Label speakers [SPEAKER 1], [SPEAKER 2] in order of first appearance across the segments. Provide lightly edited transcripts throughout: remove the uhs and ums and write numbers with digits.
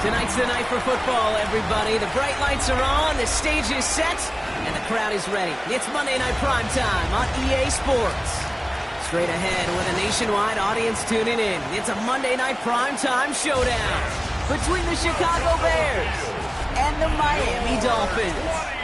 [SPEAKER 1] Tonight's the night for football, everybody. The bright lights are on, the stage is set, and the crowd is ready. It's Monday Night Primetime on EA Sports. Straight ahead with a nationwide audience tuning in, it's a Monday Night Primetime showdown between the Chicago Bears and the Miami Dolphins.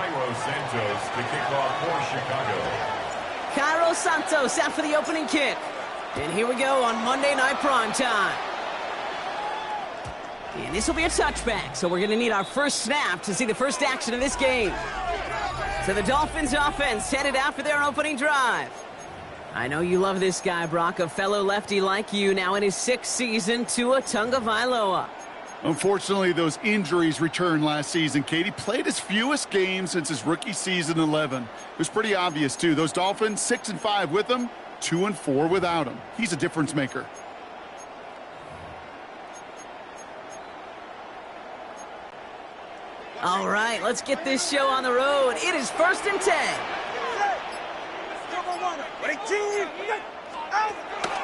[SPEAKER 2] Cairo Santos to kick off for Chicago.
[SPEAKER 1] Cairo Santos out for the opening kick. And here we go on Monday Night Primetime. And this will be a touchback, so we're going to need our first snap to see the first action of this game. So the Dolphins offense headed out for their opening drive. I know you love this guy, Brock, a fellow lefty like you, now in his 6th season, Tua Tagovailoa.
[SPEAKER 3] Unfortunately, those injuries returned last season. Katie played his fewest games since his rookie season 11. It was pretty obvious, too. Those Dolphins, 6-5 with him, 2-4 without him. He's a difference maker.
[SPEAKER 1] All right, let's get this show on the road. It is 1st and 10.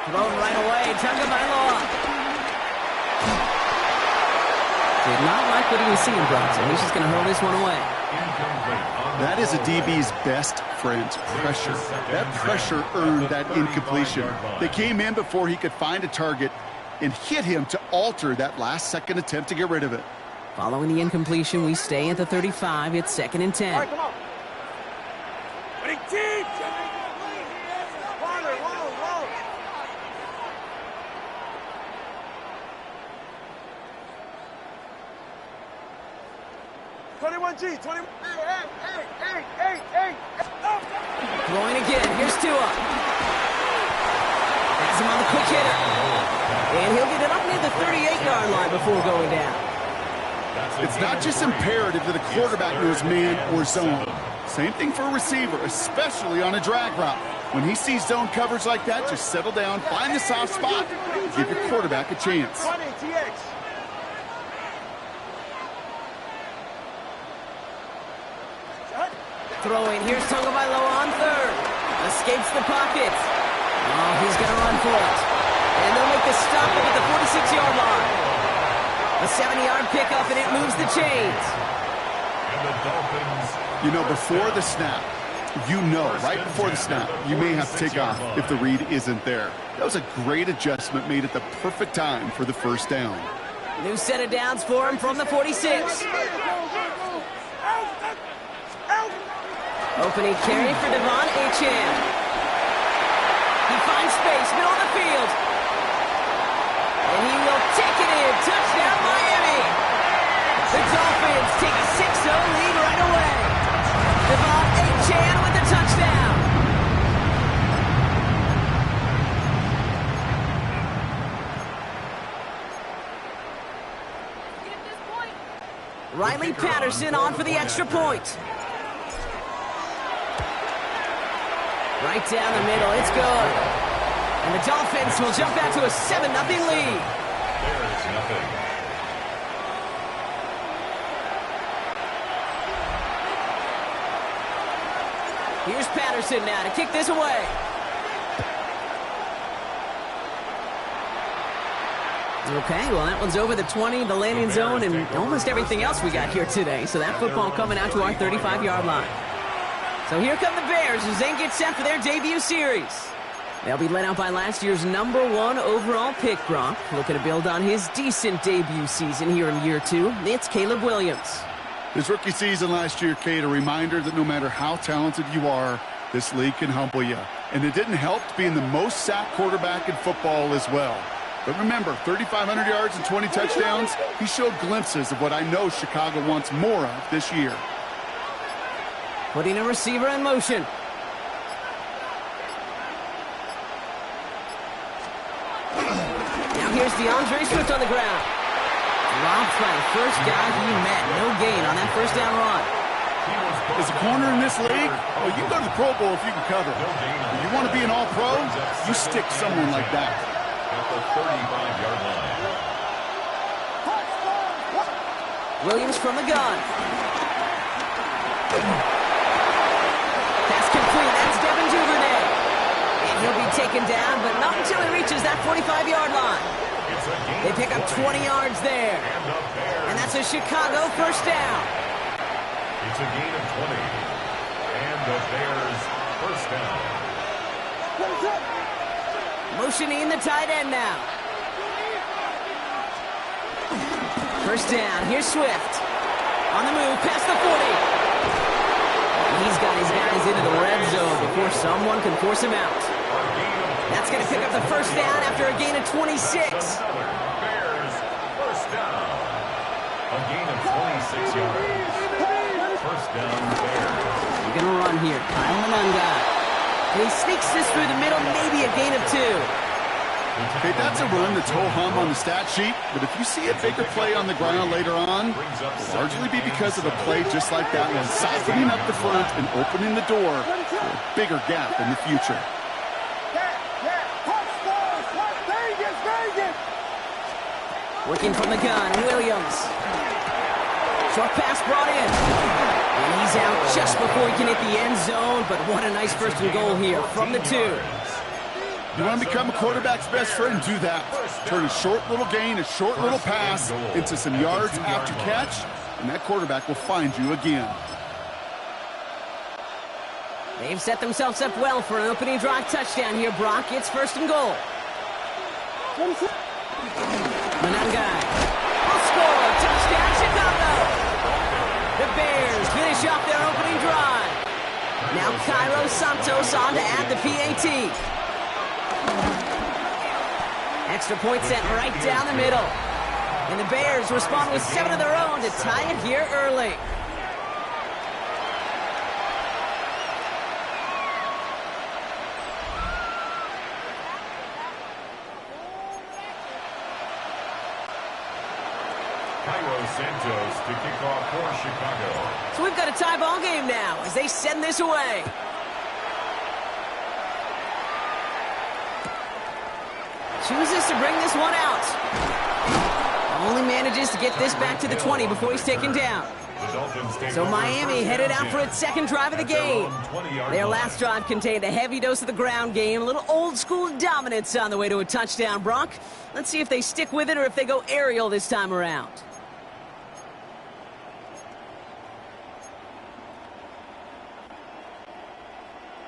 [SPEAKER 1] Thrown right away, Tagovailoa. Did not like what he was seeing, Brock, so he's just going to hurl this one away.
[SPEAKER 3] That is a DB's best friend, pressure. That pressure earned that incompletion. They came in before he could find a target and hit him to alter that last-second attempt to get rid of it.
[SPEAKER 1] Following the incompletion, we stay at the 35. It's 2nd and 10. All right, come on. Throwing again. Here's Tua. Has him on the quick hitter. And he'll get it up near the 38-yard line before going down.
[SPEAKER 3] It's not just imperative that a quarterback knows man or zone. Same thing for a receiver, especially on a drag route. When he sees zone coverage like that, just settle down, find the soft spot, and give your quarterback a chance.
[SPEAKER 1] Throwing. Here's Tagovailoa on 3rd. Escapes the pocket. Oh, he's going to run for it. And they'll make the stop up at the 46-yard line. A 70-yard pickup, and it moves the chains.
[SPEAKER 2] And the Dolphins.
[SPEAKER 3] You know, before the snap, right before the snap, you may have to take off if the read isn't there. That was a great adjustment made at the perfect time for the first down.
[SPEAKER 1] New set of downs for him from the 46. Opening carry for Devon Achane. He finds space, middle of the field. And he will take it in. Touchdown, Miami. The Dolphins take a 6-0 lead right away. Devon Achane with the touchdown. Riley Patterson on for the extra point. Right down the middle, it's good. And the Dolphins will jump out to a 7-0 lead.
[SPEAKER 2] There is nothing.
[SPEAKER 1] Here's Patterson now to kick this away. Okay, well, that one's over the 20, the landing zone, and almost everything else we got here today. So that football coming out to our 35-yard line. So here come the Bears as they get set for their debut series. They'll be led out by last year's #1 overall pick, Brock. Looking to build on his decent debut season here in year 2. It's Caleb Williams.
[SPEAKER 3] His rookie season last year, Kate, a reminder that no matter how talented you are, this league can humble you. And it didn't help being the most sacked quarterback in football as well. But remember, 3,500 yards and 20 touchdowns, he showed glimpses of what I know Chicago wants more of this year.
[SPEAKER 1] Putting a receiver in motion. Now here's DeAndre Swift on the ground. Dropped by the first guy he met. No gain on that first down run.
[SPEAKER 3] As a corner in this league, well, you go to the Pro Bowl if you can cover. If you want to be an all-pro, you stick someone like that.
[SPEAKER 2] At the 35-yard line.
[SPEAKER 1] Williams from the gun. Pass complete. That's Devin Duvernay. And he'll be taken down, but not until he reaches that 45-yard line. They pick up 20 yards there. And that's a Chicago first down.
[SPEAKER 2] It's a gain of 20. And the Bears first down.
[SPEAKER 1] Motioning the tight end now. First down. Here's Swift. On the move, past the 40. he's got his guys into the red zone before someone can force him out. That's going to pick up the first down after a gain of 26.
[SPEAKER 2] Bears, first down. A gain of 26 yards. First down, Bears.
[SPEAKER 1] You're going to run here. Kyle Manunga. And he sneaks this through the middle, maybe a gain of 2.
[SPEAKER 3] Okay, that's a run that's ho-hum on the stat sheet, but if you see a bigger play on the ground later on, it'll largely be because of a play just like that one, softening up the front and opening the door for a bigger gap in the future.
[SPEAKER 1] Working from the gun, Williams. Short pass brought in. And he's out just before he can hit the end zone, but what a nice first and goal here from the 2.
[SPEAKER 3] You want to become a quarterback's best friend? Do that. Turn a short little gain, a short little pass into some yards after catch, and that quarterback will find you again.
[SPEAKER 1] They've set themselves up well for an opening drive touchdown here, Brock. It's first and goal. Manunga will score. Touchdown, Chicago. The Bears finish off their opening drive. Now Cairo Santos on to add the PAT. Extra point set right down the middle. And the Bears respond with 7 of their own to tie it here early.
[SPEAKER 2] Cairo Santos to kick off for Chicago.
[SPEAKER 1] So we've got a tie ball game now as they send this away. Chooses to bring this one out. Only manages to get this back to the 20 before he's taken down. So Miami headed out for its second drive of the game. Their last drive contained a heavy dose of the ground game, a little old school dominance on the way to a touchdown, Brock. Let's see if they stick with it or if they go aerial this time around.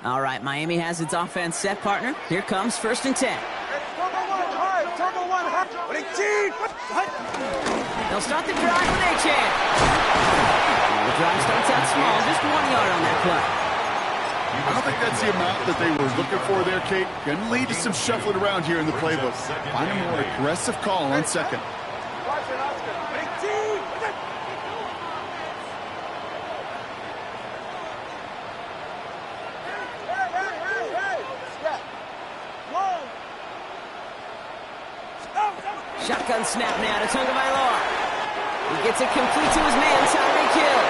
[SPEAKER 1] All right, Miami has its offense set, partner. Here comes first and 10. They'll start the drive with A-Chan. The drive starts out small, just 1 yard on that play.
[SPEAKER 3] I don't think that's the amount that they were looking for there, Kate. Going to lead to some shuffling around here in the playbook. Find a more aggressive call on second.
[SPEAKER 1] Shotgun snap now to Tagovailoa. He gets it complete to his man, Tyreek Hill.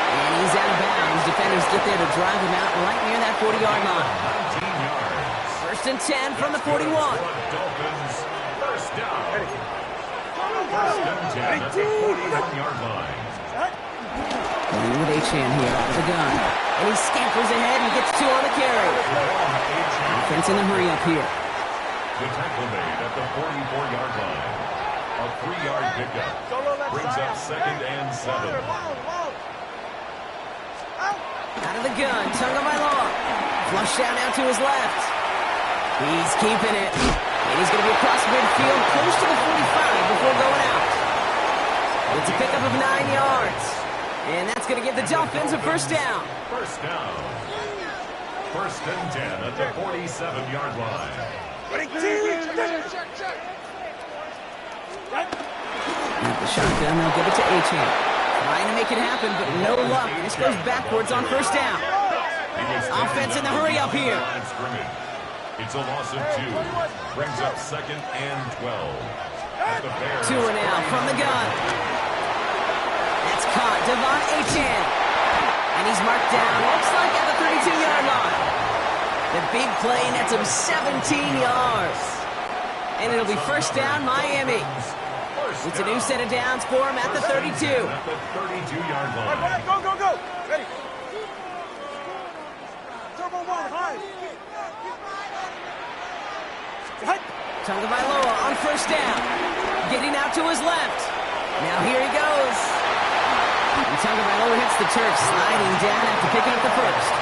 [SPEAKER 1] And he's out of bounds. Defenders get there to drive him out right near that 40-yard line.
[SPEAKER 2] 19 yards.
[SPEAKER 1] First and 10 from the 41.
[SPEAKER 2] Dolphins, first down. First and 10 at the 41-yard line.
[SPEAKER 1] Going with A-Chan here out of the gun. And he scampers ahead and gets 2 on the carry. Offense in the hurry up here.
[SPEAKER 2] The tackle made at the 44-yard line. A 3-yard pickup brings up second and 7.
[SPEAKER 1] Out of the gun, Tagovailoa. Flushed out now to his left. He's keeping it. And he's going to be across midfield, close to the 45 before going out. It's a pickup of 9 yards. And that's going to give the Dolphins a first down.
[SPEAKER 2] First down. First and 10 at the 47-yard line.
[SPEAKER 1] The shotgun, they'll give it to A-Chan. Trying to make it happen, but no luck. This goes backwards on first down. Offense in the hurry up here.
[SPEAKER 2] It's a loss of 2. Brings up second and 12. At the Bears.
[SPEAKER 1] 2 now from the gun. That's caught. Devon A-Chan. And he's marked down. Looks like at the 32-yard line. The big play nets him 17 yards. And it'll be first down, Miami. It's a new set of downs for him at the 32.
[SPEAKER 2] At the 32-yard line.
[SPEAKER 4] Go. Ready. Turbo 1, high.
[SPEAKER 1] Tagovailoa on first down. Getting out to his left. Now here he goes. And Tagovailoa hits the turf, sliding down after picking up the first.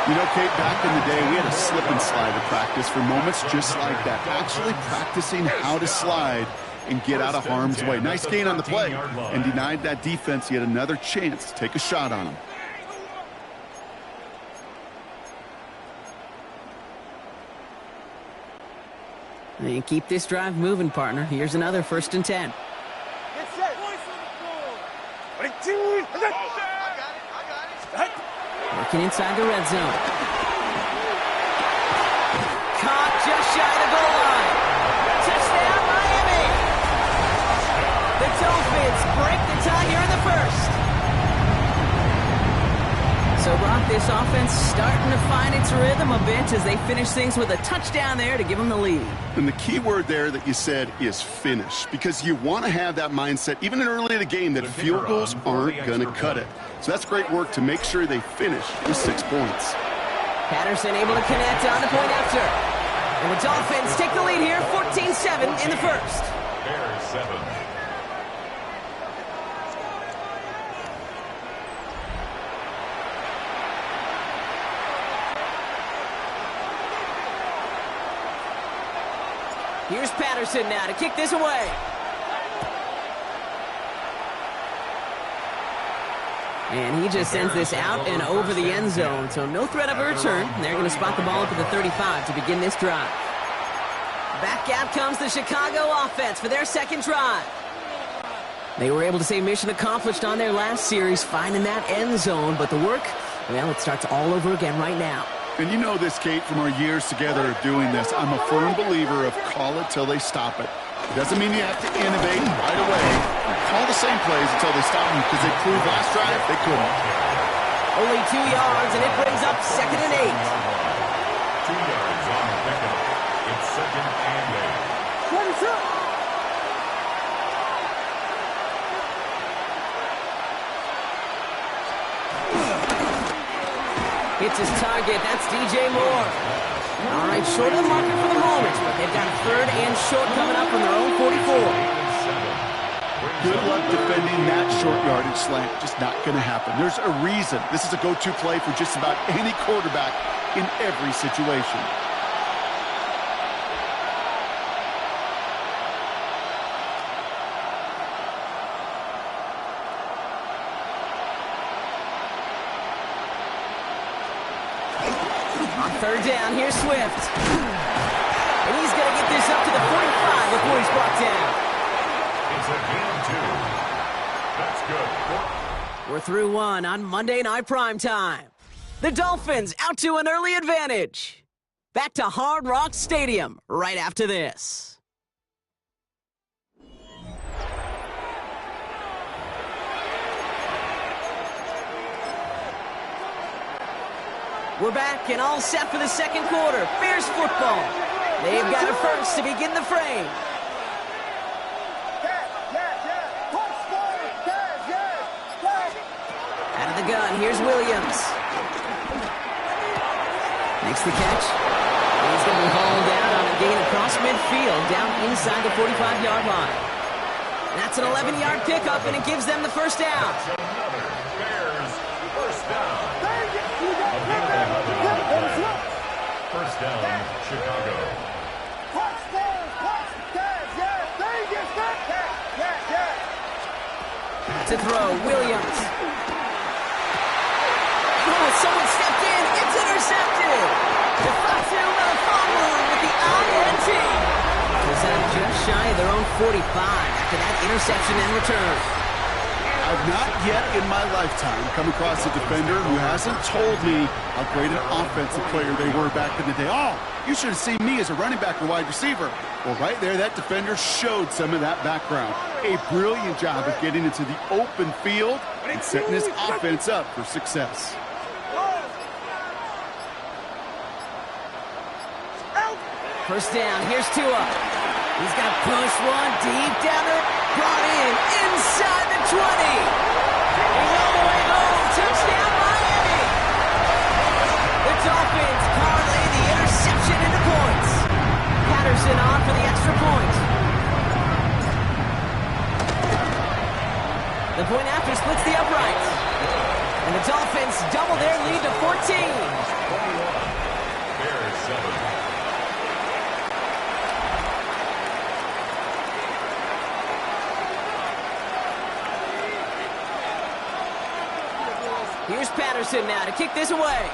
[SPEAKER 3] You know, Kate, back in the day, we had a slip and slide at practice for moments just like that. Actually practicing how to slide and get out of harm's way. Nice gain on the play and denied that defense yet another chance to take a shot on him.
[SPEAKER 1] And keep this drive moving, partner. Here's another 1st and 10.
[SPEAKER 4] Get set.
[SPEAKER 1] Working inside the red zone. Caught just shy of the goal line. Touchdown, Miami! The Dolphins break the tie here in the 1st. So, Brock, this offense starting to find its rhythm a bit as they finish things with a touchdown there to give them the lead.
[SPEAKER 3] And the key word there that you said is finish, because you want to have that mindset, even in early in the game, that field goals aren't going to cut it. So that's great work to make sure they finish with 6 points.
[SPEAKER 1] Patterson able to connect on the point after. And the Dolphins take the lead here, 14-7 in the 1st.
[SPEAKER 2] Bears 7.
[SPEAKER 1] Here's Patterson now to kick this away. And he just sends this out and over the end zone, so no threat of a return. They're going to spot the ball up at the 35 to begin this drive. Back out comes the Chicago offense for their 2nd drive. They were able to say mission accomplished on their last series, finding that end zone, but the work, well, it starts all over again right now.
[SPEAKER 3] And you know this, Kate, from our years together of doing this. I'm a firm believer of call it till they stop it. It doesn't mean you have to innovate right away. Call the same plays until they stop them, because they proved last drive they couldn't.
[SPEAKER 1] Only 2 yards, and it brings up 2nd and 8.
[SPEAKER 2] 2 yards on the pickup. It's 2nd and 8.
[SPEAKER 4] Ready, set.
[SPEAKER 1] Hits his target. That's DJ Moore. All right, short of the marker for the moment, but they've got 3rd and short coming up from their own 44.
[SPEAKER 3] Good luck defending that short yardage slant. Just not going to happen. There's a reason. This is a go-to play for just about any quarterback in every situation.
[SPEAKER 1] On 3rd down, here's Swift. And he's going to get this up to the 45 before he's brought down.
[SPEAKER 2] It's a gain 2. That's good.
[SPEAKER 1] We're through 1 on Monday Night Primetime. The Dolphins out to an early advantage. Back to Hard Rock Stadium right after this. We're back and all set for the 2nd quarter. Bears football. They've got a first to begin the frame. Out of the gun, here's Williams. Makes the catch. And he's going to be hauled out on a gain across midfield, down inside the 45-yard line. That's an 11-yard pickup, and it gives them the 1st down.
[SPEAKER 2] Another Bears 1st down. 1st down, Chicago.
[SPEAKER 1] To throw, Williams. Oh, someone stepped in. It's intercepted. Defensive fumble with the INT. Was out just shy of their own 45 after that interception and return.
[SPEAKER 3] I've not yet in my lifetime come across a defender who hasn't told me how great an offensive player they were back in the day. Oh, you should have seen me as a running back or wide receiver. Well, right there, that defender showed some of that background. A brilliant job of getting into the open field and setting his offense up for success.
[SPEAKER 1] First down, here's Tua. He's got to push one deep down there. Brought in inside the 20. He's all the way home. Touchdown, Miami. The Dolphins parlay the interception into points. Patterson on for the extra point. The point after splits the uprights. And the Dolphins double their lead to 14.
[SPEAKER 2] 21. Bears 7.
[SPEAKER 1] Here's Patterson now to kick this away.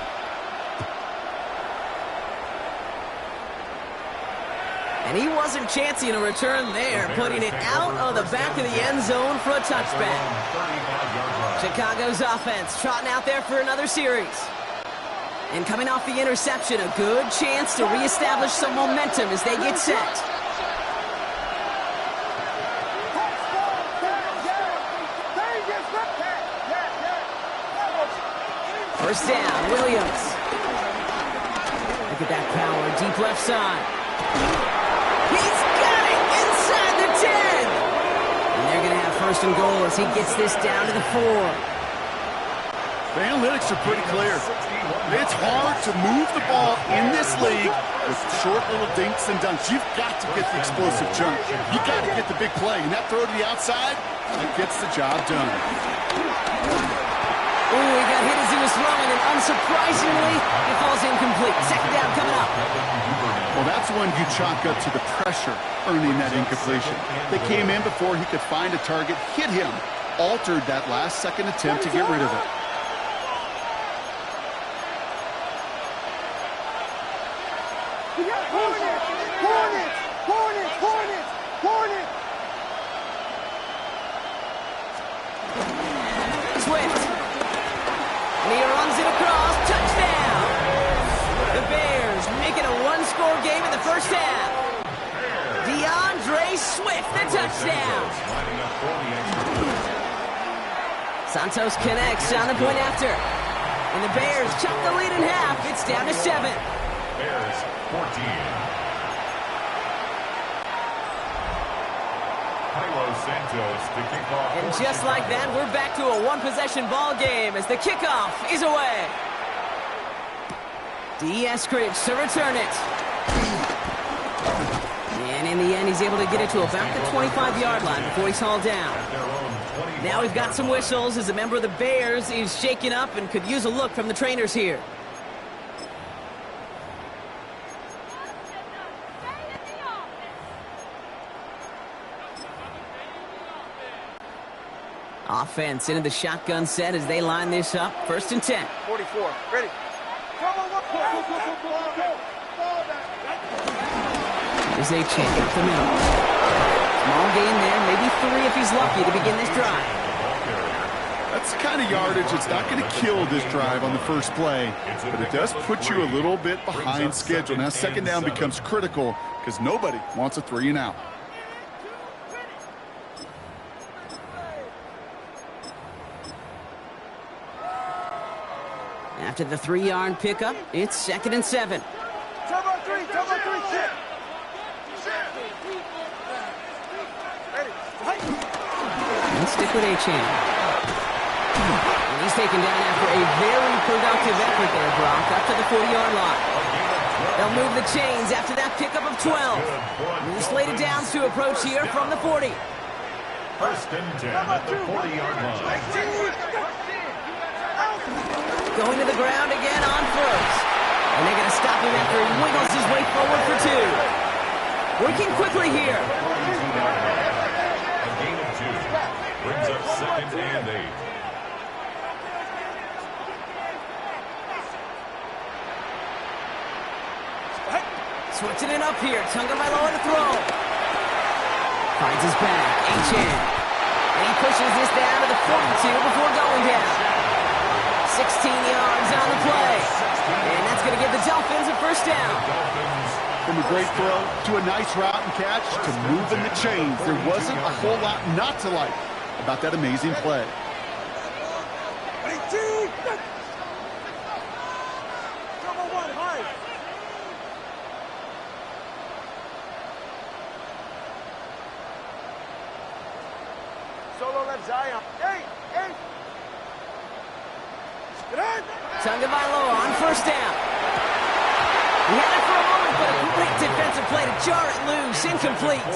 [SPEAKER 1] And he wasn't chancing a return there, putting it out of the back of the end zone for a touchback. Chicago's offense trotting out there for another series. And coming off the interception, a good chance to reestablish some momentum as they get set. First down, Williams. Look at that power, deep left side. He's got it inside the 10. And they're going to have first and goal as he gets this down to the 4.
[SPEAKER 3] The analytics are pretty clear. It's hard to move the ball in this league with short little dinks and dunks. You've got to get the explosive jump. You've got to get the big play. And that throw to the outside, that gets the job done.
[SPEAKER 1] Ooh, he got hit as he was throwing, and unsurprisingly, it falls incomplete. Second down coming up.
[SPEAKER 3] Well, that's one you chalk up to the pressure earning that incompletion. They came in before he could find a target, hit him, altered that last-second attempt to get rid of it.
[SPEAKER 1] Swift. And he runs it across. Touchdown. The Bears make it a one-score game in the first half. DeAndre Swift, the touchdown. Santos connects on the point after. And the Bears chop the lead in half. It's down to 7.
[SPEAKER 2] Bears 14.
[SPEAKER 1] And just like that, we're back to a one-possession ball game as the kickoff is away. Eskridge to return it. And in the end, he's able to get it to about the 25-yard line before he's hauled down. Now we've got some whistles as a member of the Bears is shaken up and could use a look from the trainers here. Offense into the shotgun set as they line this up. First and 10.
[SPEAKER 4] 44. Ready.
[SPEAKER 1] There's a change up the middle. Small gain there, maybe 3 if he's lucky to begin this drive.
[SPEAKER 3] That's the kind of yardage that's not going to kill this drive on the first play, but it does put you a little bit behind schedule. Now second down becomes critical because nobody wants a 3 and out.
[SPEAKER 1] After the 3-yard pickup, it's second and 7.
[SPEAKER 4] Turbo 3, shit. Ready.
[SPEAKER 1] And stick with A-Chain. And he's taken down after a very productive effort there, Brock, up to the 40-yard line. They'll move the chains after that pickup of 12. New slated downs to approach here from the 40.
[SPEAKER 2] First and 10 at the 40-yard line.
[SPEAKER 1] Going to the ground again on first. And they're going to stop him after he wiggles his way forward for 2. Working quickly here.
[SPEAKER 2] A gain of 2. Brings up second and 8.
[SPEAKER 1] Switching it up here. Tagovailoa to throw. Finds his back. A-Chan. And he pushes this down to the 42 before going down. 16 yards on the play. And that's going to give the Dolphins a first down.
[SPEAKER 3] From a great throw to a nice route and catch to moving the chains, there wasn't a whole lot not to like about that amazing play.
[SPEAKER 4] Solo left Zion. Hey.
[SPEAKER 1] Tagovailoa on first down. He had it for a moment, but a great defensive play to jar it loose. Incomplete.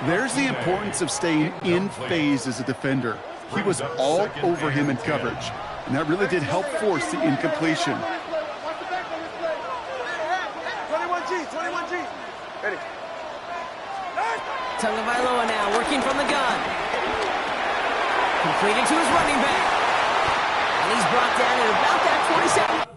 [SPEAKER 3] There's the importance of staying in phase as a defender. He was all over him in coverage, and that really did help force the incompletion.
[SPEAKER 4] 21G. Ready.
[SPEAKER 1] Tagovailoa now working from the gun. Completed to his running back. And he's brought down at about that 27.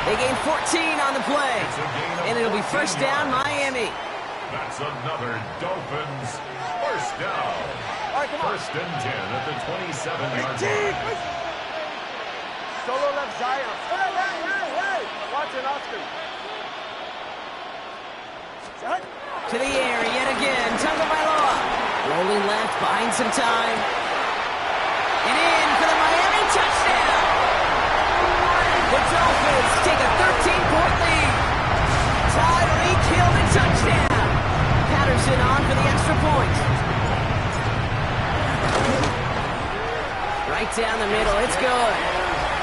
[SPEAKER 1] They gain 14 on the play. And it'll be first down, Miami.
[SPEAKER 2] That's another Dolphins first down. First and 10 at the 27-yard line.
[SPEAKER 4] Solo left Zion. Hey. Watch it, Oscar.
[SPEAKER 1] To the air yet again. Tagovailoa. Rolling left, buying some time. And in for the Miami touchdown. The Dolphins take a 13-point lead. Tyreek Hill the touchdown. Patterson on for the extra point. Right down the middle. It's good.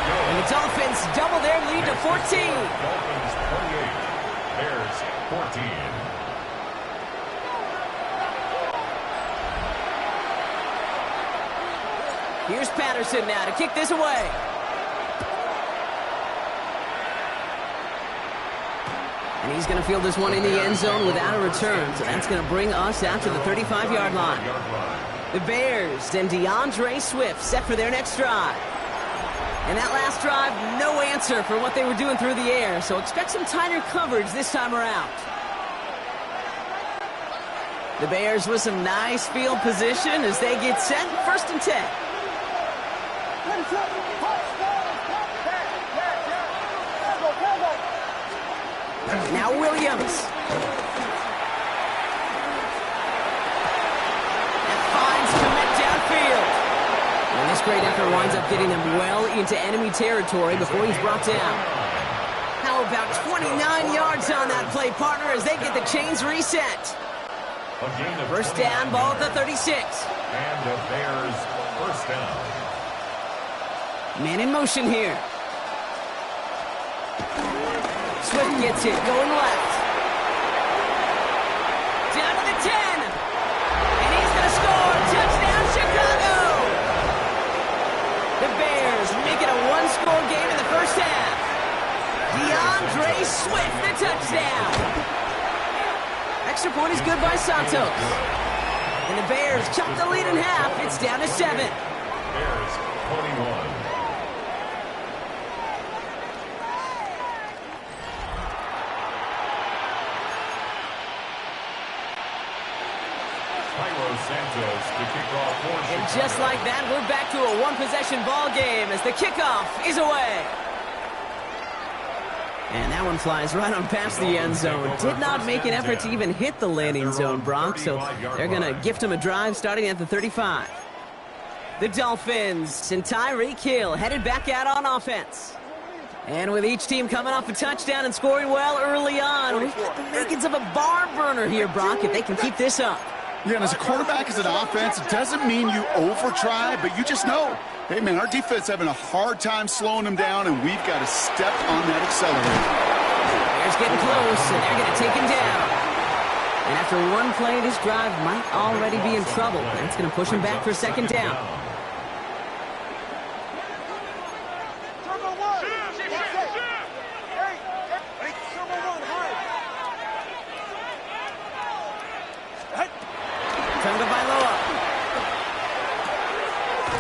[SPEAKER 1] And the Dolphins double their lead to 14.
[SPEAKER 2] Dolphins 28. Bears 14.
[SPEAKER 1] Here's Patterson now to kick this away. And he's going to field this one in the end zone without a return. So that's going to bring us out to the 35-yard line. The Bears and DeAndre Swift set for their next drive. And that last drive, no answer for what they were doing through the air. So expect some tighter coverage this time around. The Bears with some nice field position as they get set. First and 10. Now Williams. And finds Kmet downfield. And this great effort winds up getting them well into enemy territory before he's brought down. How about 29 yards on that play, partner, as they get the chains reset. First down, ball at the 36.
[SPEAKER 2] And the Bears first down.
[SPEAKER 1] Man in motion here. Swift gets it, going left. Down to the 10. And he's going to score. Touchdown, Chicago. The Bears make it a one-score game in the first half. DeAndre Swift, the touchdown. Extra point is good by Santos. And the Bears chop the lead in half. It's down to 7.
[SPEAKER 2] Bears 21.
[SPEAKER 1] And just like that, we're back to a one-possession ball game as the kickoff is away. And that one flies right on past the end zone. Did not make an effort to even hit the landing zone, Brock, so they're going to gift him a drive starting at the 35. The Dolphins and Tyreek Hill headed back out on offense. And with each team coming off a touchdown and scoring well early on, we've got the makings of a barn burner here, Brock, if they can keep this up.
[SPEAKER 3] Yeah, and as a quarterback, as an offense, it doesn't mean you over-try, but you just know, hey, man, our defense having a hard time slowing them down, and we've got to step on that accelerator.
[SPEAKER 1] Bears getting close, and they're going to take him down. And after one play, this drive might already be in trouble. That's going to push him back for second down.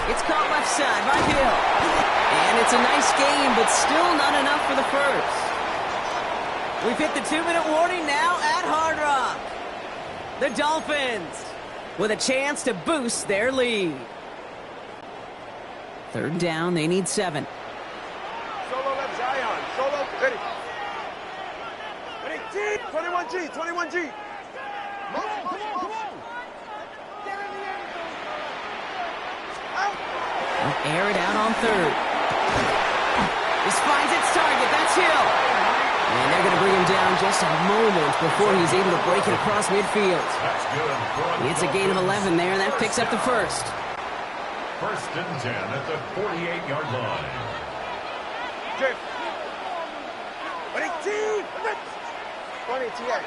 [SPEAKER 1] It's caught left side by Hill. And it's a nice game, but still not enough for the first. We've hit the 2-minute warning now at Hard Rock. The Dolphins with a chance to boost their lead. Third down, they need 7.
[SPEAKER 4] Solo left Zion. Solo, ready. Ready, G. 21G, 21G. Come on.
[SPEAKER 1] Air it out on third. This finds its target. That's Hill. And they're going to bring him down just a moment before he's able to break it across midfield.
[SPEAKER 2] That's good.
[SPEAKER 1] It's a gain of 11 there, and that picks up the first.
[SPEAKER 2] First and 10 at the 48-yard line.
[SPEAKER 4] Jeff. Ready, T. 20 TX.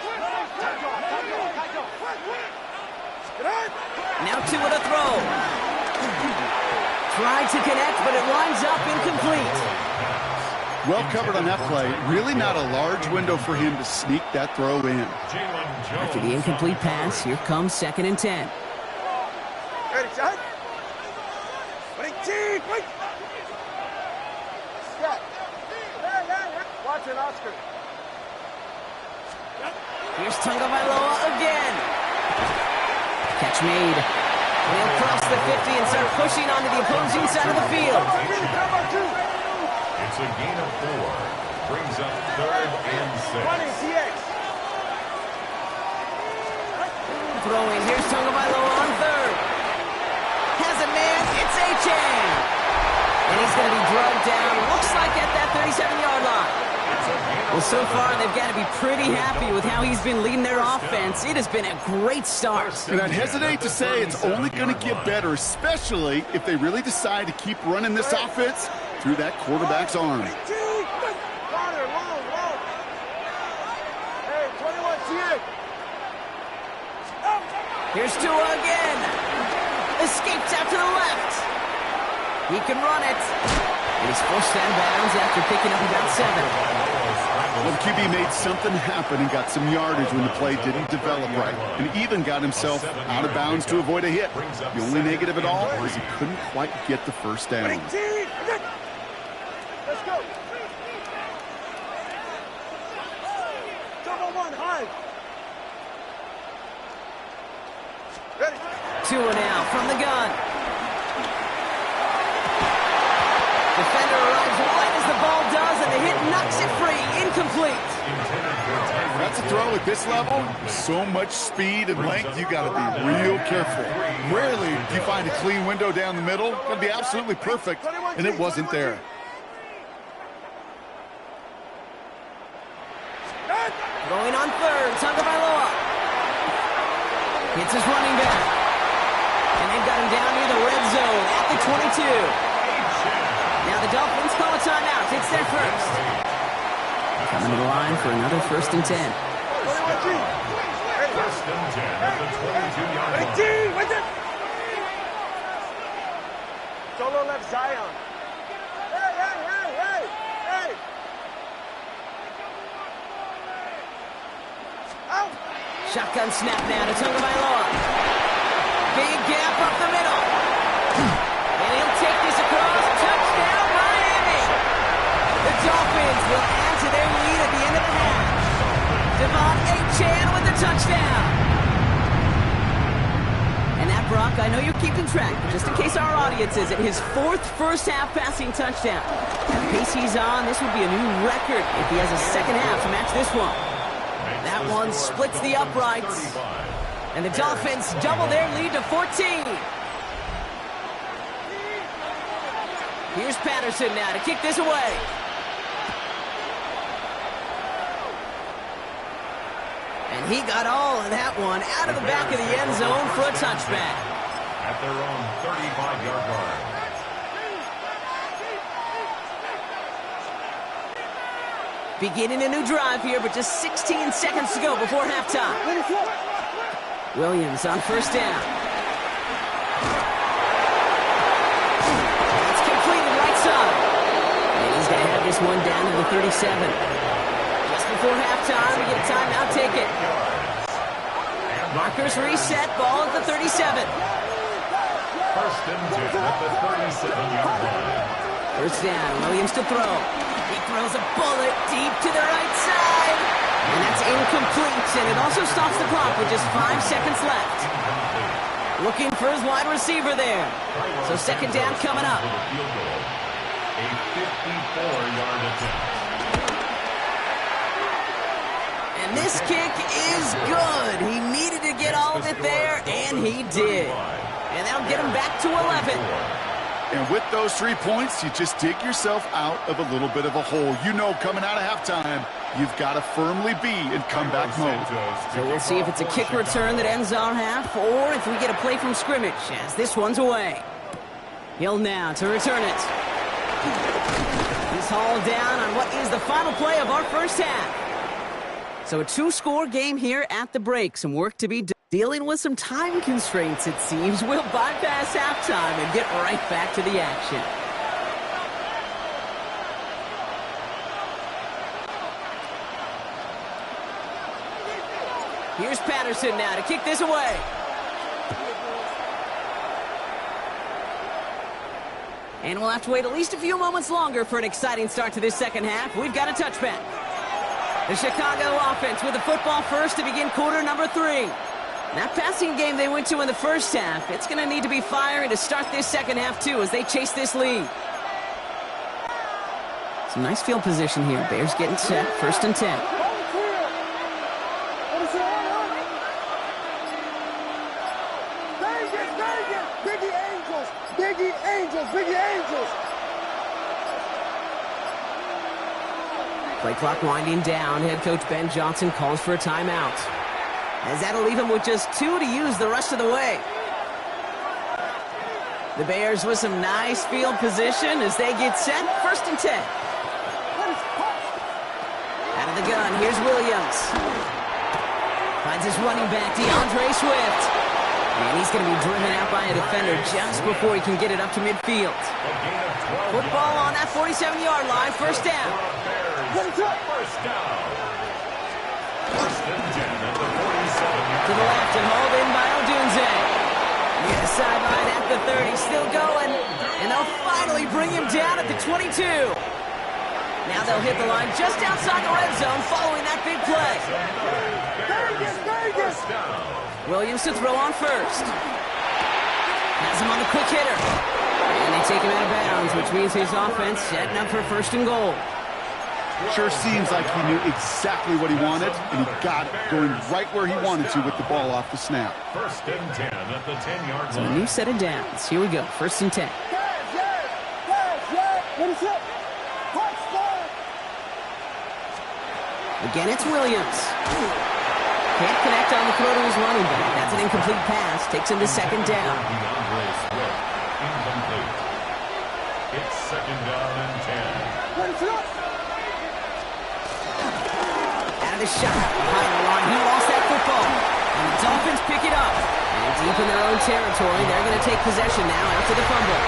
[SPEAKER 1] Now 2 with a throw. Tried to connect, but it winds up incomplete.
[SPEAKER 3] Well covered on that play. Really not a large window for him to sneak that throw in.
[SPEAKER 1] After the incomplete pass, here comes second and 10.
[SPEAKER 4] Ready, shot. Ready, T. Wait. Step. Watch Watch it, Oscar.
[SPEAKER 1] Here's Tagovailoa again. Catch made. They'll cross the 50 and start pushing onto the opposing side of the field.
[SPEAKER 2] It's a gain of 4. Brings up 3rd and 6.
[SPEAKER 1] Throwing. Here's Tagovailoa on 3rd. Has a man. It's A-Chain. And he's going to be drugged down. Looks like at that 37-yard line. Well, so far, they've got to be pretty happy with how he's been leading their offense. It has been a great start.
[SPEAKER 3] And I'd hesitate to say it's only going to get better, especially if they really decide to keep running this offense through that quarterback's arm.
[SPEAKER 1] Here's Tua again. Escapes out to the left. He can run it. And he's forced out of bounds after picking up about 7.
[SPEAKER 3] Well, the QB made something happen and got some yardage when the play didn't develop right. And even got himself out of bounds to avoid a hit. The only negative at all is he couldn't quite get the first down.
[SPEAKER 4] Let's go. Double one, high. Ready.
[SPEAKER 1] Tua now from the gun. Defender arrives right as the ball does, and the hit knocks it free. Incomplete.
[SPEAKER 3] That's a throw at this level. So much speed and length, you got to be real careful. Rarely do you find a clean window down the middle. Got to be absolutely perfect, and it wasn't there.
[SPEAKER 1] Going on 3rd, Tagovailoa. Hits his running back. And they've got him down near the red zone at the 22. Now the Dolphins call a timeout. It's their first. Coming to the line for another 1st and 10.
[SPEAKER 2] 1st and 10 at the 22-yard line.
[SPEAKER 4] Solo left Zion. Hey. Out.
[SPEAKER 1] Shotgun snap now to Tagovailoa. Big gap up the middle. And he'll take this across. Touchdown, Miami. The Dolphins will add to their lead at the end of the half. Devon A-Chan with the touchdown. And that, Brock, I know you're keeping track, but just in case our audience isn't, his 4th first-half passing touchdown. At the pace he's on, this would be a new record if he has a second half to match this one. That one splits the uprights. And the Dolphins double their lead to 14. Here's Patterson now to kick this away. And he got all of that one out of the back of the end zone for a touchback.
[SPEAKER 2] At their own 35-yard line.
[SPEAKER 1] Beginning a new drive here, but just 16 seconds to go before halftime. Williams on 1st down. It's completed right side. And he's going to have this one down to the 37. Just before halftime, we get a timeout ticket. Markers reset, ball at the 37.
[SPEAKER 2] 1st and 10 at the 37-yard line.
[SPEAKER 1] 1st down, Williams to throw. He throws a bullet deep to the right side. And that's incomplete, and it also stops the clock with just 5 seconds left. Looking for his wide receiver there. So 2nd down coming up.
[SPEAKER 2] A 54-yard attempt.
[SPEAKER 1] And this kick is good. He needed to get all of it there, and he did. And that'll get him back to 11.
[SPEAKER 3] And with those 3 points, you just dig yourself out of a little bit of a hole. You know, coming out of halftime, you've got to firmly be in comeback mode.
[SPEAKER 1] So we'll see if it's a kick return that ends our half, or if we get a play from scrimmage, as this one's away. Hill now to return it. He's hauled down on what is the final play of our first half. So a 2-score game here at the break. Some work to be done. Dealing with some time constraints, it seems. We'll bypass halftime and get right back to the action. Here's Patterson now to kick this away. And we'll have to wait at least a few moments longer for an exciting start to this second half. We've got a touchback. The Chicago offense with the football first to begin quarter number 3. That passing game they went to in the first half, it's going to need to be firing to start this second half too as they chase this lead. Some nice field position here. Bears getting set. 1st and 10.
[SPEAKER 4] Biggie Angels.
[SPEAKER 1] Play clock winding down. Head coach Ben Johnson calls for a timeout, as that'll leave him with just 2 to use the rest of the way. The Bears with some nice field position as they get set. 1st and 10. Out of the gun, here's Williams. Finds his running back, DeAndre Swift. And he's going to be driven out by a defender just before he can get it up to midfield. Football on that 47-yard line. 1st down.
[SPEAKER 2] First down. 1st and 10 at the 47.
[SPEAKER 1] To the left and hauled in by Odunze. Near the sideline at the 30. Still going. And they'll finally bring him down at the 22. Now they'll hit the line just outside the red zone following that big play.
[SPEAKER 2] First down.
[SPEAKER 1] Williams to throw on first. Has him on the quick hitter. And they take him out of bounds, which means his offense setting up for 1st and goal.
[SPEAKER 3] Sure seems like he knew exactly what he wanted, and he got it, going right where he wanted to with the ball off the snap.
[SPEAKER 2] 1st and 10 at the 10-yard
[SPEAKER 1] So a
[SPEAKER 2] line.
[SPEAKER 1] new set of downs. Here we go. 1st and 10. Again, it's Williams. Can't connect on the throw to his running back. That's an incomplete pass. Takes him to 2nd down.
[SPEAKER 2] DeAndre Swift, incomplete. It's 2nd down and 10.
[SPEAKER 1] Out of the shot. Behind the line. He lost that football. And the Dolphins pick it up. And deep in their own territory, they're going to take possession now after the fumble.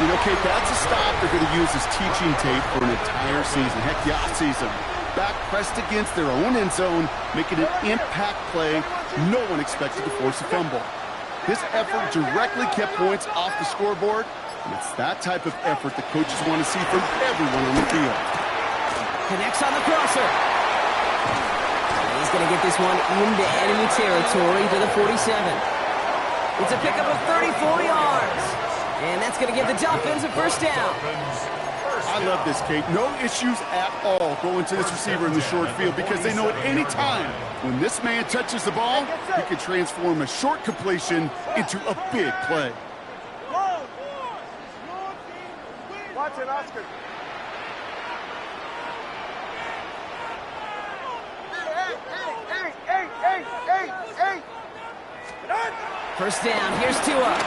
[SPEAKER 3] You know, Kate, that's a stop they're going to use as teaching tape for an entire season. Heck, the offseason. Back pressed against their own end zone, making an impact play. No one expected to force a fumble. This effort directly kept points off the scoreboard, and it's that type of effort that coaches want to see from everyone on the field.
[SPEAKER 1] Connects on the crosser. He's going to get this one into enemy territory to the 47. It's a pickup of 34 yards. And that's going to give the Dolphins a 1st down.
[SPEAKER 3] I love this, Kate. No issues at all going to this receiver in the short field because they know at any time when this man touches the ball, he can transform a short completion into a big play.
[SPEAKER 4] Watch it, Oscar. Hey.
[SPEAKER 1] 1st down. Here's Tua.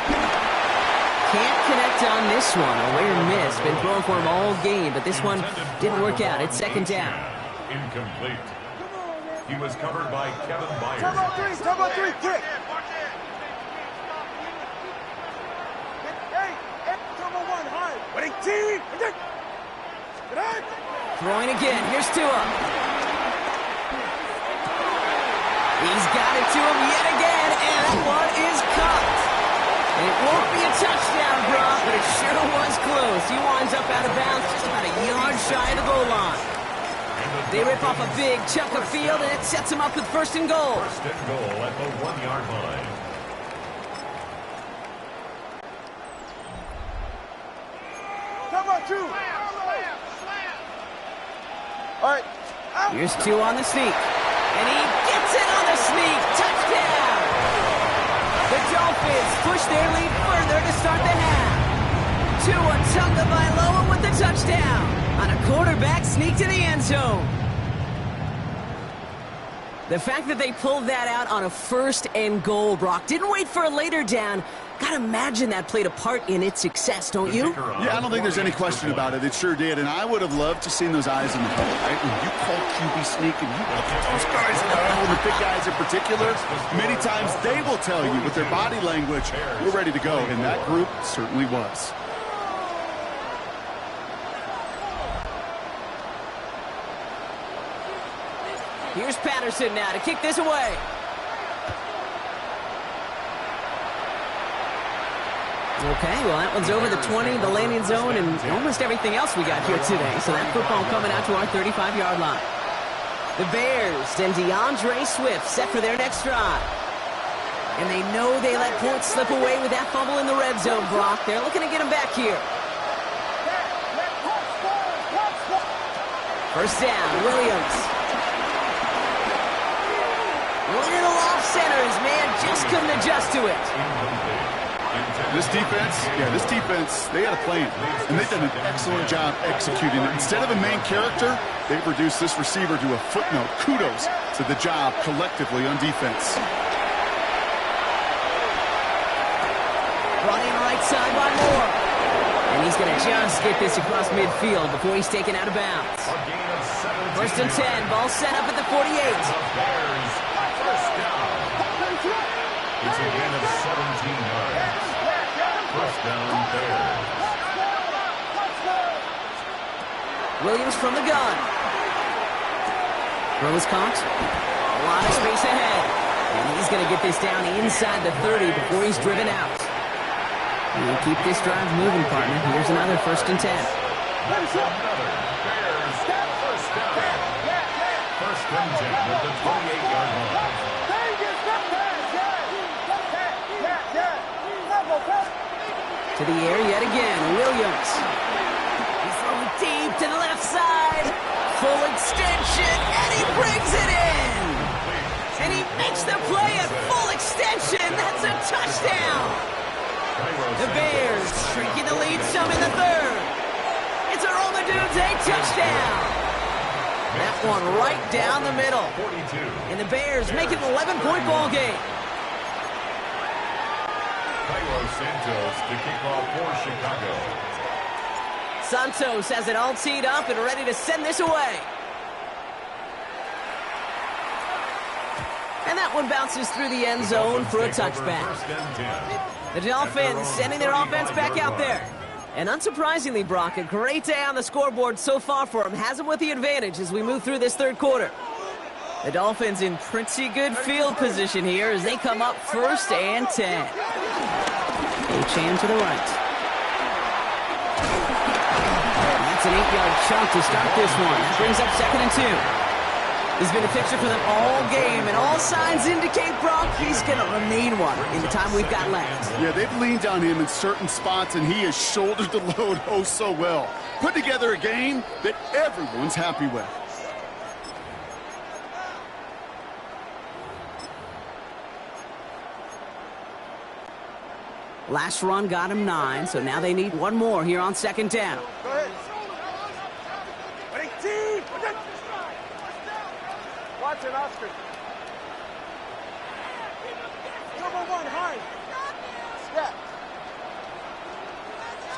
[SPEAKER 1] Can't connect on this one. A rare miss. Been throwing for him all game, but this one didn't work out. It's 2nd down.
[SPEAKER 2] Incomplete. He was covered by Kevin Byers.
[SPEAKER 4] Turbo 3, quick. Hey, turbo 1, high. Waiting, team.
[SPEAKER 1] Throwing again. Here's Tua. He's got it to him yet again, and that one is caught. It won't be a touchdown, Brock, but it sure was close. He winds up out of bounds just about a yard shy of the goal line. They rip off a big chunk of field, and it sets him up with 1st and goal.
[SPEAKER 2] 1st and goal at the 1-yard line.
[SPEAKER 4] Come on, 2. All right.
[SPEAKER 1] Here's 2 on the sneak. And he gets it on the sneak. Touchdown! The Dolphins push their lead further to start the half. Tua Tagovailoa with the touchdown on a quarterback sneak to the end zone. The fact that they pulled that out on a 1st and goal, Brock, didn't wait for a later down. Gotta imagine that played a part in its success, don't you?
[SPEAKER 3] Yeah, I don't think there's any question about it. It sure did, and I would have loved to seen those eyes in the hole, right? When you call QB sneak and you look at those guys in the hole, the big guys in particular, many times they will tell you with their body language, we're ready to go, and that group certainly was.
[SPEAKER 1] Here's Patterson now to kick this away. Okay, well, that one's over the 20, the landing zone, and almost everything else we got here today. So that football coming out to our 35-yard line. The Bears and DeAndre Swift set for their next drive. And they know they let points slip away with that fumble in the red zone, Brock. They're looking to get him back here. First down, Williams. Little off center. His man just couldn't adjust to it.
[SPEAKER 3] This defense, they had a plan, and they've done an excellent job executing it. Instead of a main character, they've reduced this receiver to a footnote. Kudos to the job collectively on defense.
[SPEAKER 1] Running right side by Moore. And he's going to just get this across midfield before he's taken out of bounds. First and 10, ball set up at the 48.
[SPEAKER 2] It's a gain of 17 yards. First down, Bears.
[SPEAKER 1] Williams from the gun. Throw is caught. A lot of space ahead. And he's going to get this down inside the 30 before he's driven out. We'll keep this drive moving, partner. Here's another first and 10.
[SPEAKER 2] That's another Bears first down. First and 10 at the 28-yard line.
[SPEAKER 1] To the air yet again, Williams. He's throwing deep to the left side. Full extension, and he brings it in. And he makes the play at full extension. That's a touchdown. The Bears shrinking the lead some in the third. It's a Roma Dudes, a touchdown. That one right down the middle. And the Bears make it an 11-point ball game.
[SPEAKER 2] Santos to kick off for Chicago.
[SPEAKER 1] Santos has it all teed up and ready to send this away. And that one bounces through the end zone for a touchback. The Dolphins sending their offense back out there. And unsurprisingly, Brock, a great day on the scoreboard so far for them. Has them with the advantage as we move through this third quarter. The Dolphins in pretty good field position here as they come up first and 10. Chan to the right. That's an 8-yard chunk to start this one. That brings up second and 2. He's been a fixture for them all game, and all signs indicate, Brock, he's going to remain one in the time we've got left.
[SPEAKER 3] Yeah, they've leaned on him in certain spots, and he has shouldered the load oh so well. Put together a game that everyone's happy with.
[SPEAKER 1] Last run got him 9, so now they need one more here on second down.
[SPEAKER 4] Go ahead. Watch it, Oscar. Number 1, high. Step.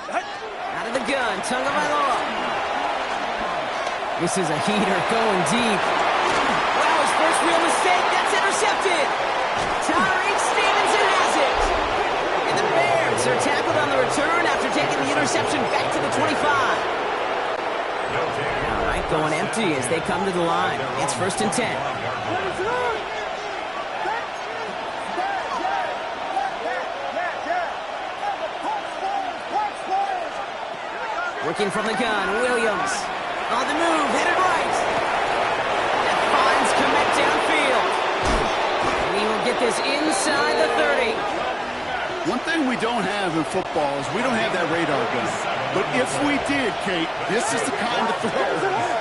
[SPEAKER 1] Out of the gun, Tagovailoa. This is a heater going deep. Wow, his first real mistake. That's intercepted. Tyreek Stevenson has it. The Bears are tackled on the return after taking the interception back to the 25. All right, going empty as they come to the line. It's first and 10. Working from the gun, Williams. On the move, headed right. That finds Kmet downfield. We will get this inside the 30.
[SPEAKER 3] One thing we don't have in football is we don't have that radar gun. But if we did, Kate, this is the kind of throw.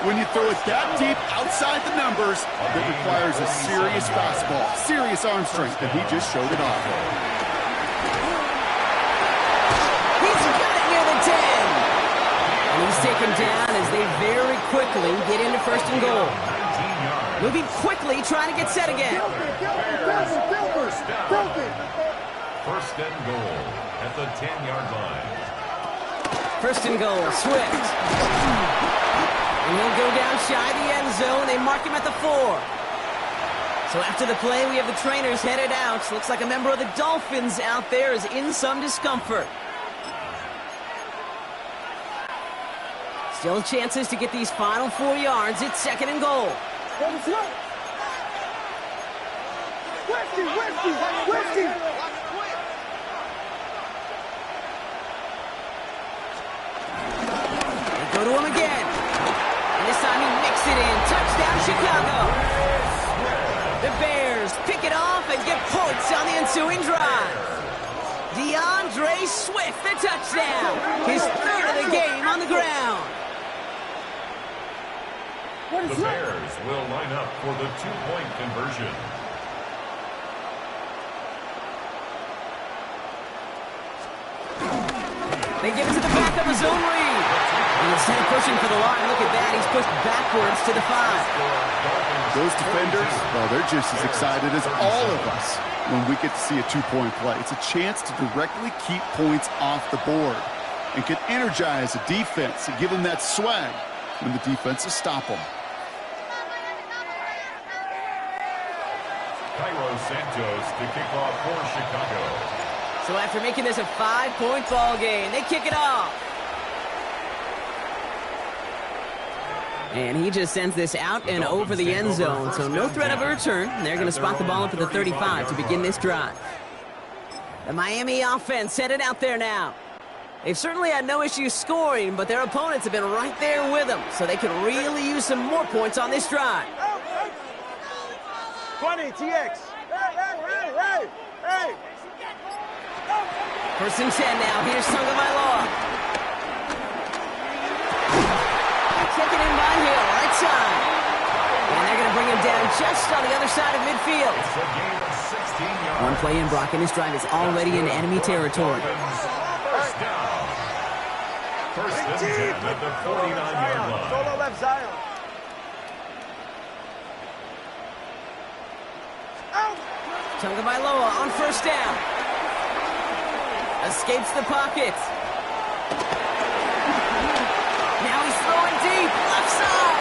[SPEAKER 3] When you throw it that deep outside the numbers, that requires a serious fastball, serious arm strength, and he just showed it off.
[SPEAKER 1] He's got it near the 10. And he's taken down as they very quickly get into first and goal. Moving quickly, trying to get set again.
[SPEAKER 2] First and goal at the 10-yard line.
[SPEAKER 1] First and goal, Swift. And he'll go down shy of the end zone. They mark him at the 4. So after the play, we have the trainers headed out. Looks like a member of the Dolphins out there is in some discomfort. Still chances to get these final 4 yards. It's second and goal. Throw to him again. And this time he mixed it in. Touchdown, Chicago. The Bears pick it off and get points on the ensuing drive. DeAndre Swift, the touchdown. His third of the game on the ground.
[SPEAKER 2] The Bears will line up for the two-point conversion.
[SPEAKER 1] They give it to the back of his own read. And instead of pushing for the line, look at that. He's pushed backwards to the 5.
[SPEAKER 3] Those defenders, well, they're just as excited as all of us when we get to see a two-point play. It's a chance to directly keep points off the board and can energize the defense and give them that swag when the defenses stop them.
[SPEAKER 2] Cairo Santos to kick off for Chicago.
[SPEAKER 1] So after making this a 5-point ball game, they kick it off. And he just sends this out and over the end zone, so no threat of a return. They're going to spot the ball up at the 35 to begin this drive. The Miami offense headed out there now. They've certainly had no issues scoring, but their opponents have been right there with them, so they could really use some more points on this drive.
[SPEAKER 4] 20, TX. Hey.
[SPEAKER 1] 1st and 10 now. Here's Tagovailoa. Taken in by Hill, right side. And they're going to bring him down just on the other side of midfield.
[SPEAKER 2] It's a gain of 16 yards.
[SPEAKER 1] One play in, Brock, and this drive is already in enemy territory.
[SPEAKER 2] First down. First and 10 at the 49-yard line.
[SPEAKER 4] Solo left Zion.
[SPEAKER 1] Tagovailoa on 1st down. Escapes the pocket. Now he's throwing deep, left side.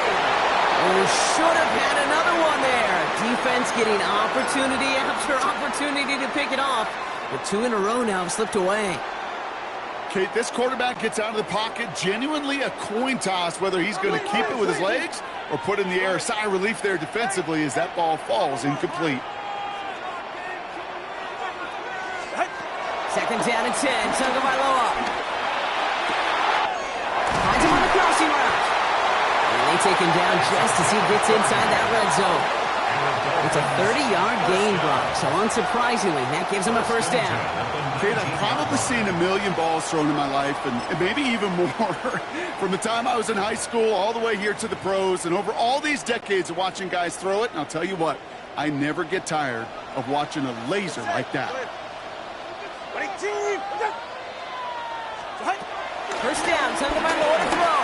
[SPEAKER 1] Oh, should have had another one there. Defense getting opportunity after opportunity to pick it off. But 2 in a row now have slipped away.
[SPEAKER 3] Kate, this quarterback gets out of the pocket, genuinely a coin toss whether he's going to keep it with his legs or put in the air. Sigh of relief there defensively as that ball falls incomplete.
[SPEAKER 1] 2nd down and 10. Tagovailoa finds him on the crossing route. And they take him down just as he gets inside that red zone. It's a 30-yard gain, Brock. So unsurprisingly, that gives him a 1st down.
[SPEAKER 3] Kate, I've probably seen a million balls thrown in my life, and maybe even more. From the time I was in high school all the way here to the pros, and over all these decades of watching guys throw it, and I'll tell you what, I never get tired of watching a laser like that.
[SPEAKER 1] 1st down, Tagovailoa to throw.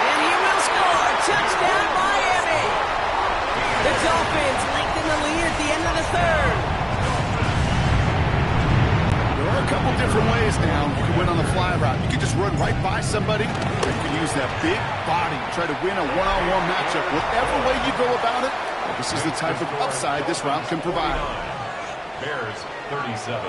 [SPEAKER 1] And he will score. Touchdown, Miami. The Dolphins lengthen the lead at the end of the 3rd.
[SPEAKER 3] There are a couple different ways now you can win on the fly route. You can just run right by somebody, or you can use that big body, try to win a one-on-one matchup. Whatever way you go about it, this is the type of upside this route can provide.
[SPEAKER 2] Bears 37.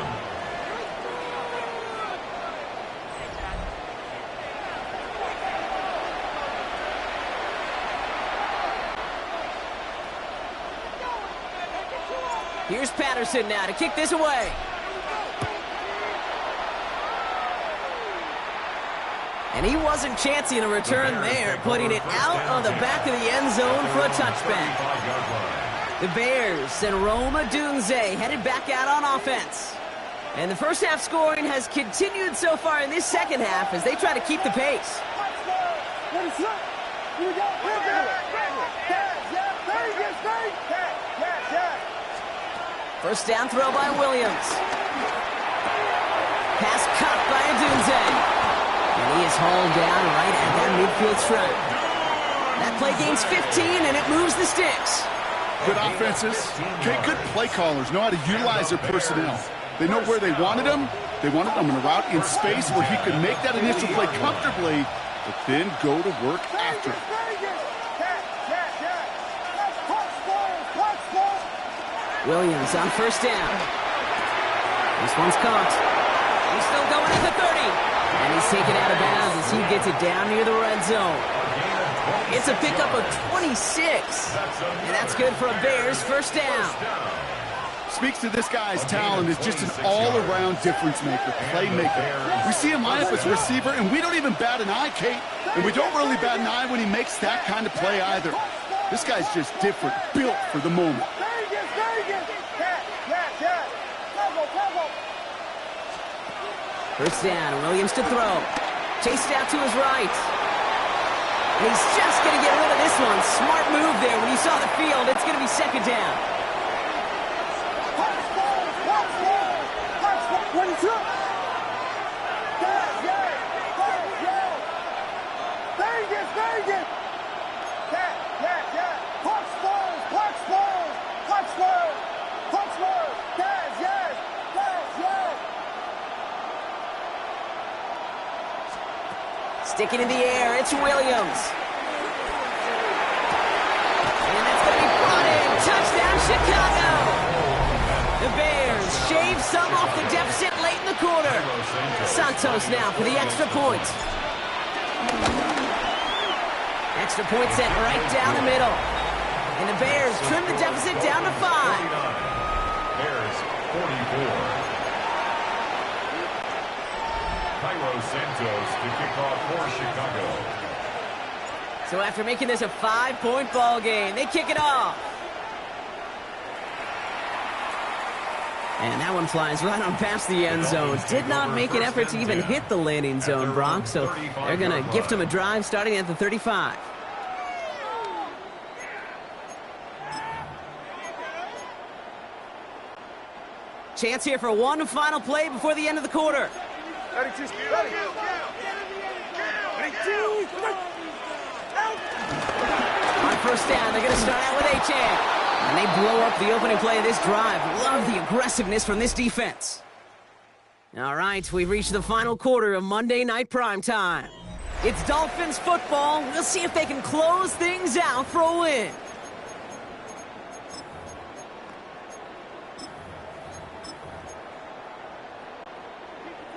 [SPEAKER 1] Here's Patterson now to kick this away. And he wasn't chancing a return there, putting it out on the back of the end zone for a touchback. The Bears and Rome Odunze headed back out on offense. And the first half scoring has continued so far in this second half as they try to keep the pace. First down throw by Williams. Pass cut by Odunze. And he is hauled down right at that midfield stripe. That play gains 15 and it moves the sticks.
[SPEAKER 3] Good offenses, okay, good play callers know how to utilize their personnel. They know where they wanted him. They wanted him in a route in space where he could make that initial play comfortably, but then go to work after it.
[SPEAKER 1] Williams on first down. This one's caught. He's still going at the 30. And he's taken out of bounds as he gets it down near the red zone. It's a pickup of 26. And that's good for a Bears first down.
[SPEAKER 3] speaks to this guy's talent as just an all-around difference maker, playmaker. We see him line up as a receiver, and we don't even bat an eye, Kate. And we don't really bat an eye when he makes that kind of play either. This guy's just different, built for the moment.
[SPEAKER 1] First down, Williams to throw. Chased out to his right. And he's just going to get rid of this one. Smart move there. When you saw the field, it's going to be second down. Sticking in the air, it's Williams. And that's going to be brought in. Touchdown, Chicago. The Bears shave some off the deficit late in the quarter. Santos now for the extra point. Extra point sent right down the middle. And the Bears trim the deficit down to 5.
[SPEAKER 2] Bears 44. Santos to kick off for Chicago.
[SPEAKER 1] So after making this a 5-point ball game, they kick it off. And that one flies right on past the end zone. Did not make an effort to even hit the landing zone, Brock. So they're going to gift him a drive starting at the 35. Chance here for one final play before the end of the quarter. On first down, they're going to start out with Gtowncapp. And they blow up the opening play of this drive. Love the aggressiveness from this defense. All right, we've reached the final quarter of Monday Night Primetime. It's Dolphins football. We'll see if they can close things out for a win.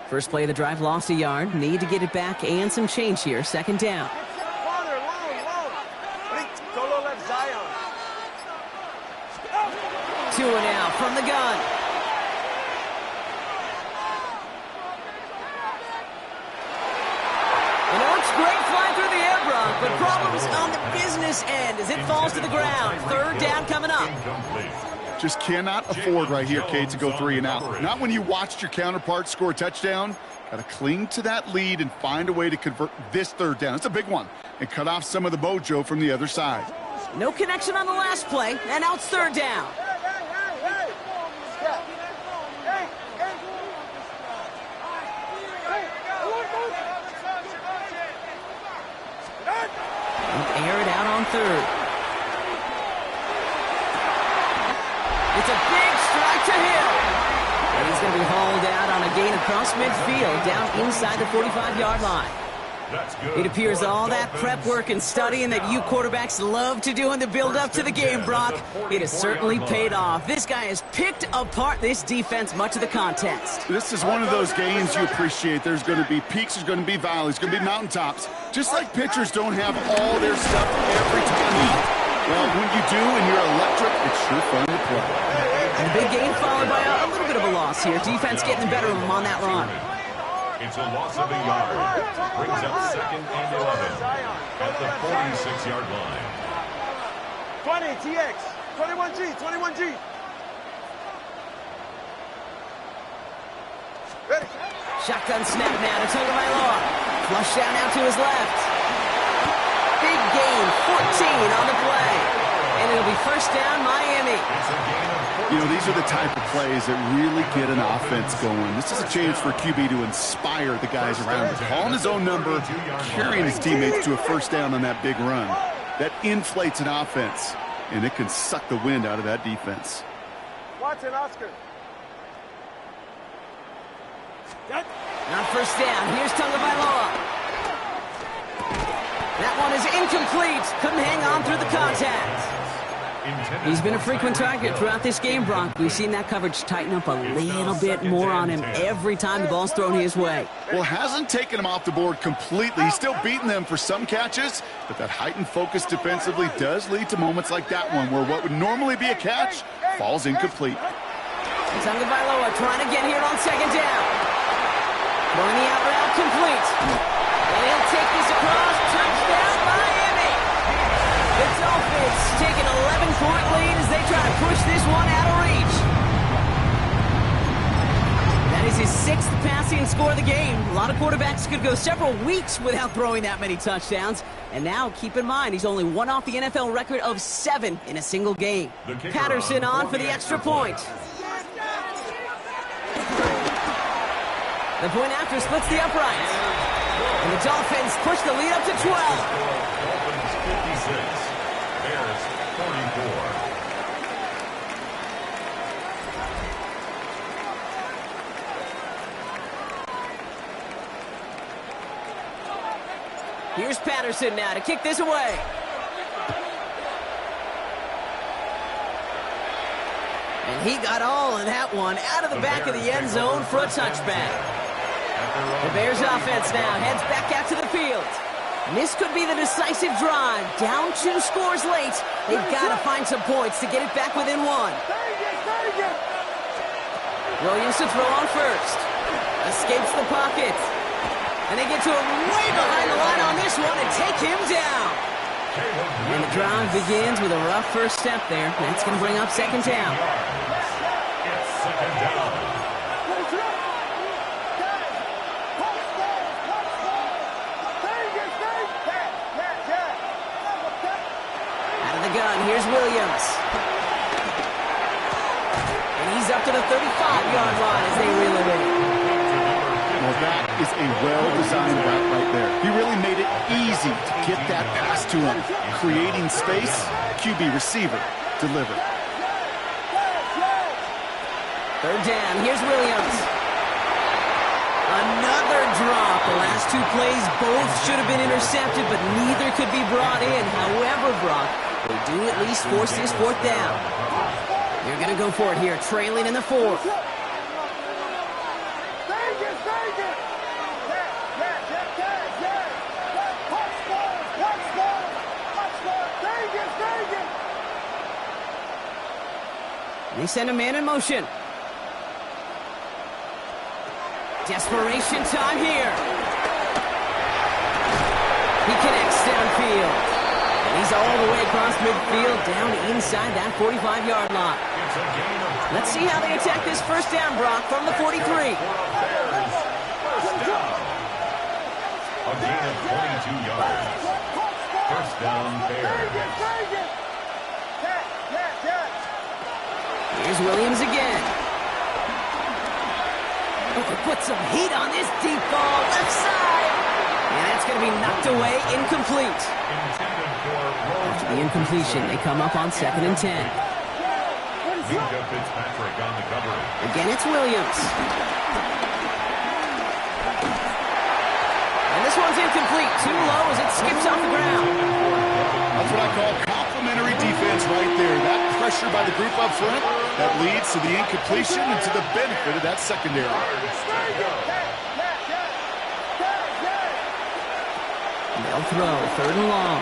[SPEAKER 1] First play of the drive, lost a yard. Need to get it back and some change here. Second down. Two and out from the gun. And it's great flying through the air, Brock, but problems on the business end as it falls to the ground. Third down coming up.
[SPEAKER 3] Just cannot afford right here, Kate, to go 3 and out. Not when you watched your counterpart score a touchdown. Got to cling to that lead and find a way to convert this third down. It's a big one. And cut off some of the mojo from the other side.
[SPEAKER 1] No connection on the last play, and now it's third down. Air it out on third. It's a big strike to Hill. And he's going to be hauled out on a gain across midfield, down inside the 45-yard line. It appears all that prep work and studying that you quarterbacks love to do in the build-up to the game, Brock, it has certainly paid off. This guy has picked apart this defense much of the contest.
[SPEAKER 3] This is one of those games you appreciate. There's going to be peaks, there's going to be valleys, going to be mountaintops. Just like pitchers don't have all their stuff every time. Well, when you do and you're electric, it's sure fun to play.
[SPEAKER 1] And a big game followed by a little bit of a loss here. Defense getting the better of them on that run.
[SPEAKER 2] It's a loss of a yard. Brings up second and 11 at the 46-yard line.
[SPEAKER 4] 20, TX. 21G, 21G. Ready.
[SPEAKER 1] Shotgun snap now to Tagovailoa. Flush down out to his left. Big gain, 14 on the play. And it'll be first down, Miami.
[SPEAKER 3] You know, these are the type of plays that really get an offense going. This is a chance for QB to inspire the guys around him. Calling his own number, carrying his teammates to a first down on that big run. That inflates an offense, and it can suck the wind out of that defense.
[SPEAKER 4] Watson, Oscar.
[SPEAKER 1] Not first down. Here's Tagovailoa. That one is incomplete. Couldn't hang on through the contact. He's been a frequent target throughout this game, Brock. We've seen that coverage tighten up a little bit more on him every time the ball's thrown his way.
[SPEAKER 3] Well, hasn't taken him off the board completely. He's still beating them for some catches, but that heightened focus defensively does lead to moments like that one where what would normally be a catch falls incomplete.
[SPEAKER 1] Tagovailoa trying to get here on second down. Throwing the out route complete. And he'll take this across. Touchdown, Miami. The Dolphins take an 11-point lead as they try to push this one out of reach. That is his 6th passing score of the game. A lot of quarterbacks could go several weeks without throwing that many touchdowns. And now, keep in mind, he's only one off the NFL record of 7 in a single game. Patterson on for the extra point. The point after splits the uprights. And the Dolphins push the lead up to 12.
[SPEAKER 2] Dolphins 56, Bears 44.
[SPEAKER 1] Here's Patterson now to kick this away. And he got all of that one out of the back of the end zone for a touchback. The Bears offense now heads back out to the field. This could be the decisive drive. Down 2 scores late. They've got to find some points to get it back within 1. Williams to throw on first. Escapes the pocket. And they get to him way behind the line on this one and take him down. And the drive begins with a rough first step there. That's going to bring up second down.
[SPEAKER 2] It's second down.
[SPEAKER 1] Out of the gun, here's Williams. And he's up to the 35-yard line as they reel it in.
[SPEAKER 3] Well, that is a well-designed route right there. He really made it easy to get that pass to him. Creating space, QB receiver, deliver.
[SPEAKER 1] Third down, here's Williams. Another drop. The last 2 plays, both should have been intercepted, but neither could be brought in. However, Brock, they do at least force this 4th down. They're going to go for it here, trailing in the 4th. They send a man in motion. Desperation time here. He connects downfield. And he's all the way across midfield, down inside that 45-yard line. Let's see how they attack this first down, Brock, from the 43.
[SPEAKER 2] A gain of 22 yards. First down, Bears.
[SPEAKER 1] Here's Williams again. Put some heat on this deep ball, left side. And that's going to be knocked away, incomplete. After the incompletion, they come up on 2nd and 10.
[SPEAKER 2] Fitzpatrick on the cover.
[SPEAKER 1] Again, it's Williams. And this one's incomplete. Too low as it skips off the ground.
[SPEAKER 3] That's what I call complimentary defense right there. That pressure by the group up front, that leads to the incompletion and to the benefit of that secondary.
[SPEAKER 1] They'll throw, 3rd and long.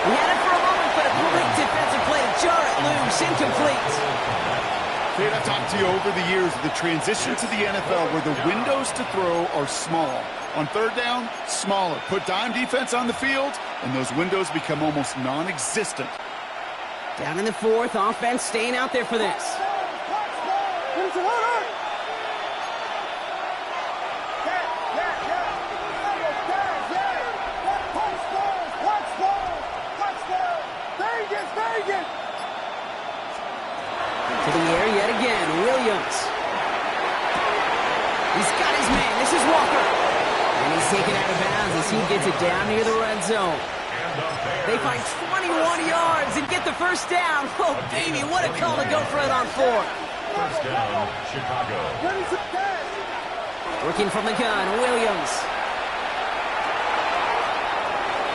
[SPEAKER 1] He had it for a moment, but a great defensive play to jar it loose, incomplete.
[SPEAKER 3] Kate, I've talked to you over the years of the transition to the NFL where the windows to throw are small. On 3rd down, smaller. Put dime defense on the field, and those windows become almost non-existent.
[SPEAKER 1] Down in the 4th, offense staying out there for this. To the air yet again, Williams. He's got his man, this is Walker. And he's taken out of bounds as he gets it down near the red zone. They find 21 yards and get the first down. Oh, baby, what a call to go for it on 4th.
[SPEAKER 2] First down, Chicago.
[SPEAKER 1] Working from the gun, Williams.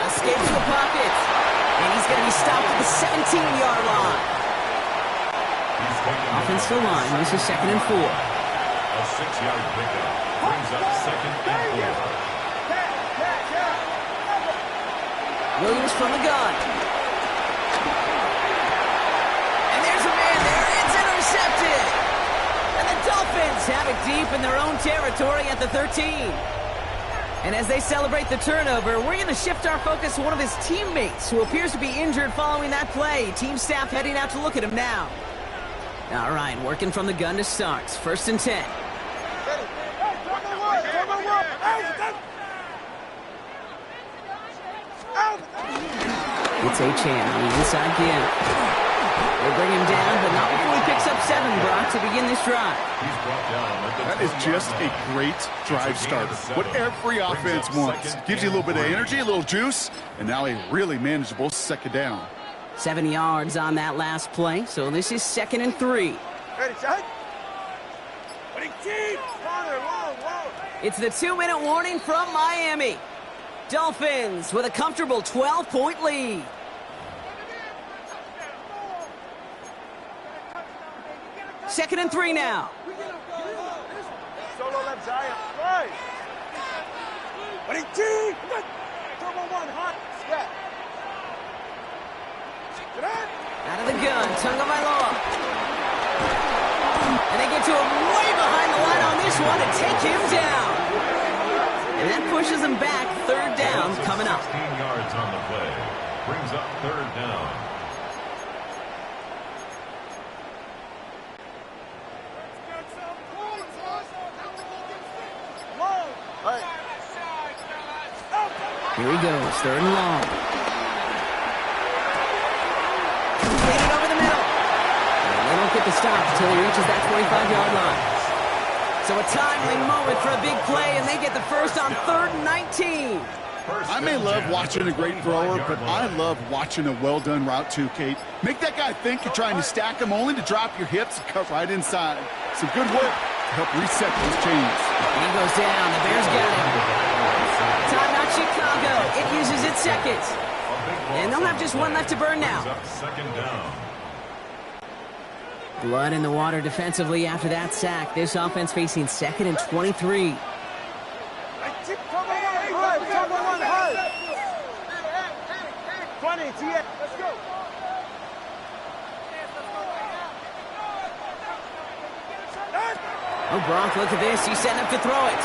[SPEAKER 1] Escapes the pocket. And he's going to be stopped at the 17-yard line. Offensive line, this is 2nd and 4.
[SPEAKER 2] A 6-yard pickup brings up 2nd and 4.
[SPEAKER 1] Williams from the gun. And there's a man there Dolphins have it deep in their own territory at the 13. And as they celebrate the turnover, we're going to shift our focus to one of his teammates who appears to be injured following that play. Team staff heading out to look at him now. All right, working from the gun to start. 1st and 10. It's H.M. on the inside again. They bring him down, but not before he picks up 7, Brock, to begin this drive.
[SPEAKER 3] That is just a great drive starter. What every offense wants. Gives you a little bit of energy, a little juice, and now a really manageable 2nd down.
[SPEAKER 1] 7 yards on that last play, so this is 2nd and 3. It's the 2-minute warning from Miami. Dolphins with a comfortable 12-point lead. Second and 3 now.
[SPEAKER 4] Solo left Zion. Right. Turbo 1, hot. Step.
[SPEAKER 1] Out of the gun, Tagovailoa. And they get to him way behind the line on this one to take him down. And that pushes him back. 3rd down coming up.
[SPEAKER 2] 16 yards on the play. Brings up 3rd down.
[SPEAKER 1] Here he goes, 3rd and long. Get it over the middle. And they don't get the stop until he reaches that 25-yard line. So a timely moment for a big play, and they get the first on 3rd and 19.
[SPEAKER 3] I may love watching a great thrower, but I love watching a well-done route too, Kate. Make that guy think you're trying to stack him only to drop your hips and cut right inside. Some good work to help reset those chains.
[SPEAKER 1] And he goes down. The Bears got him. Timeout Chicago. It uses its 2nd. And they'll have just 1 left to burn now.
[SPEAKER 2] 2nd down.
[SPEAKER 1] Blood in the water defensively after that sack. This offense facing 2nd and 23. Oh, Brock, look at this. He's setting up to throw it.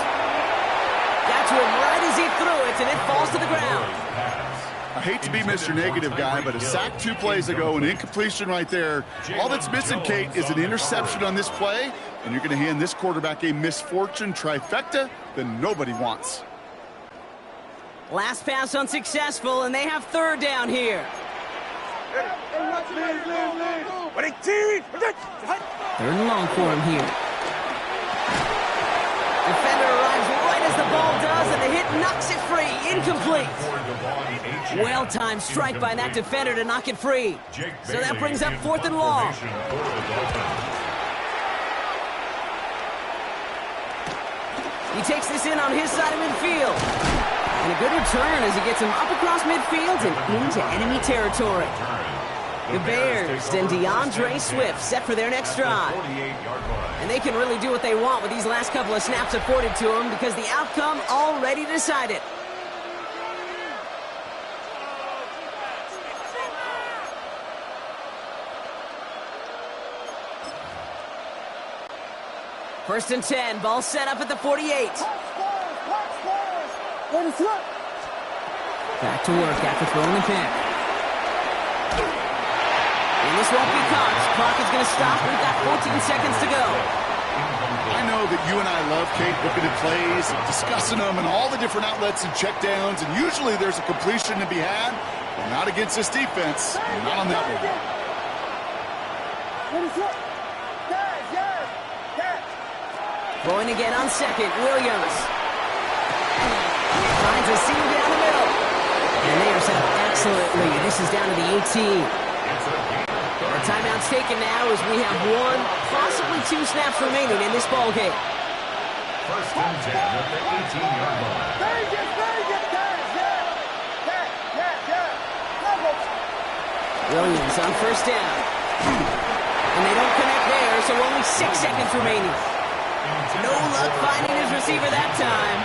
[SPEAKER 1] Got to him right as he threw it, and it falls to the ground.
[SPEAKER 3] I hate to be Mr. Negative guy, but a sack 2 plays ago, an incompletion right there. All that's missing, Kate, is an interception on this play, and you're going to hand this quarterback a misfortune trifecta that nobody wants.
[SPEAKER 1] Last pass unsuccessful, and they have 3rd down here. 3rd and long for him here. Defender arrives right as the ball does, and the hit knocks it free. Incomplete. Well-timed strike by that defender to knock it free. So that brings up 4th and long. He takes this in on his side of midfield. And a good return as he gets him up across midfield and into enemy territory. The Bears and DeAndre Swift set for their next drive. And they can really do what they want with these last couple of snaps afforded to them because the outcome already decided. First and 10, ball set up at the 48. Back to work after throwing the pick. And this won't be caught. Clock is going to stop. We've got 14 seconds to go.
[SPEAKER 3] I know that you and I love, Kate, looking at plays, discussing them, and all the different outlets and checkdowns, and usually there's a completion to be had, but not against this defense, not on that one.
[SPEAKER 1] Throwing again on 2nd, Williams. Finds a seam down the middle. And they are set up excellently. This is down to the 18. Our timeout's taken now as we have 1, possibly 2 snaps remaining in this ball game.
[SPEAKER 2] First and 10 at the 18-yard line.
[SPEAKER 1] Williams on first down. And they don't connect there, so only 6 seconds remaining. No luck finding his receiver that time.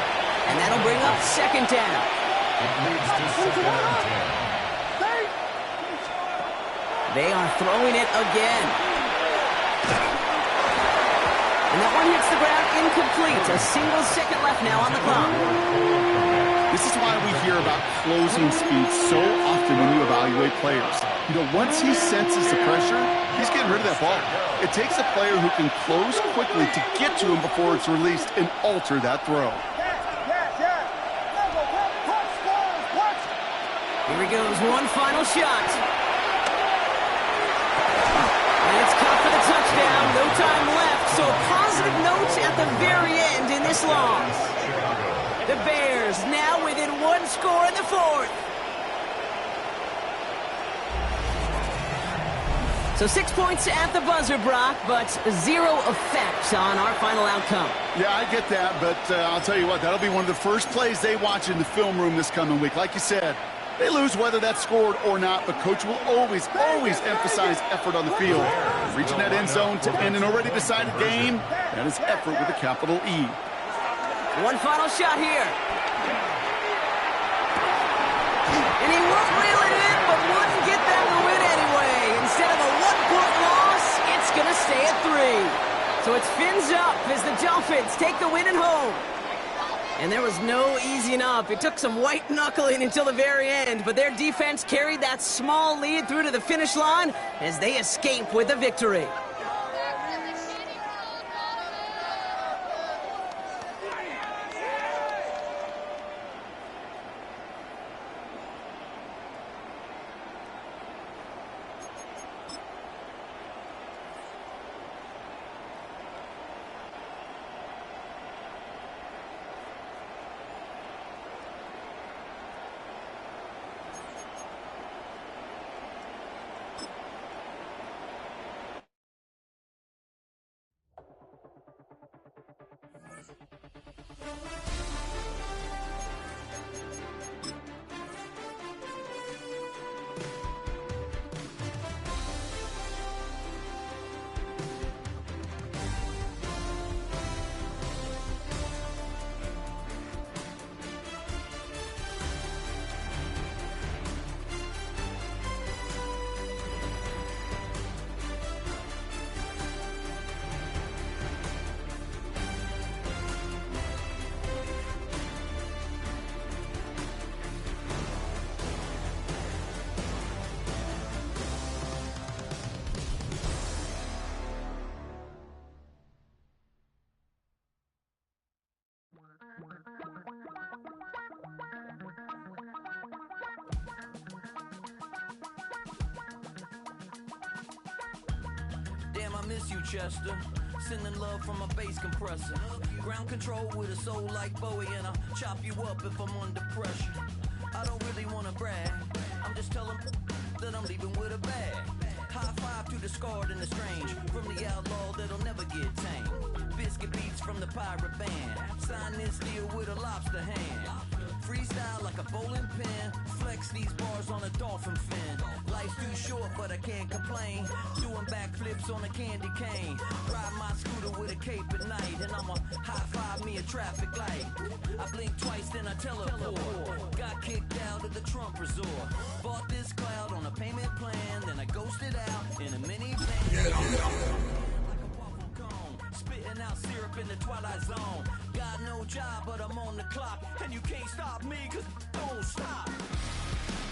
[SPEAKER 1] And that'll bring up 2nd down.
[SPEAKER 2] It leads to 2nd and 10.
[SPEAKER 1] They are throwing it again. And And that one hits the ground incomplete. A single second left now on the clock.
[SPEAKER 3] This is why we hear about closing speed so often when you evaluate players. You know, once he senses the pressure, he's getting rid of that ball. It takes a player who can close quickly to get to him before it's released and alter that throw.
[SPEAKER 1] Here he goes, one final shot. And it's caught for the touchdown. No time left, so a positive note at the very end in this loss. The Bears now within one score in the fourth. So 6 points at the buzzer, Brock, but zero effect on our final outcome.
[SPEAKER 3] Yeah, I get that, but I'll tell you what, that'll be one of the first plays they watch in the film room this coming week. Like you said, they lose whether that's scored or not, but Coach will always emphasize effort on the field. Reaching that end zone to end an already decided game, that is effort with a capital E.
[SPEAKER 1] One final shot here. And he won't reel it in, but wouldn't get them the win anyway. Instead of a one-point loss, it's going to stay at 3. So it's fins up as the Dolphins take the win at home. And there was no easing up. It took some white knuckling until the very end, but their defense carried that small lead through to the finish line as they escape with a victory.
[SPEAKER 5] Damn, I miss you, Chester. Sending love from a bass compressor. Ground control with a soul like Bowie, and I'll chop you up if I'm under pressure. I don't really want to brag. I'm just telling that I'm leaving with a bag. High five to the scarred and the strange. From the outlaw that'll never get tamed. Biscuit beats from the pirate band. Sign this deal with a lobster hand. Freestyle like a bowling pin. Flex these bars on a dolphin fin. Life's too short, but I can't complain. Doing backflips on a candy cane. Ride my scooter with a cape at night. And I'ma high five me a traffic light. I blink twice, then I teleport. Got kicked out of the Trump resort. Bought this cloud on a payment plan. Then I ghosted out in a minivan. Spitting out syrup in the twilight zone. Got no job, but I'm on the clock. And you can't stop me, cause don't stop.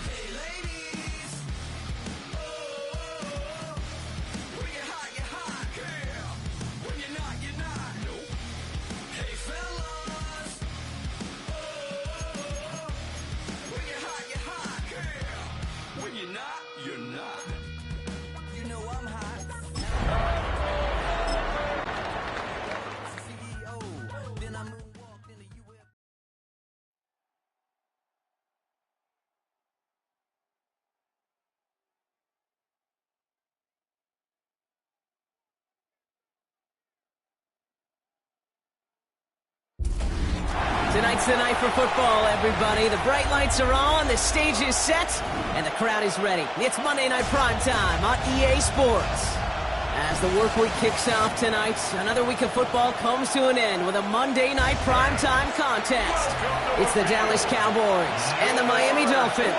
[SPEAKER 5] Hey ladies, oh, when you're hot, yeah. When you're not, nope. Hey fellas, oh, when you're hot, yeah. When you're not. You know I'm hot.
[SPEAKER 1] Tonight's the night for football, everybody. The bright lights are on, the stage is set, and the crowd is ready. It's Monday Night Primetime on EA Sports. As the work week kicks off tonight, another week of football comes to an end with a Monday Night Primetime contest. It's the Dallas Cowboys and the Miami Dolphins.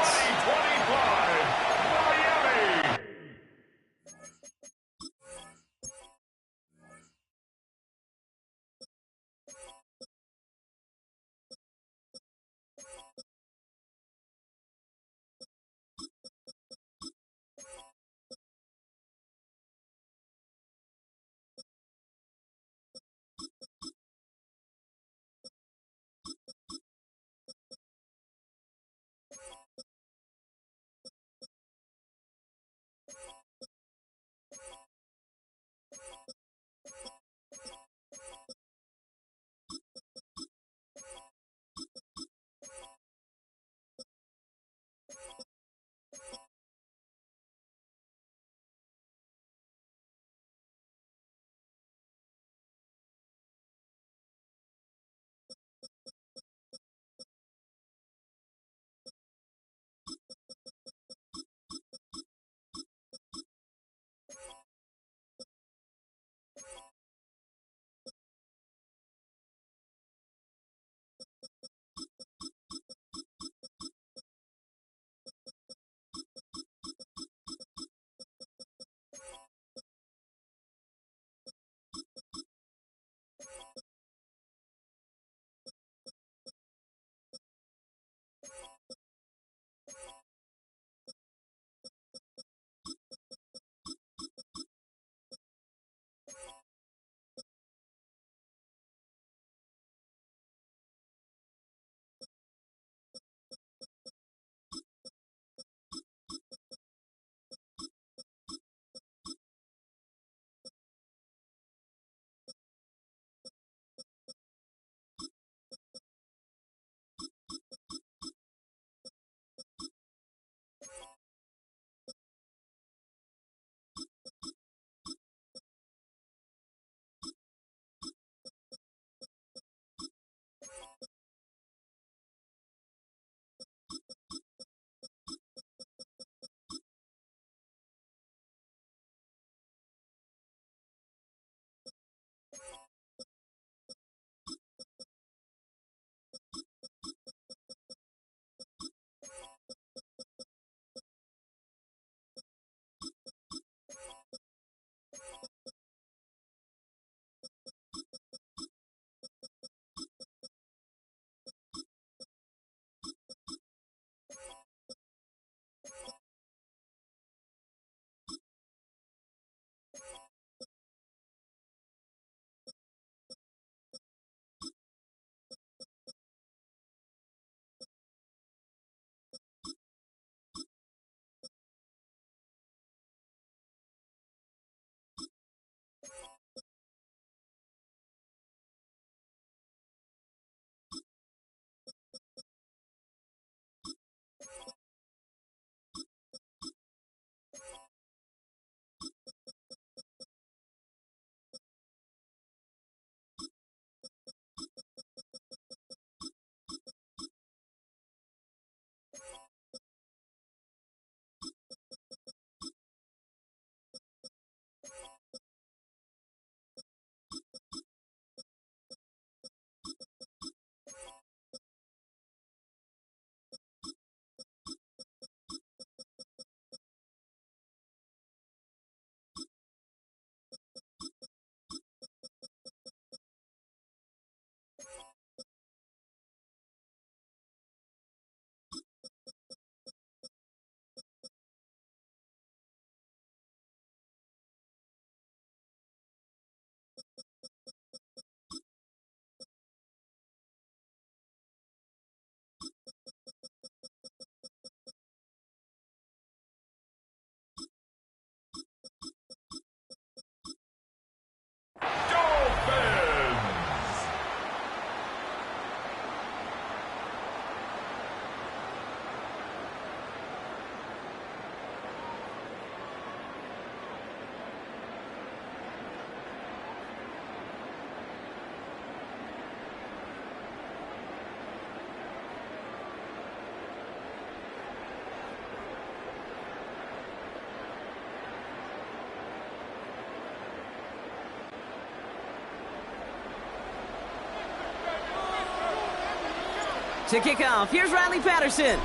[SPEAKER 1] To kick off, here's Riley Patterson.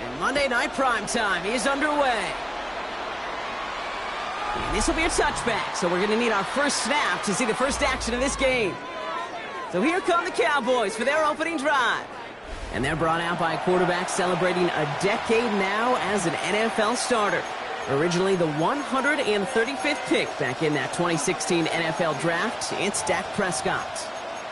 [SPEAKER 1] And Monday Night Primetime is underway. And this will be a touchback, so we're going to need our first snap to see the first action of this game. So here come the Cowboys for their opening drive. And they're brought out by a quarterback celebrating a decade now as an NFL starter. Originally the 135th pick back in that 2016 NFL Draft, it's Dak Prescott.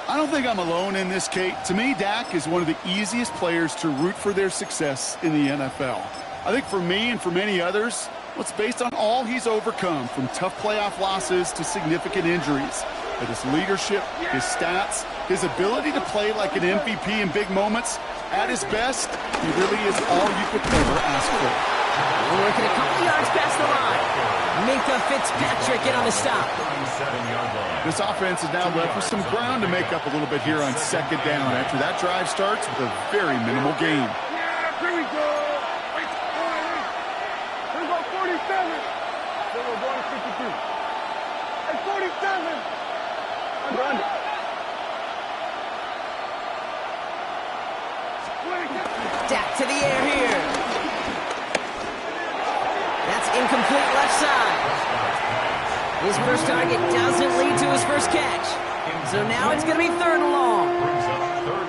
[SPEAKER 3] I don't think I'm alone in this, Kate. To me, Dak is one of the easiest players to root for their success in the NFL. I think for me and for many others, well, it's based on all he's overcome, from tough playoff losses to significant injuries. But his leadership, his stats, his ability to play like an MVP in big moments, at his best, he really is all you could ever ask for.
[SPEAKER 1] We're working a couple yards past the line. Minka Fitzpatrick in on the stop.
[SPEAKER 3] This offense is now left with some ground to make up a little bit here on second down after that drive starts with a very minimal gain.
[SPEAKER 4] Yeah, here we go. Here we go, 47. Then we're going to 52. Hey, 47. Under.
[SPEAKER 1] Dak to the air here. That's incomplete left side. His first target doesn't lead to his first catch. So now it's going to be third and long.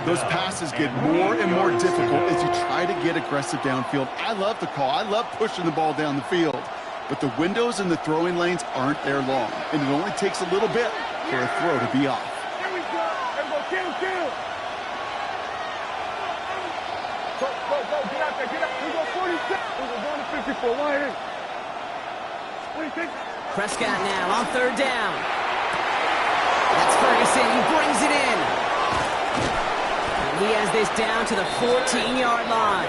[SPEAKER 3] Those passes get more and more difficult as you try to get aggressive downfield. I love the call. I love pushing the ball down the field. But the windows in the throwing lanes aren't there long. And it only takes a little bit for a throw to be off.
[SPEAKER 4] Here we go. Everybody, kill. Go, get out there, get out. We go 46. We're going to 54. Wide in. 26.
[SPEAKER 1] Prescott now on third down. That's Ferguson. He brings it in. And he has this down to the 14-yard line.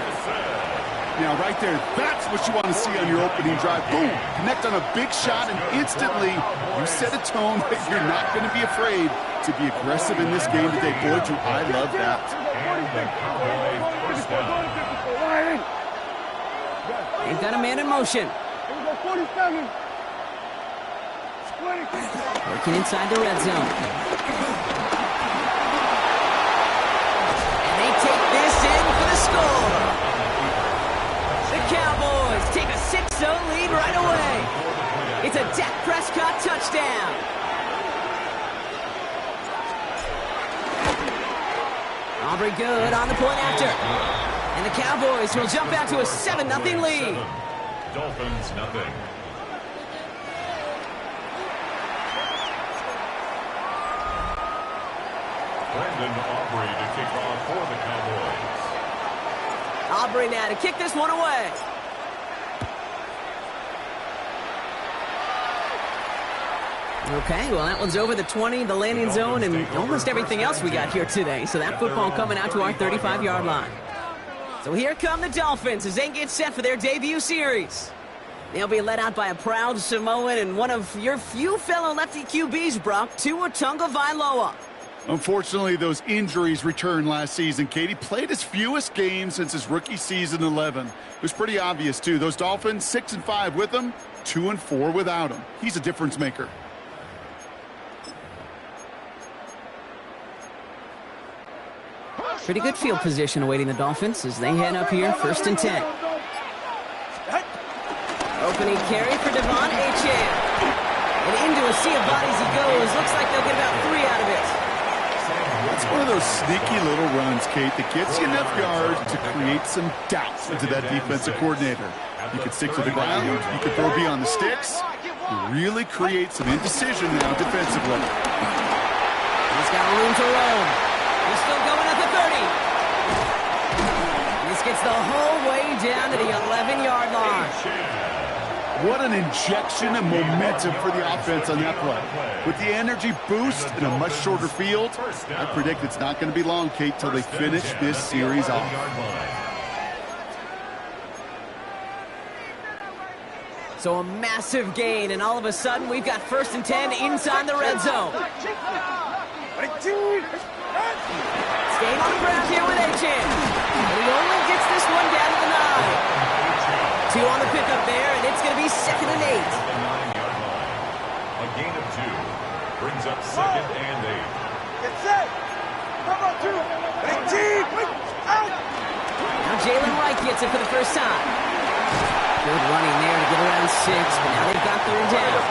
[SPEAKER 3] Now, right there, that's what you want to see on your opening drive. Boom! Connect on a big shot, and instantly you set a tone that you're not going to be afraid to be aggressive in this game today. Boy, do I love that.
[SPEAKER 1] They've got a man in motion. Working inside the red zone. And they take this in for the score. The Cowboys take a 6-0 lead right away. It's a Dak Prescott touchdown. Aubrey good on the point after. And the Cowboys will jump out to a 7-0 lead.
[SPEAKER 2] Dolphins nothing. Brandon Aubrey to kick off for the Cowboys.
[SPEAKER 1] Aubrey now to kick this one away. Okay, well, that one's over the 20, the landing zone, and almost everything else we got here today. So that football coming out to our 35-yard line. So here come the Dolphins as they get set for their debut series. They'll be led out by a proud Samoan and one of your few fellow lefty QBs, Brock, Tua Tagovailoa.
[SPEAKER 3] Unfortunately, those injuries returned last season. Katie played his fewest games since his rookie season 11. It was pretty obvious, too. Those Dolphins, 6-5 with him, 2-4 without him. He's a difference maker.
[SPEAKER 1] Pretty good field position awaiting the Dolphins as they head up here, 1st and 10. Opening carry for Devon Achane. And into a sea of bodies he goes. Looks like they'll get about 3 out of it.
[SPEAKER 3] It's one of those sneaky little runs, Kate, that gets you enough yards to create some doubts into that defensive coordinator. You can stick to the ground, you can throw beyond the sticks, you really create some indecision now defensively.
[SPEAKER 1] He's got room to roam. He's still going at the 30. This gets the whole way down to the 11-yard line.
[SPEAKER 3] What an injection of momentum for the offense on that play. With the energy boost in a much shorter field, I predict it's not going to be long, Kate, till they finish this series off.
[SPEAKER 1] So a massive gain, and all of a sudden we've got 1st and 10 inside the red zone. Staying on the ground here with Achane. And he only gets this one down to the 9. 2 on the pickup there, and it's going to be 2nd and 8.
[SPEAKER 2] A gain of 2 brings up 2nd and 8.
[SPEAKER 4] Get set. Come on, 2. 18.
[SPEAKER 1] Now Jalen Wright gets it for the first time. Good running there to get around 6, but now they've got third down.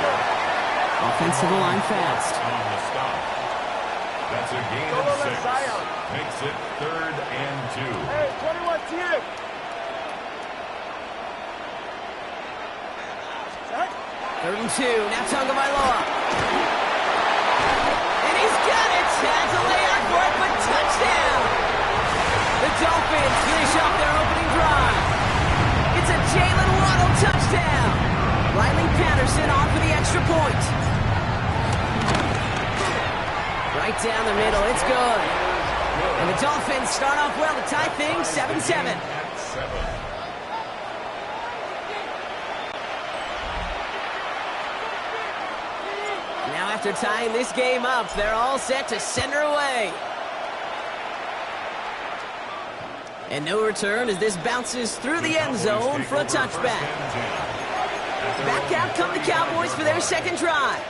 [SPEAKER 1] Offensive line fast.
[SPEAKER 2] On the stop. That's a gain of 6. Makes it 3rd and 2.
[SPEAKER 4] Hey, 21 TM.
[SPEAKER 1] Third and 2. Now Tagovailoa. And he's got it. Has a layout for it, but touchdown. The Dolphins finish off their opening drive. It's a Jalen Waddle touchdown. Riley Patterson on for the extra point. Right down the middle. It's good. And the Dolphins start off well to tie things 7-7.
[SPEAKER 2] At 7.
[SPEAKER 1] Now after tying this game up, they're all set to send her away. And no return as this bounces through the end zone for a touchback. Back out come the Cowboys for their second drive.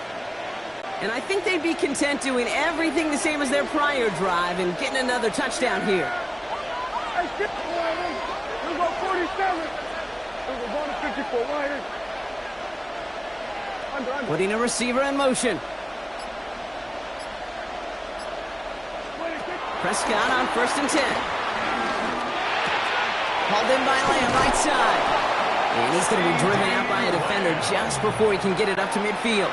[SPEAKER 1] And I think they'd be content doing everything the same as their prior drive and getting another touchdown here.
[SPEAKER 4] Hey, shit. Here we go, 47. We're going to 54. Right in. Under.
[SPEAKER 1] Putting a receiver in motion. Prescott on 1st and 10. Hauled in by Lamb, right side. And he's going to be driven out by a defender just before he can get it up to midfield.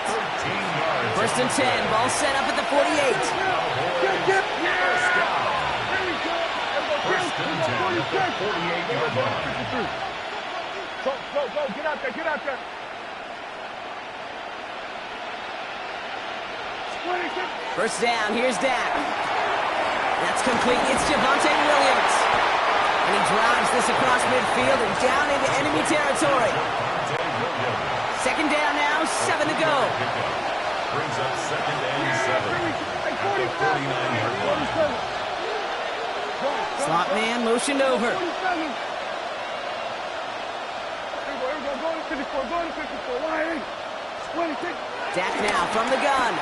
[SPEAKER 1] 1st and 10, ball set up at the 48.
[SPEAKER 2] First and 10 at the 48-yard line.
[SPEAKER 4] Go, get out there.
[SPEAKER 1] First down, here's Dak. That's complete, it's Javonte Williams. And he drives this across midfield and down into enemy territory. Second down now, 7 to go.
[SPEAKER 2] Brings up 2nd and 7 at the 49-yard line.
[SPEAKER 1] Slot man motioned over.
[SPEAKER 4] Here we go, go to 54, line in. 26.
[SPEAKER 1] Dak now from the gun.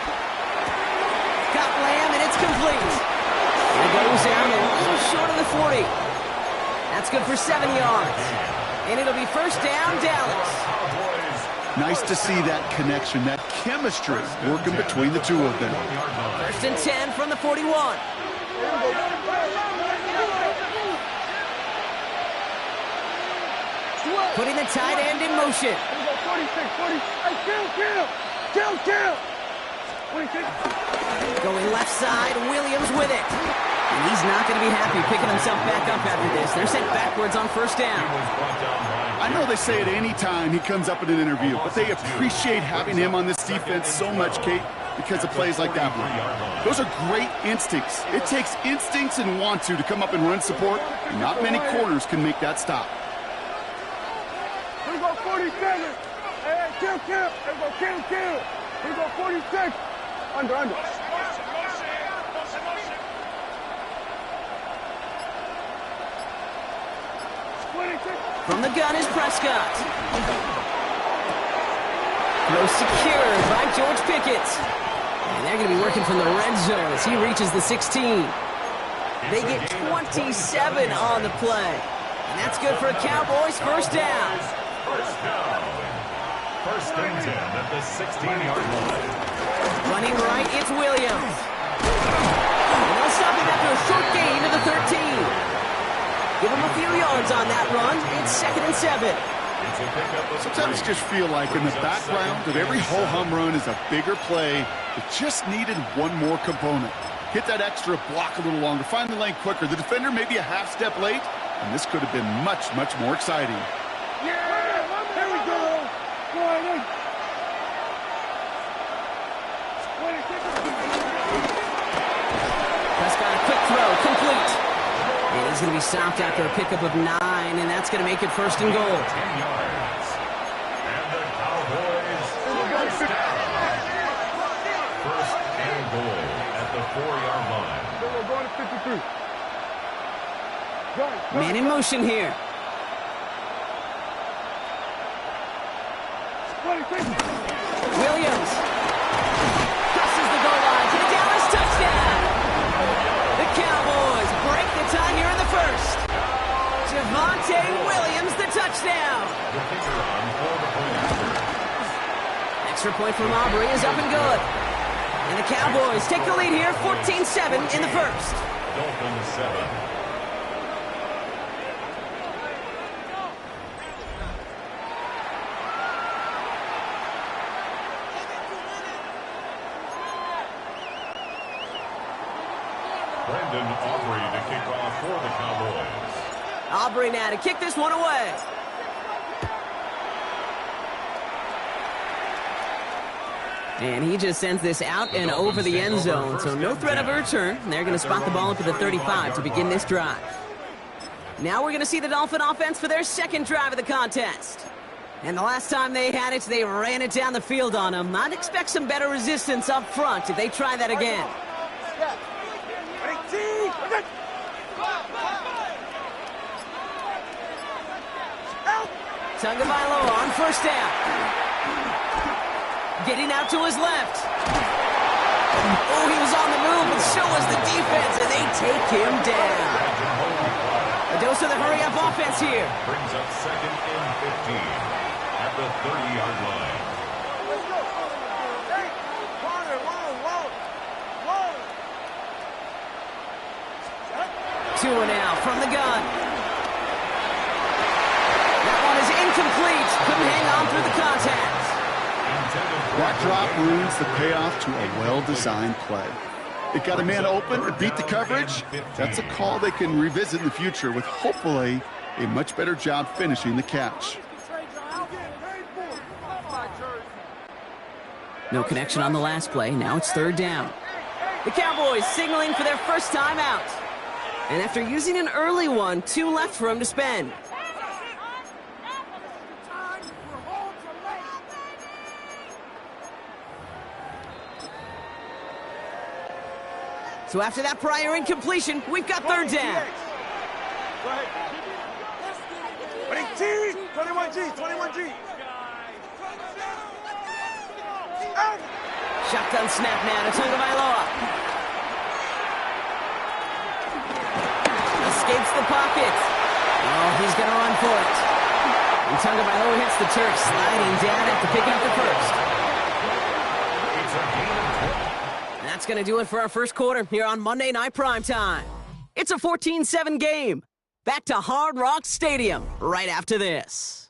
[SPEAKER 1] Got Lamb and it's complete. And it goes down a little short of the 40. That's good for 7 yards. And it'll be first down, Dallas.
[SPEAKER 3] Nice to see that connection, that chemistry working between the two of them.
[SPEAKER 1] 1st and 10 from the 41. Putting the tight end in motion.
[SPEAKER 4] 46, 40. Hey, kill. 26.
[SPEAKER 1] Going left side, Williams with it. And he's not going to be happy picking himself back up after this. They're sent backwards on first down.
[SPEAKER 3] I know they say it any time he comes up in an interview, but they appreciate having him on this defense so much, Kate, because of plays like that one. Those are great instincts. It takes instincts and want to come up and run support, and not many corners can make that stop.
[SPEAKER 4] Here we go, 47. Hey, kill. Here we go, kill. Here we go, 46. Under.
[SPEAKER 1] From the gun is Prescott. Throw secured by George Pickett. And they're going to be working from the red zone as he reaches the 16. They get 27 on the play. And that's good for a Cowboys first down.
[SPEAKER 2] First and 10 at the 16-yard line.
[SPEAKER 1] Running right, it's Williams. And they'll stop him after a short gain to the 13. Give him a few yards on that run. It's 2nd and 7.
[SPEAKER 3] Sometimes you just feel like in the background of every ho-hum run is a bigger play that just needed one more component. Hit that extra block a little longer, find the lane quicker. The defender may be a half step late, and this could have been much, much more exciting.
[SPEAKER 4] Yeah, there we go. Go ahead.
[SPEAKER 1] Prescott, a quick throw, complete. And he's going to be stopped after a pickup of 9, and that's going to make it first and goal.
[SPEAKER 2] 10 yards. And the Cowboys first down. First and goal at the 4-yard line.
[SPEAKER 4] We're going to 53.
[SPEAKER 1] Man in motion here. Williams crosses the goal line to the Dallas touchdown. The Cowboys break the tie here in the first. Extra point from Aubrey is up and good. And the Cowboys take the lead here, 14-7 in the first.
[SPEAKER 2] Dolphins 7. Brendan Aubrey to kick off for the Cowboys.
[SPEAKER 1] Aubrey now to kick this one away. And he just sends this out and over the end zone, so no threat of a return. They're going to spot the ball up at the 35 to begin this drive. Now we're going to see the Dolphin offense for their second drive of the contest. And the last time they had it, they ran it down the field on them. I'd expect some better resistance up front if they try that again. Tagovailoa on first down. Getting out to his left. Oh, he was on the move, and so was the defense, and they take him down. A dose of the hurry-up offense here.
[SPEAKER 2] Brings up 2nd and 15 at the 30-yard line.
[SPEAKER 1] Two now from the gun. That one is incomplete. Couldn't hang on through the contact.
[SPEAKER 3] That drop ruins the payoff to a well-designed play. It got a man open and beat the coverage. That's a call they can revisit in the future with hopefully a much better job finishing the catch.
[SPEAKER 1] No connection on the last play. Now it's third down. The Cowboys signaling for their first time out. And after using an early one, 2 left for him to spend. So after that prior incompletion, we've got third down.
[SPEAKER 4] 21G, 21G.
[SPEAKER 1] Shotgun snap now to Tagovailoa. Escapes the pocket. Oh, he's going to run for it. And Tagovailoa hits the turf, sliding down after picking up the first. That's going to do it for our first quarter here on Monday Night Primetime. It's a 14-7 game. Back to Hard Rock Stadium right after this.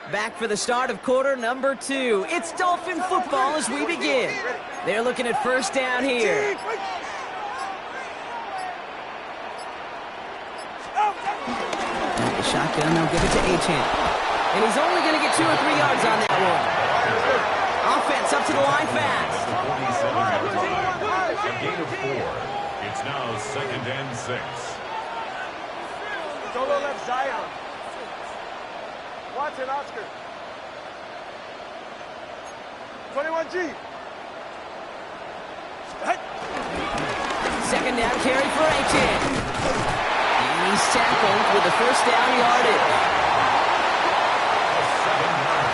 [SPEAKER 1] Back for the start of quarter number 2. It's Dolphin football as we begin. They're looking at first down here. The shotgun, they'll give it to Gtowncapp. And he's only going to get 2 or 3 yards on that one. Offense up to the line fast.
[SPEAKER 2] A gain of 4. It's now 2nd and 6.
[SPEAKER 4] Solo left Zion. Watson, Oscar. 21G.
[SPEAKER 1] Second down carry for Gtowncapp. And he's tackled with the first down yardage.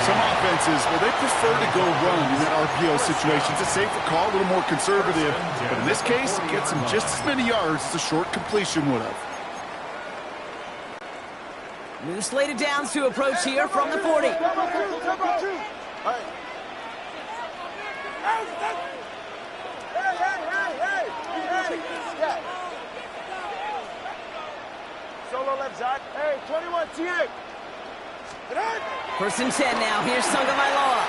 [SPEAKER 3] Some offenses, well, they prefer to go run in that RPO situation. It's a safer call, a little more conservative. But in this case, it gets him just as many yards as a short completion would have.
[SPEAKER 1] New slated downs to approach here from the 40.
[SPEAKER 4] Solo left side. Hey, 21 T8.
[SPEAKER 1] 1st and 10 now. Here's Tagovailoa.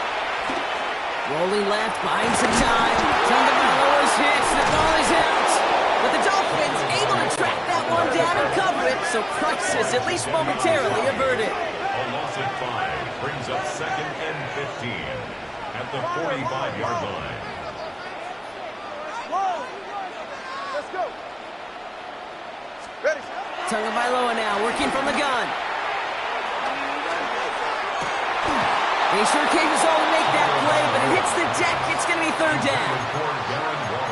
[SPEAKER 1] Rolling left, buying some time. Tagovailoa's hits. The ball is out. But the Dolphins able to track that one down and cover it, so crisis at least momentarily averted.
[SPEAKER 2] A loss of 5 brings up 2nd and 15 at the 45-yard line.
[SPEAKER 4] Let's go. Ready.
[SPEAKER 1] Tagovailoa now working from the gun. He sure came us all to make that play, but it hits the deck. It's going to be third down.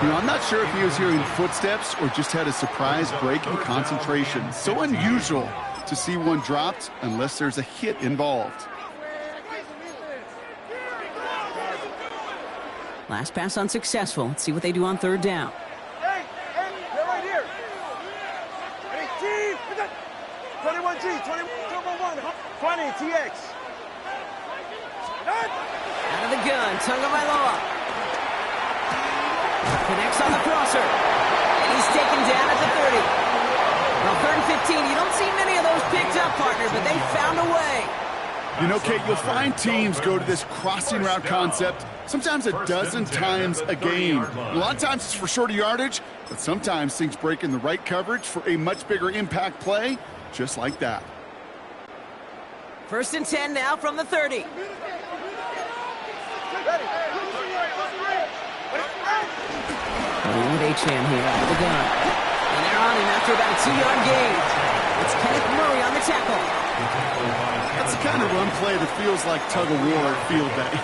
[SPEAKER 3] You know, I'm not sure if he was hearing footsteps or just had a surprise break in concentration. So unusual to see one dropped unless there's a hit involved.
[SPEAKER 1] Last pass unsuccessful. Let's see what they do on third down.
[SPEAKER 4] Hey, they're right here. 21G, 21, 20, TX.
[SPEAKER 1] Out of the gun, Tagovailoa. Connects on the crosser. And he's taken down at the 30. Well, 3rd and 15, you don't see many of those picked up, partner, but they found a way.
[SPEAKER 3] You know, Kate, you'll find teams go to this crossing route concept sometimes a dozen times a game. A lot of times it's for shorter yardage, but sometimes things break in the right coverage for a much bigger impact play, just like that.
[SPEAKER 1] 1st and 10 now from the 30. With H-Man here out of the gun. And they're on him after about a 2-yard gain. It's Kenneth Murray on the tackle.
[SPEAKER 3] That's the kind of run play that feels like tug-of-war at field day.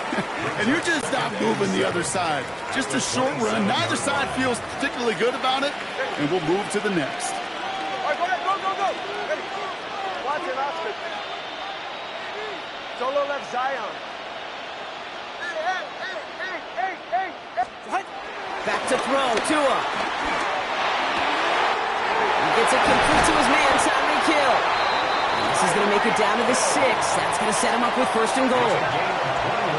[SPEAKER 3] And you're just not moving the other side. Just a short run. Neither side feels particularly good about it, and we'll move to the next.
[SPEAKER 4] All right, go ahead, go. Ready. Watch it, Oscar. Solo left Zion. Hey.
[SPEAKER 1] Back to throw, Tua. He gets it complete to his man, Tyreek Hill. This is going to make it down to the 6. That's going to set him up with 1st and goal.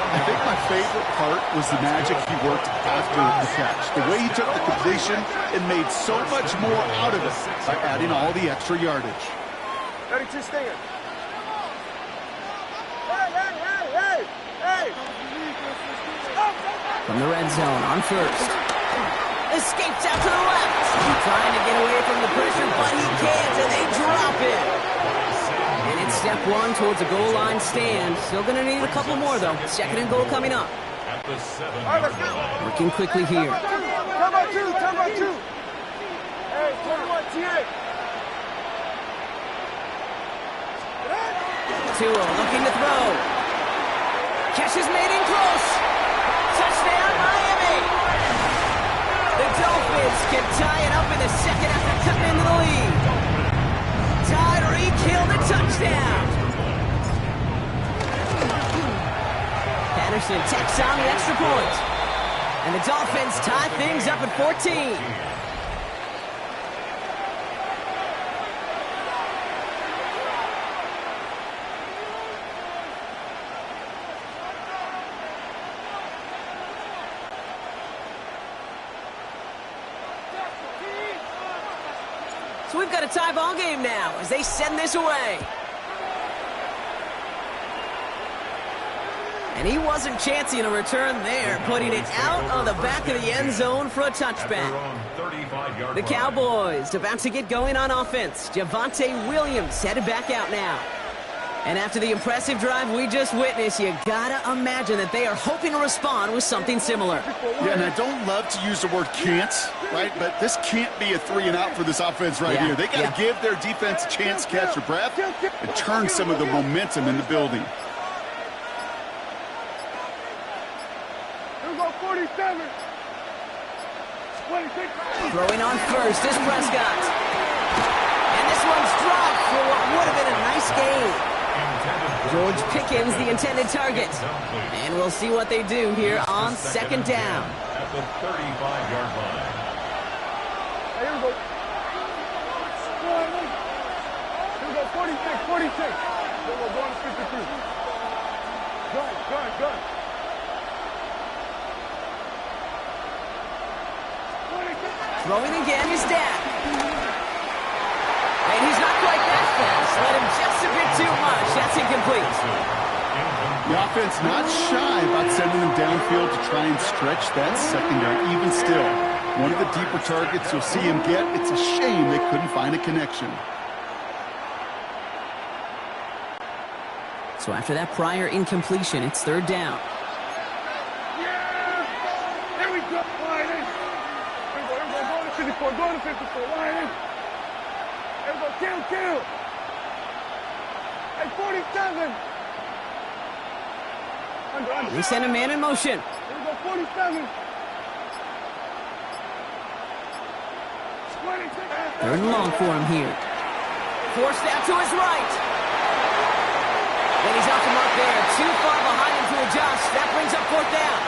[SPEAKER 3] I think my favorite part was the magic he worked after the catch. The way he took the completion and made so much more out of it by adding all the extra yardage.
[SPEAKER 4] 32 stinger. Hey!
[SPEAKER 1] From the red zone on 1st. Escapes out to the left. Trying to get away from the pressure, but he can't, and they drop it. And it's step 1 towards a goal line stand. Still going to need a couple more, though. 2nd and goal coming up.
[SPEAKER 2] At the 7
[SPEAKER 4] All right, let's go.
[SPEAKER 1] Working quickly here.
[SPEAKER 4] Turbo 2. Hey, 21 TX.
[SPEAKER 1] Tua looking to throw. Catch is made in close. Touchdown, Miami. The Dolphins can tie it up in the 2nd after cutting into the lead. Tyreek Hill the touchdown. Patterson tacks on the extra point. And the Dolphins tie things up at 14. So we've got a tie ball game now as they send this away. And he wasn't chancing a return there, putting it out of the back of the end zone for a touchback. The Cowboys about to get going on offense. Javonte Williams headed back out now. And after the impressive drive we just witnessed, you gotta imagine that they are hoping to respond with something similar.
[SPEAKER 3] Yeah, and I don't love to use the word can't, right? But this can't be a 3 and out for this offense right here. They got to give their defense a chance to catch their breath and turn some of the momentum in the building.
[SPEAKER 4] Here we go, 47. 26.
[SPEAKER 1] Throwing on 1st is Prescott. And this one's dropped for what would have been a nice gain. George Pickens, the intended target. And we'll see what they do here on 2nd down.
[SPEAKER 2] At the 35-yard line.
[SPEAKER 4] Here we go. Here we go, 46. Here we go, going to 52. Gun. 46.
[SPEAKER 1] Throwing again is Dak. And he's not quite that fast. Let him just a bit too much. That's incomplete.
[SPEAKER 3] The offense not shy about sending them downfield to try and stretch that secondary. Even still, one of the deeper targets you'll see him get. It's a shame they couldn't find a connection.
[SPEAKER 1] So after that prior incompletion, it's 3rd down.
[SPEAKER 4] Yeah! Here we go. Line in. Here we go. Going to 54. Going to 54. Line in. Here we go. Kill. Hey, 47. Under.
[SPEAKER 1] They send a man in motion.
[SPEAKER 4] Here we go. 47.
[SPEAKER 1] Third and long for him here. Forced out to his right. Then he's off the mark there. Too far behind him to adjust. That brings up fourth down.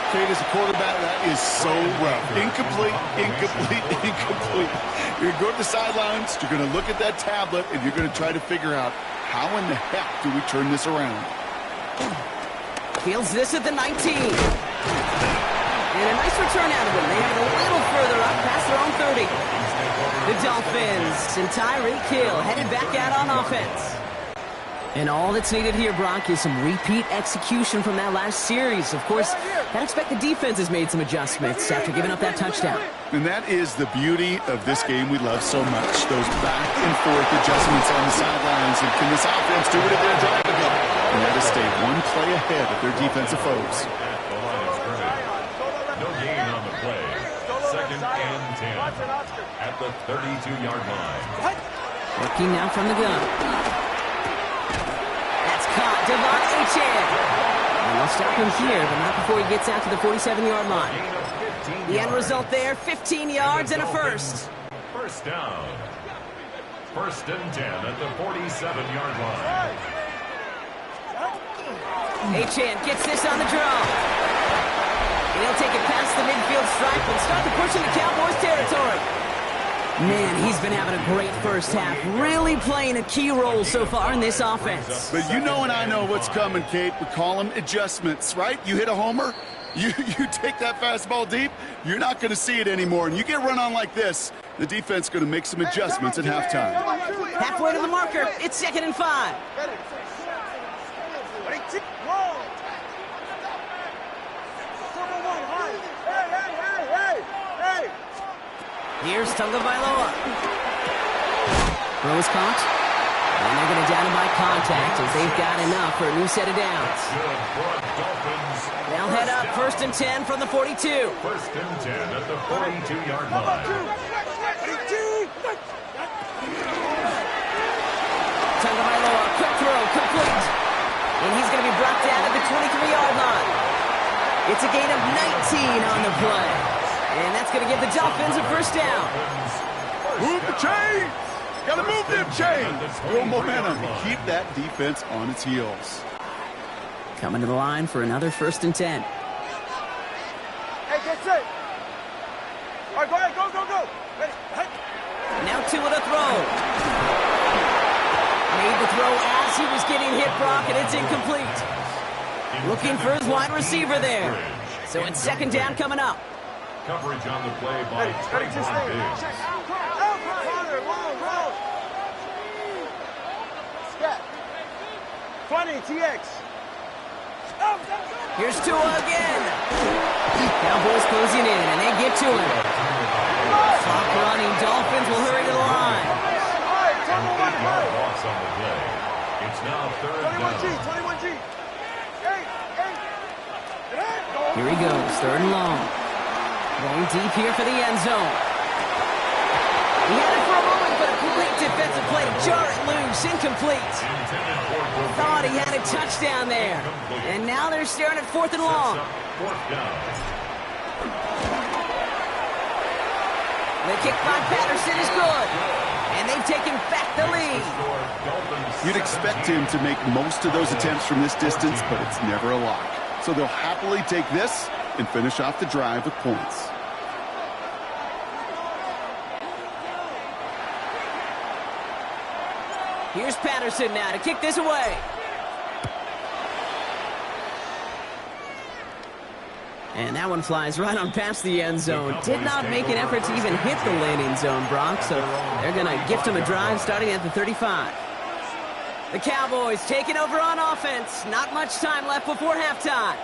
[SPEAKER 3] Kate, as a quarterback, that is so rough. Incomplete, incomplete, incomplete. You're going to go to the sidelines, you're going to look at that tablet, and you're going to try to figure out how in the heck do we turn this around.
[SPEAKER 1] Fields this at the 19. And a nice return out of him. They have it a little further up past their own 30. The Dolphins and Tyreek Hill headed back out on offense. And all that's needed here, Brock, is some repeat execution from that last series. Of course, I'd expect the defense has made some adjustments after giving up that touchdown.
[SPEAKER 3] And that is the beauty of this game we love so much. Those back and forth adjustments on the sidelines. And can this offense do it if they're driving it? And that is stay one play ahead of their defensive foes.
[SPEAKER 2] No gain on the play. 2nd and 10 at the 32-yard line.
[SPEAKER 1] Working now from the gun. That's caught. Devon Achane. And they'll stop him here, but not before he gets out to the 47-yard line. The end result there, 15 yards and a first.
[SPEAKER 2] First down. 1st and 10 at the 47-yard line.
[SPEAKER 1] Achane gets this on the draw. And he'll take it past the midfield stripe and start to push into Cowboys territory. Man, he's been having a great first half, really playing a key role so far in this offense.
[SPEAKER 3] But you know and I know what's coming, Kate. We call them adjustments, right? You hit a homer, you take that fastball deep, you're not going to see it anymore. And you get run on like this, the defense is going to make some adjustments at halftime.
[SPEAKER 1] Halfway to the marker, it's 2nd and 5. Here's Tagovailoa. Throw is caught. And they're going to down him by contact as they've got enough for a new set of downs. They'll head up 1st and 10 from the 42.
[SPEAKER 2] 1st and 10 at the 42-yard line.
[SPEAKER 1] Tagovailoa, quick throw, complete. And he's going to be brought down at the 23-yard line. It's a gain of 19 on the play. And that's going to give the Dolphins a first down.
[SPEAKER 3] Move the chains! Gotta move them chains! Real momentum to keep that defense on its heels.
[SPEAKER 1] Coming to the line for another 1st and 10.
[SPEAKER 4] Hey, get set. All right, go ahead, go, go, go. Ready, hey.
[SPEAKER 1] Now to it, a throw. Made the throw as he was getting hit, Brock, and it's incomplete. Looking for his wide receiver there. So it's 2nd down coming up.
[SPEAKER 2] Coverage on the play by Trayvon Diggs.
[SPEAKER 4] Scat. 20, TX.
[SPEAKER 1] Here's Tua again. Cowboys closing in, and they get to him. Clock running. Dolphins will hurry to the line.
[SPEAKER 2] And 8-yard loss on the play. It's now 3rd down.
[SPEAKER 4] 21G.
[SPEAKER 1] Here he goes, 3rd and long. Going deep here for the end zone. He had it for a moment, but a great defensive play to jar it loose. Incomplete. Thought he had a touchdown there. And now they're staring at 4th and long.
[SPEAKER 2] 4th down.
[SPEAKER 1] The kick by Patterson is good. And they've taken back the lead.
[SPEAKER 3] You'd expect him to make most of those attempts from this distance, but it's never a lock. So they'll happily take this and finish off the drive with points.
[SPEAKER 1] Here's Patterson now to kick this away. And that one flies right on past the end zone. Did not make an effort to even hit the landing zone, Brock, so they're going to gift him a drive starting at the 35. The Cowboys taking over on offense. Not much time left before halftime.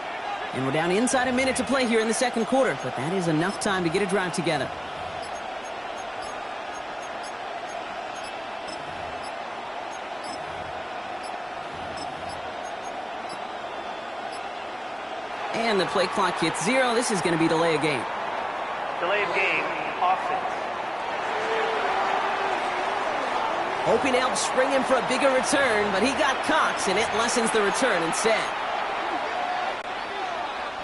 [SPEAKER 1] And we're down inside a minute to play here in the 2nd quarter, but that is enough time to get a drive together. And the play clock hits 0. This is going to be delay of game.
[SPEAKER 6] Delay of game, offense.
[SPEAKER 1] Hoping to help spring him for a bigger return, but he got Cox, and it lessens the return instead.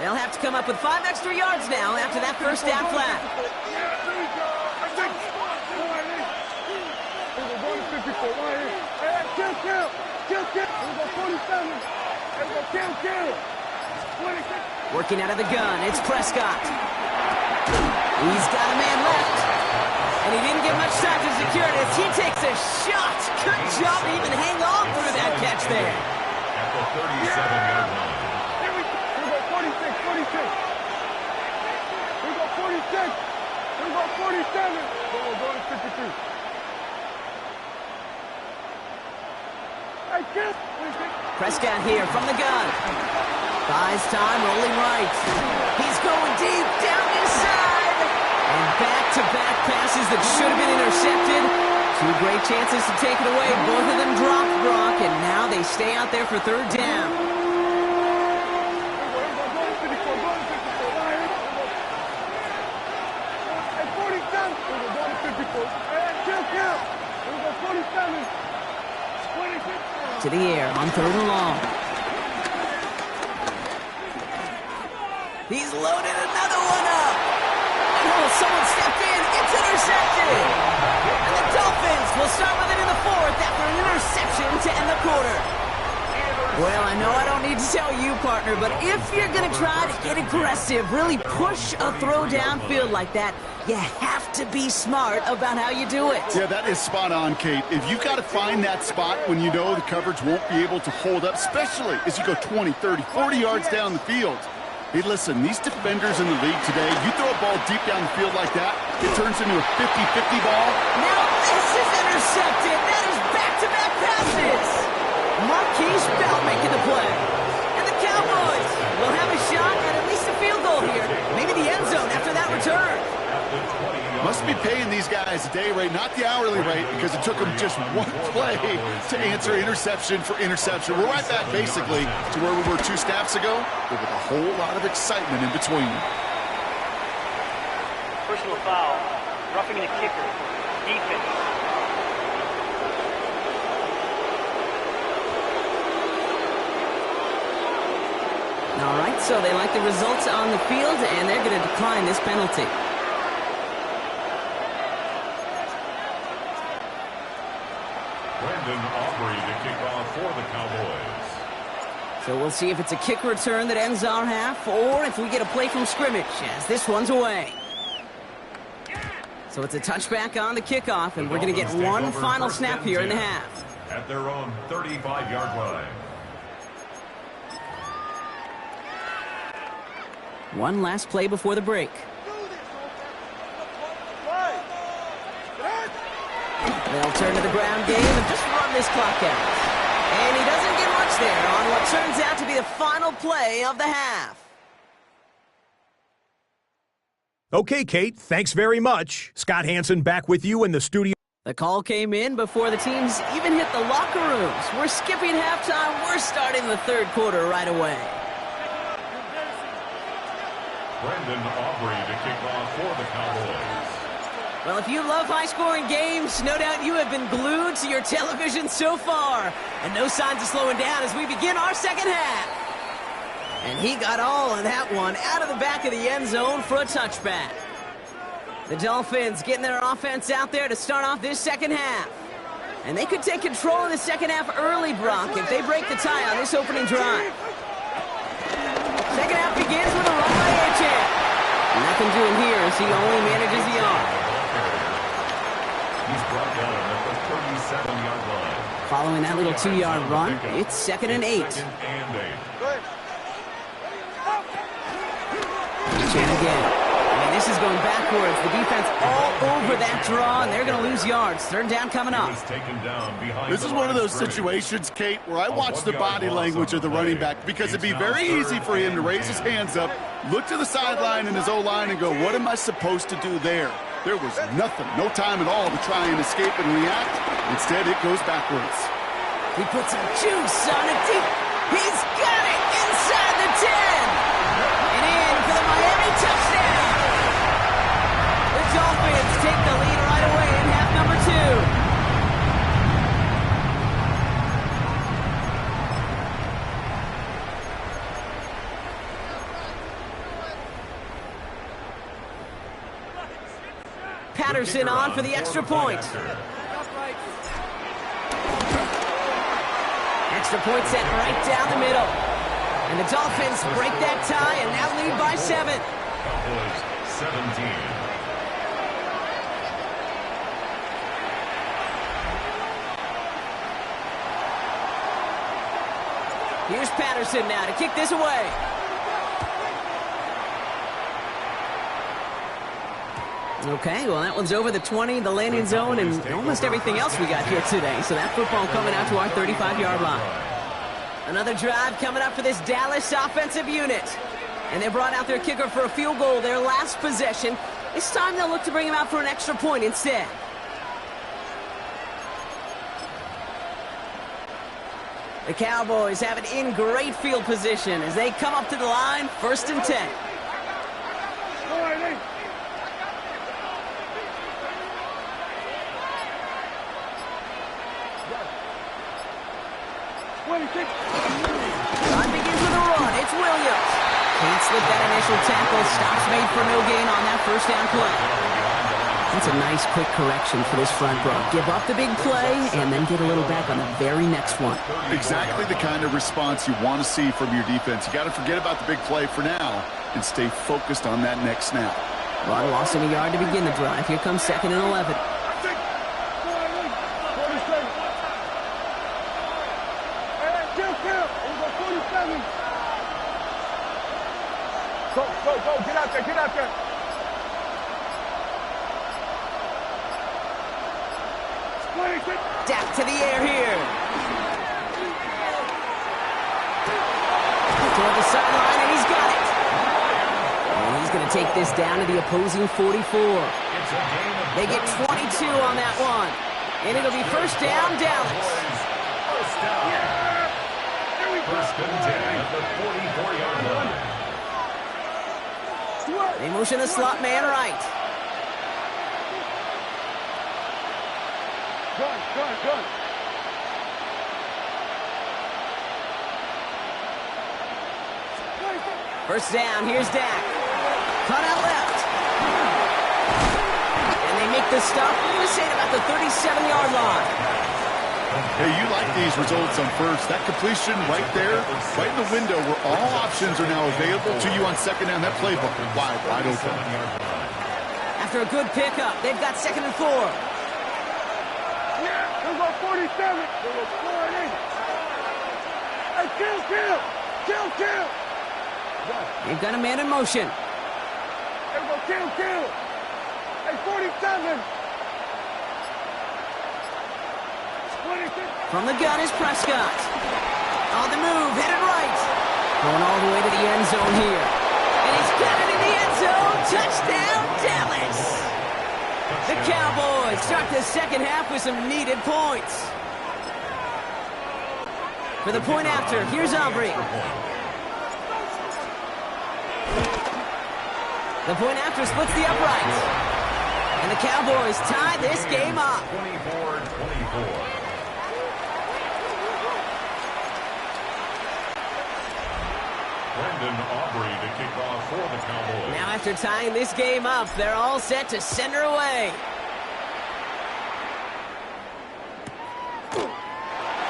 [SPEAKER 1] They'll have to come up with 5 extra yards now after that first down flat.
[SPEAKER 4] Gtowncapp. Here we go 47. Here we go Gtowncapp. 26.
[SPEAKER 1] Working out of the gun, it's Prescott. He's got a man left. And he didn't get much time to secure it as he takes a shot. Good job to even hang on through that catch there.
[SPEAKER 2] At the 37-yard line.
[SPEAKER 4] Here we go 46, 46. Here we go 46. Here we go 47. We're going to 52. Hey, kid.
[SPEAKER 1] Prescott here from the gun. Buys time, rolling right. He's going deep, down his side. And back-to-back passes that should have been intercepted. Two great chances to take it away. Both of them dropped Brock, and now they stay out there for third down. To the air on third and long. He's loaded another one up. Oh, someone stepped in. It's intercepted. And the Dolphins will start with it in the fourth after an interception to end the quarter. Well, I know I don't need to tell you, partner, but if you're going to try to get aggressive, really push a throw downfield like that, you have to be smart about how you do it.
[SPEAKER 3] Yeah, that is spot on, Kate. If you've got to find that spot when you know the coverage won't be able to hold up, especially as you go 20, 30, 40 yards down the field. Hey, listen, these defenders in the league today, you throw a ball deep down the field like that, it turns into a 50-50 ball.
[SPEAKER 1] Now this is intercepted. That is back-to-back passes. Marquise Bell making the play. And the Cowboys will have a shot at least a field goal here. Maybe the end zone after that return.
[SPEAKER 3] Must be paying these guys a day rate, not the hourly rate, because it took them just one play to answer interception for interception. We're right back, basically, to where we were 2 snaps ago, but with a whole lot of excitement in between.
[SPEAKER 6] Personal foul. Roughing the kicker. Defense.
[SPEAKER 1] All right, so they like the results on the field, and they're going to decline this penalty.
[SPEAKER 2] Brendan Aubrey to kick off for the Cowboys.
[SPEAKER 1] So we'll see if it's a kick return that ends our half, or if we get a play from scrimmage, as this one's away. So it's a touchback on the kickoff, and we're going to get one final snap here in the half.
[SPEAKER 2] At their own 35-yard line.
[SPEAKER 1] One last play before the break. They'll turn to the ground game and just run this clock out. And he doesn't get much there on what turns out to be the final play of the half.
[SPEAKER 7] Okay, Kate, thanks very much. Scott Hansen back with you in the studio.
[SPEAKER 1] The call came in before the teams even hit the locker rooms. We're skipping halftime. We're starting the third quarter right away.
[SPEAKER 2] Brendan Aubrey to kick off for the Cowboys.
[SPEAKER 1] Well, if you love high-scoring games, no doubt you have been glued to your television so far. And no signs of slowing down as we begin our second half. And he got all of that one out of the back of the end zone for a touchback. The Dolphins getting their offense out there to start off this second half. And they could take control of the second half early, Brock, if they break the tie on this opening drive. Second half begins with a run by Gtowncapp. Nothing doing here as he only manages the arm.
[SPEAKER 2] He's brought down at the 37-yard line.
[SPEAKER 1] Following that little 2-yard run, it's 2nd and 8.
[SPEAKER 2] Second and 8.
[SPEAKER 1] And again. I mean, this is going backwards. The defense all over that draw, and they're going to lose yards. Third down coming up.
[SPEAKER 3] This is one of those situations, Kate, where I watch the body language of the running back, because it'd be very easy for him to raise his hands up, look to the sideline in his O-line and go, what am I supposed to do there? There was nothing, no time at all to try and escape and react. Instead, it goes backwards.
[SPEAKER 1] He puts some juice on it deep. He's got it inside the 10. And in for the Miami touchdown. The Dolphins take the lead right away in half number 2. Patterson on for the extra point. Extra point set right down the middle. And the Dolphins break that tie and now lead by 7.
[SPEAKER 2] Cowboys 17.
[SPEAKER 1] Here's Patterson now to kick this away. Okay, well, that one's over the 20, the landing zone, and almost everything else we got here today. So that football coming out to our 35-yard line. Another drive coming up for this Dallas offensive unit. And they brought out their kicker for a field goal their last possession. This time they'll look to bring him out for an extra point instead. The Cowboys have it in great field position as they come up to the line, 1st and 10. Time begins with a run. It's Williams. Can't slip that initial tackle. Stops made for no gain on that 1st down play. That's a nice quick correction for this front row. Give up the big play and then get a little back on the very next one.
[SPEAKER 3] Exactly the kind of response you want to see from your defense. You got to forget about the big play for now and stay focused on that next snap.
[SPEAKER 1] Well, lost in a yard to begin the drive. Here comes 2nd and 11.
[SPEAKER 4] Go, get out there, get out there.
[SPEAKER 1] Dak to the air here. Toward the sideline, and he's got it. And he's going to take this down to the opposing 44. They get 22 on that one. And it'll be 1st down, Dallas.
[SPEAKER 2] 1st and 10 at the 44-yard line.
[SPEAKER 1] They motion the slot man right.
[SPEAKER 4] Gun.
[SPEAKER 1] 1st down, here's Dak. Cut out left. And they make the stop, I'm going to say, about the 37-yard line.
[SPEAKER 3] Hey, you like these results on 1st. That completion right there, right in the window where all options are now available to you on 2nd down. That playbook wide open.
[SPEAKER 1] After a good pickup, they've got 2nd and 4.
[SPEAKER 4] We'll go 47. We'll go 48. Hey, kill.
[SPEAKER 1] They've got a man in motion.
[SPEAKER 4] Hey, we'll go kill. Hey, 47.
[SPEAKER 1] From the gun is Prescott. On the move, headed right. Going all the way to the end zone here. And he's got it in the end zone. Touchdown, Dallas. The Cowboys start the 2nd half with some needed points. For the point after, here's Aubrey. The point after splits the uprights. And the Cowboys tie this game up.
[SPEAKER 2] 24-24. Brendan Aubrey to kick off for the Cowboys.
[SPEAKER 1] Now after tying this game up, they're all set to send her away.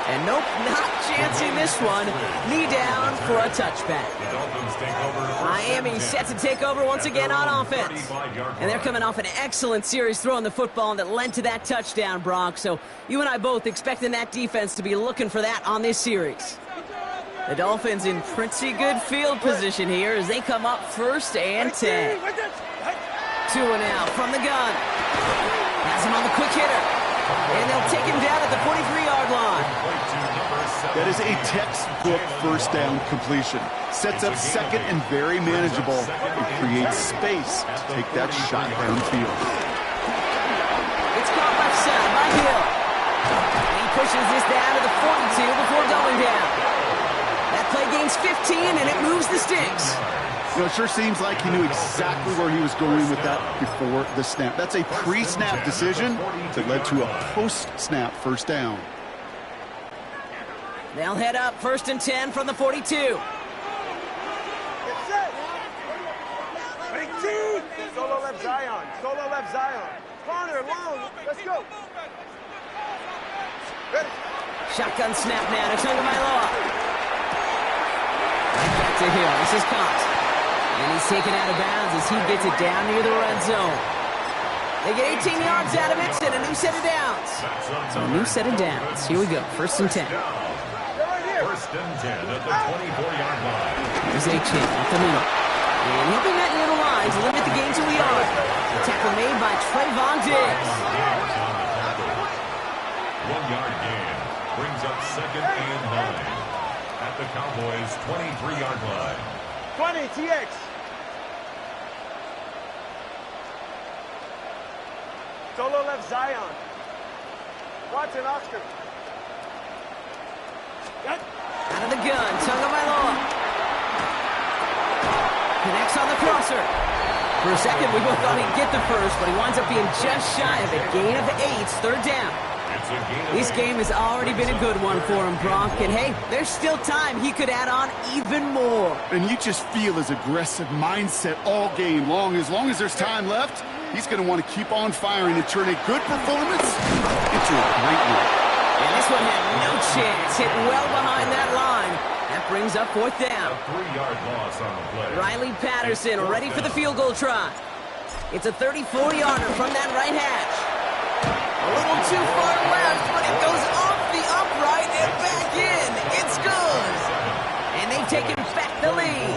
[SPEAKER 1] And nope, not chancing this one. Knee down for a touchback.
[SPEAKER 2] The Dolphins take over.
[SPEAKER 1] Miami set to take over once again on offense. And they're coming off an excellent series throwing the football that led to that touchdown, Brock. So you and I both expecting that defense to be looking for that on this series. The Dolphins in pretty good field position here as they come up 1st and 10. 2 and out from the gun. Has him on the quick hitter. And they'll take him down at the 43-yard line.
[SPEAKER 3] That is a textbook 1st down completion. Sets up 2nd and very manageable. It creates space to take that shot downfield.
[SPEAKER 1] It's caught left side by Hill. And he pushes this down to the 42 before going down. That play gains 15, and it moves the sticks.
[SPEAKER 3] You know, it sure seems like he knew exactly where he was going with that before the snap. That's a pre-snap decision that led to a post-snap 1st down.
[SPEAKER 1] They'll head up 1st and 10 from the 42.
[SPEAKER 4] Get set. Solo left Zion. Corner, long. Let's go. Ready.
[SPEAKER 1] Shotgun snap now to Tagovailoa. Right back to Hill. This is caught. And he's taken out of bounds as he gets it down near the red zone. They get 18 yards out of it and a new set of downs. So a new set of downs. Here we go. 1st and 10.
[SPEAKER 2] 1st and 10 at the 24-yard line.
[SPEAKER 1] Here's A-Chain up the middle. And he'll be met near the line to limit the gain to a yard. Tackle made by Trayvon Diggs.
[SPEAKER 2] 1-yard gain brings up 2nd and 9 at the Cowboys' 23-yard line.
[SPEAKER 4] 20, TX. Solo left Zion. Watson, Oscar.
[SPEAKER 1] Out of the gun, Tagovailoa. Connects on the crosser. For a second, we both thought he'd get the first, but he winds up being just shy of a gain of 8, 3rd down. This game has already been a good one for him, Brock. And hey, there's still time. He could add on even more.
[SPEAKER 3] And you just feel his aggressive mindset all game long. As long as there's time left, he's going to want to keep on firing and turn a good performance into a great one.
[SPEAKER 1] And this one had no chance. Hit well behind that line. That brings up 4th down.
[SPEAKER 2] A 3-yard loss on the play.
[SPEAKER 1] Riley Patterson ready for the field goal try. It's a 34-yarder from that right hash. A little too far left, but it goes off the upright and back in. It's good. And they've taken back the lead.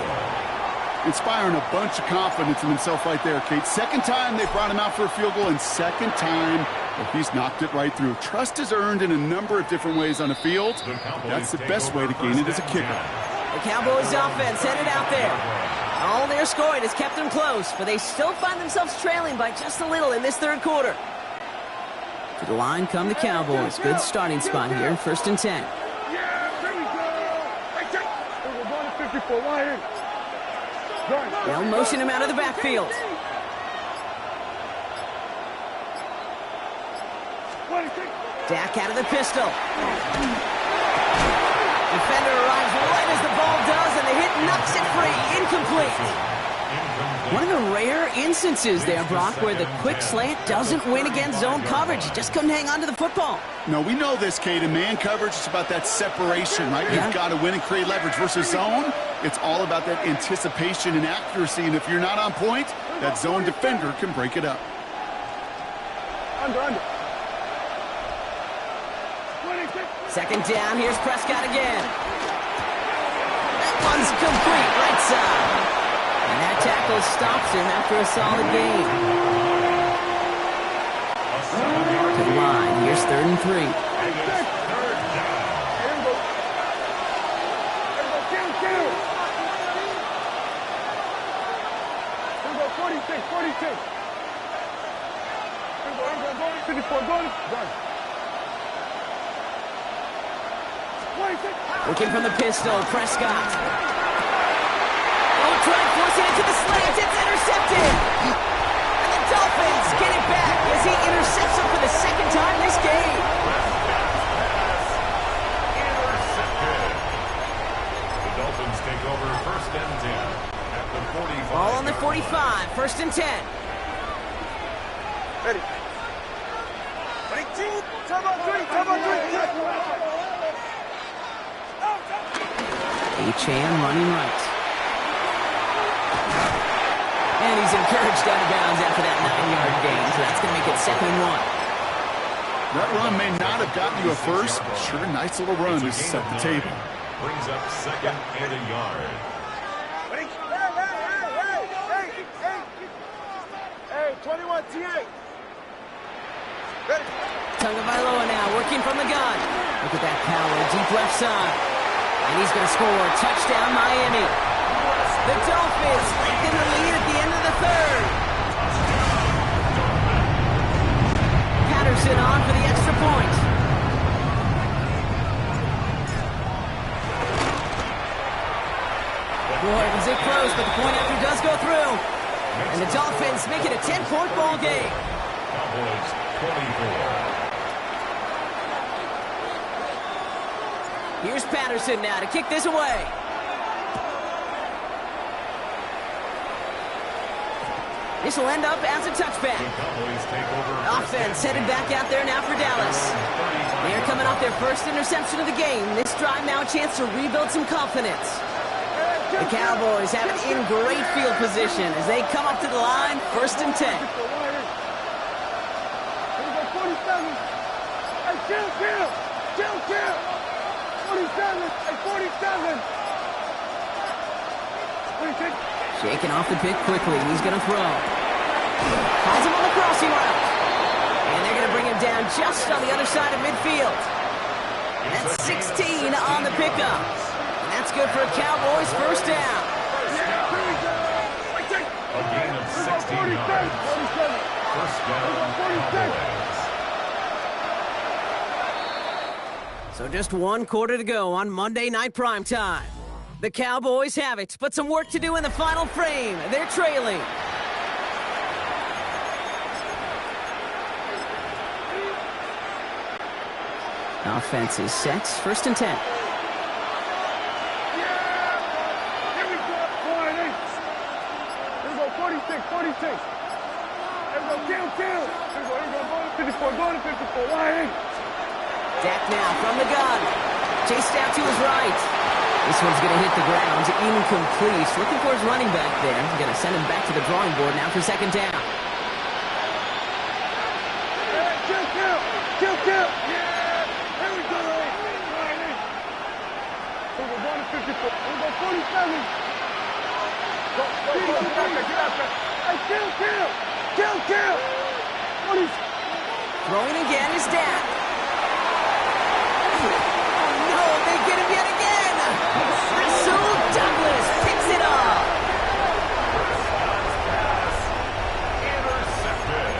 [SPEAKER 3] Inspiring a bunch of confidence in himself right there, Kate. 2nd time they brought him out for a field goal, and 2nd time that he's knocked it right through. Trust is earned in a number of different ways on the field. That's the best way to gain it as a kicker.
[SPEAKER 1] The Cowboys offense headed out there. All their scoring has kept them close, but they still find themselves trailing by just a little in this 3rd quarter. To the line come the Cowboys. Good starting spot here, 1st and 10.
[SPEAKER 4] Yeah, there we go. We're going to 54. Wide.
[SPEAKER 1] They'll motion him out of the backfield. Dak out of the pistol. Defender arrives right as the ball does, and the hit knocks it free. Incomplete. One of the rare instances there, Brock, where the quick slant doesn't win against zone coverage. Just couldn't hang on to the football.
[SPEAKER 3] No, we know this, Kate. In man coverage, it's about that separation, right?
[SPEAKER 1] Yeah.
[SPEAKER 3] You've got to win and create leverage versus zone. It's all about that anticipation and accuracy, and if you're not on point, that zone defender can break it up.
[SPEAKER 4] Under.
[SPEAKER 1] 2nd down, here's Prescott again. That one's complete, right side. And that tackle stops him after a solid gain. To the line, here's 3rd and 3.
[SPEAKER 4] Here we go, 46. 54, going. Done.
[SPEAKER 1] Looking from the pistol, Prescott. Oh, try forcing it to the slant. It's intercepted. And the Dolphins get it back as he intercepts him for the 2nd time this game.
[SPEAKER 2] Intercepted. The Dolphins take over 1st and 10 at the 45.
[SPEAKER 1] Ball on the 45, 1st and 10.
[SPEAKER 4] Ready. 22. Come on, 3.
[SPEAKER 1] A-Chan running right. And he's encouraged out of bounds after that 9-yard gain, so that's going to make it 2nd and 1.
[SPEAKER 3] That run may not have gotten you a first, but sure, nice little run to set the table.
[SPEAKER 2] Brings up 2nd and a yard.
[SPEAKER 4] Hey, 21 T8. Ready.
[SPEAKER 1] Tagovailoa now working from the gun. Look at that power, deep left side. And he's going to score. Touchdown, Miami. The Dolphins taking the lead at the end of the 3rd. Patterson on for the extra point. Boy, was it close, but the point after does go through. And the Dolphins make it a 10-point ball game.
[SPEAKER 2] Cowboys 24.
[SPEAKER 1] Here's Patterson now to kick this away. This will end up as a touchback. Offense headed back out there now for Dallas. They're coming off their first interception of the game. This drive now a chance to rebuild some confidence. The Cowboys have it in great field position as they come up to the line, 1st and 10.
[SPEAKER 4] Gtowncapp! 47! Hey, 47!
[SPEAKER 1] Shaking off the pick quickly. He's going to throw. Has him on the crossing route. And they're going to bring him down just on the other side of midfield. That's 16 on the pickup. And that's good for a Cowboys 1st down.
[SPEAKER 2] A gain of 16 yards. 1st down, Cowboys.
[SPEAKER 1] So just 1 quarter to go on Monday Night Primetime. The Cowboys have it, but some work to do in the final frame. They're trailing. Offense is set. 1st and 10.
[SPEAKER 4] Here we go, 46, 46. Here we go, kill. Here we go, going to 54, wide.
[SPEAKER 1] Dak now from the gun. Chased out to his right. This one's going to hit the ground. Incomplete. Looking for his running back there. Going to send him back to the drawing board now for 2nd down.
[SPEAKER 4] Kill. Yeah. Here we go. Here we go, going to 54. Here we go, 47. Go. Get out there. Hey, kill. 40.
[SPEAKER 1] Throwing again is Dak. Oh, no, they get him yet again. Rasul Douglas picks it up.
[SPEAKER 2] Intercepted.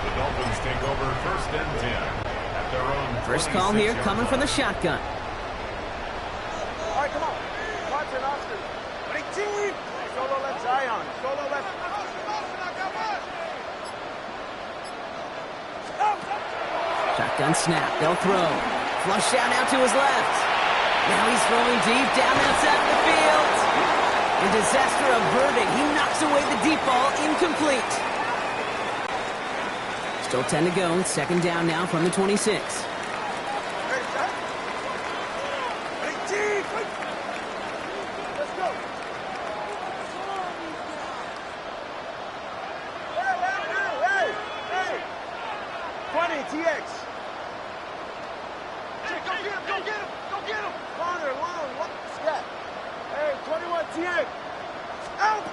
[SPEAKER 2] The Dolphins take over 1st and 10 at their own.
[SPEAKER 1] First call here coming from the shotgun.
[SPEAKER 4] All right, come on. Watch it, Oscar. 18. Solo left Zion. Solo left.
[SPEAKER 1] Shotgun snap. They'll throw. Flush out now to his left. Now he's throwing deep down that side of the field. A disaster averted. He knocks away the deep ball. Incomplete. Still 10 to go. 2nd down now from the 26.
[SPEAKER 4] 18. Let's go. Hey. 20, TX. Go get him. Longer, long. Scat. Hey, 21, TX. Out.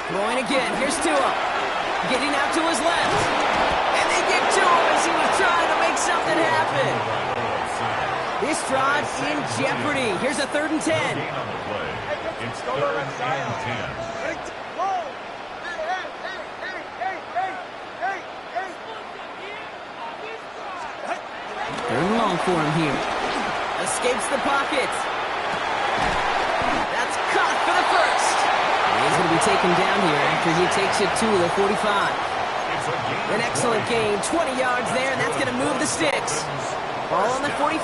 [SPEAKER 1] Throwing again. Here's Tua. Getting out to his left. And they get to him as he was trying to make something happen. This drive in jeopardy. Here's a 3rd and 10.
[SPEAKER 2] Gain on the play. It's 3rd and 10.
[SPEAKER 1] Third and long for him here. Escapes the pocket. That's caught for the 1st. He's going to be taken down here after he takes it to the 45. An excellent gain. 20 yards there, and that's going to move the sticks. Ball on the 45.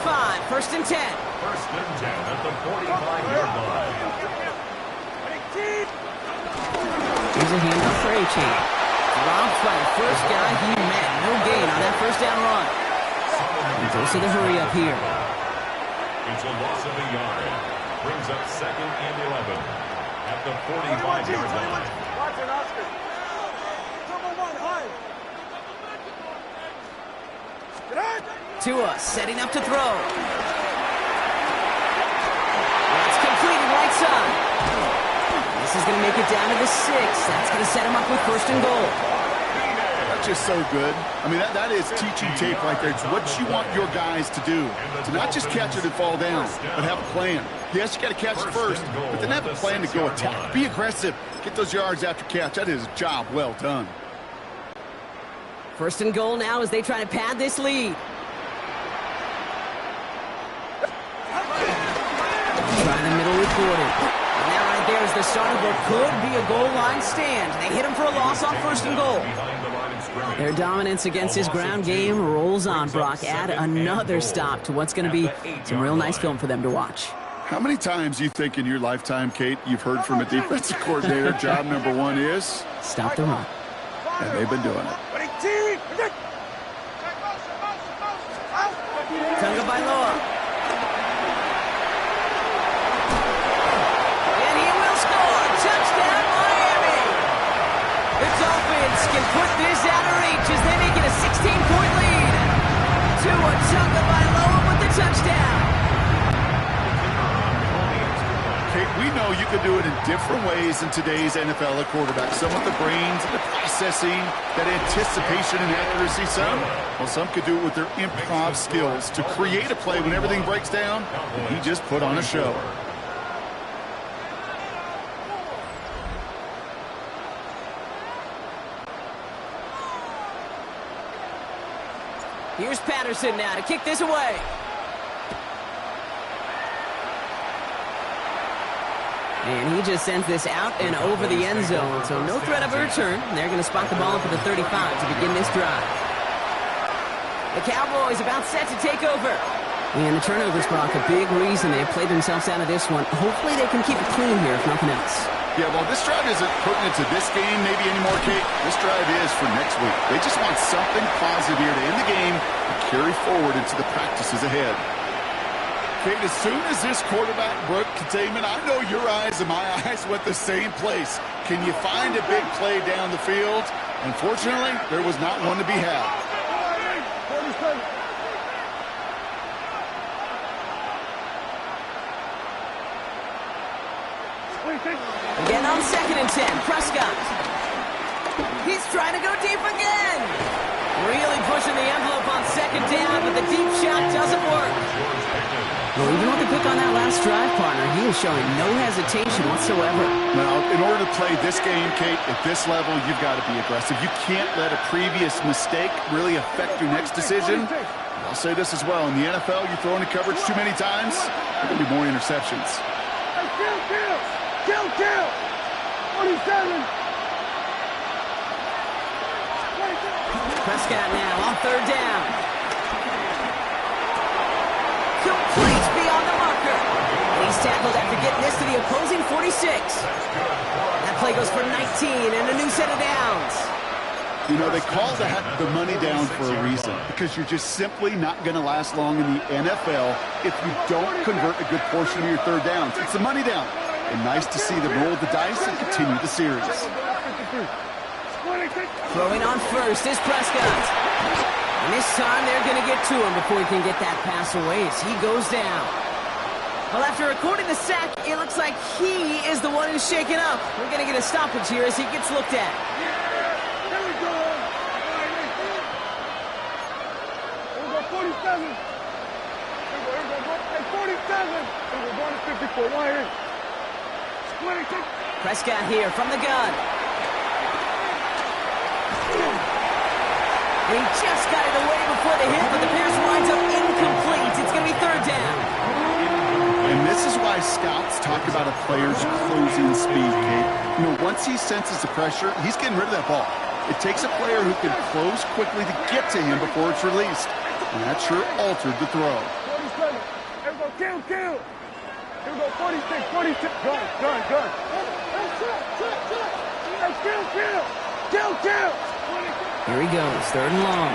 [SPEAKER 1] 1st and 10.
[SPEAKER 2] 1st and 10 at the 45-yard line.
[SPEAKER 1] Here's a handoff for A-Chain. Dropped by the first guy he met. No gain on that 1st down run. He goes to the hurry up here.
[SPEAKER 2] It's a loss of a yard. Brings up 2nd and 11 at the 45-yard line.
[SPEAKER 4] Watch it, Oscar. Double one, high.
[SPEAKER 1] Tua setting up to throw. That's completed right side. This is going to make it down to the 6. That's going to set him up with 1st and goal.
[SPEAKER 3] That's just so good. I mean, that is teaching tape right there. It's what you want your guys to do. To not just catch it and fall down, but have a plan. Yes, you got to catch it first, but then have a plan to go attack. Be aggressive. Get those yards after catch. That is a job well done.
[SPEAKER 1] 1st and goal now as they try to pad this lead. Try the middle recorded. And that right there is the start of what could be a goal line stand. They hit him for a loss on 1st and goal. Their dominance against his ground game rolls on, Brock. Add another stop to what's going to be some real nice film for them to watch.
[SPEAKER 3] How many times do you think in your lifetime, Kate, you've heard from a defensive coordinator, job number one is?
[SPEAKER 1] Stop the run.
[SPEAKER 3] And they've been doing it.
[SPEAKER 1] Tagovailoa. And he will score. Touchdown, Miami. The Dolphins can put this out of reach as they make it a 16-point lead. Tua Tagovailoa with the touchdown.
[SPEAKER 3] Kate, we know you can do it in different ways in today's NFL at quarterback. Some with the brains, the processing, that anticipation and accuracy. Some could do it with their improv skills to create a play when everything breaks down. And he just put on a show.
[SPEAKER 1] Here's Patterson now to kick this away. And he just sends this out and over the end zone. So no threat of a return. They're going to spot the ball for the 35 to begin this drive. The Cowboys about set to take over. And the turnovers, Brock, a big reason they have played themselves out of this one. Hopefully they can keep it clean here, if nothing else.
[SPEAKER 3] Yeah, well, this drive isn't pertinent to this game maybe anymore, Kate. This drive is for next week. They just want something positive here to end the game and carry forward into the practices ahead. Kate, as soon as this quarterback broke containment, I know your eyes and my eyes went the same place. Can you find a big play down the field? Unfortunately, there was not one to be had.
[SPEAKER 1] Again on 2nd and 10, Prescott. He's trying to go deep again. Really pushing the envelope on 2nd down, but the deep shot doesn't work. Well, even with the pick on that last drive, partner, he is showing no hesitation whatsoever.
[SPEAKER 3] Now, in order to play this game, Kate, at this level, you've got to be aggressive. You can't let a previous mistake really affect your next decision. I'll say this as well. In the NFL, you throw into coverage too many times, there will be more interceptions.
[SPEAKER 4] Kill! 47!
[SPEAKER 1] Prescott now on 3rd down. Complete beyond the marker. He's tackled after getting this to the opposing 46. That play goes for 19 and a new set of downs.
[SPEAKER 3] You know, they call that the money down for a reason, because you're just simply not going to last long in the NFL if you don't convert a good portion of your 3rd downs. It's the money down. And nice to see them roll the dice and continue the series.
[SPEAKER 1] Throwing on first is Prescott. And this time they're going to get to him before he can get that pass away as he goes down. Well, after recording the sack, it looks like he is the one who's shaken up. We're going to get a stoppage here as he gets looked at.
[SPEAKER 4] Here we go. Here we go, 47. Here we go. Hey, 47. Here we go, going to 54. Why here?
[SPEAKER 1] Prescott here from the gun. And he just got it away before the hit, but the pass winds up incomplete. It's going to be 3rd down.
[SPEAKER 3] And this is why scouts talk about a player's closing speed, Kate. You know, once he senses the pressure, he's getting rid of that ball. It takes a player who can close quickly to get to him before it's released. And that sure altered the throw.
[SPEAKER 4] 47. Here we go, kill. Here we go, 46. Gun. Hey, kill.
[SPEAKER 1] Here he goes, 3rd and long.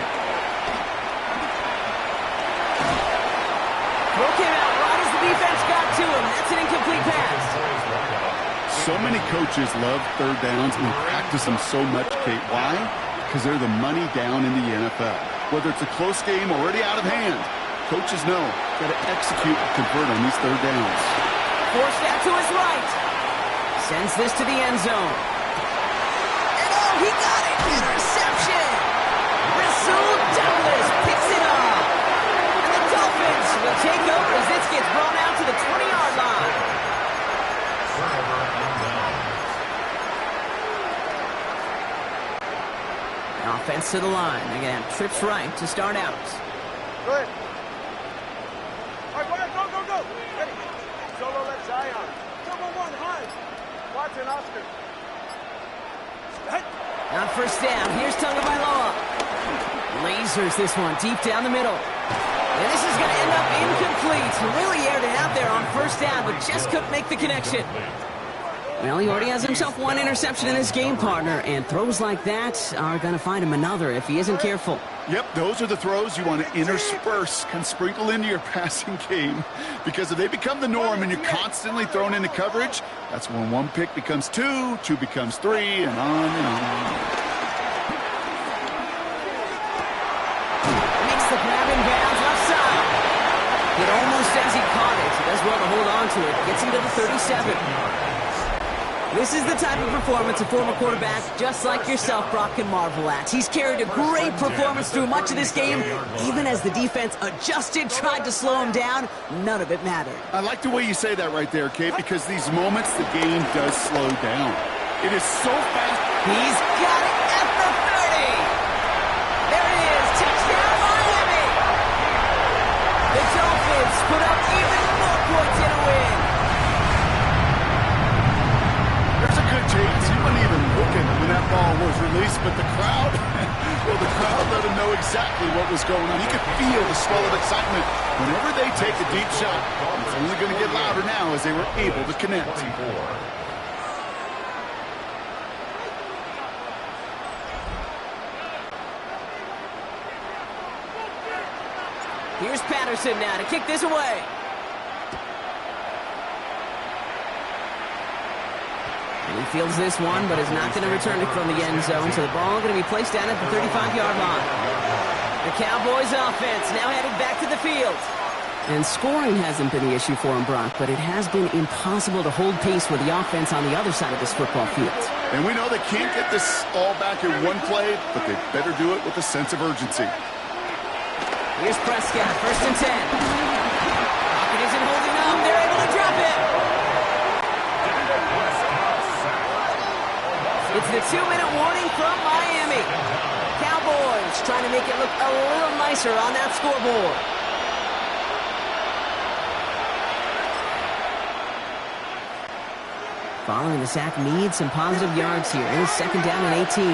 [SPEAKER 1] Throw came out right as the defense got to him. That's an incomplete pass.
[SPEAKER 3] So many coaches love 3rd downs and practice them so much, Kate. Why? Because they're the money down in the NFL. Whether it's a close game already out of hand, coaches know got to execute and convert on these 3rd downs.
[SPEAKER 1] Forced out to his right. Sends this to the end zone. And oh, he got it! Interception! Rasul Douglas picks it up. And the Dolphins will take over as this gets brought out to the 20-yard line. Offense to the line. They're going to have trips right to start out.
[SPEAKER 4] Good. All right, go. Ready. Solo left Zion. Number 1, high. Watson, Oscar.
[SPEAKER 1] On 1st down, here's Tagovailoa. Lasers this one deep down the middle. And this is going to end up incomplete. Really aired it out there on first down, but just couldn't make the connection. Well, he already has himself one interception in this game, partner, and throws like that are going to find him another if he isn't careful.
[SPEAKER 3] Yep, those are the throws you want to intersperse, can sprinkle into your passing game. Because if they become the norm and you're constantly thrown into coverage, that's when one pick becomes two, two becomes three, and on and on.
[SPEAKER 1] Makes the grab in bounds left side. It almost as he caught it. He does well to hold on to it. Gets him to the 37. This is the type of performance a former quarterback just like yourself, Brock, can marvel at. He's carried a great performance through much of this game. Even as the defense adjusted, tried to slow him down, none of it mattered.
[SPEAKER 3] I like the way you say that right there, Kate, because these moments the game does slow down. It is so fast.
[SPEAKER 1] He's got it at the 30. There it is. Touchdown, Miami. The Dolphins put up even more points in a win.
[SPEAKER 3] There's a good chance he wasn't even looking when that ball was released, but the crowd, well, the crowd let him know exactly what was going on. He could feel the swell of excitement. Whenever they take a deep shot, it's only going to get louder now as they were able to connect.
[SPEAKER 1] Here's Patterson now to kick this away. And he fields this one, but is not going to return it from the end zone, so the ball going to be placed down at the 35-yard line. The Cowboys offense now headed back to the field. And scoring hasn't been the issue for him, Brock, but it has been impossible to hold pace with the offense on the other side of this football field.
[SPEAKER 3] And we know they can't get this all back in one play, but they better do it with a sense of urgency.
[SPEAKER 1] Here's Prescott, 1st and 10. Pocket isn't holding up. They're able to drop it. It's the 2-minute warning from Miami. Cowboys trying to make it look a little nicer on that scoreboard. Following the sack needs some positive yards here. It is 2nd down and 18.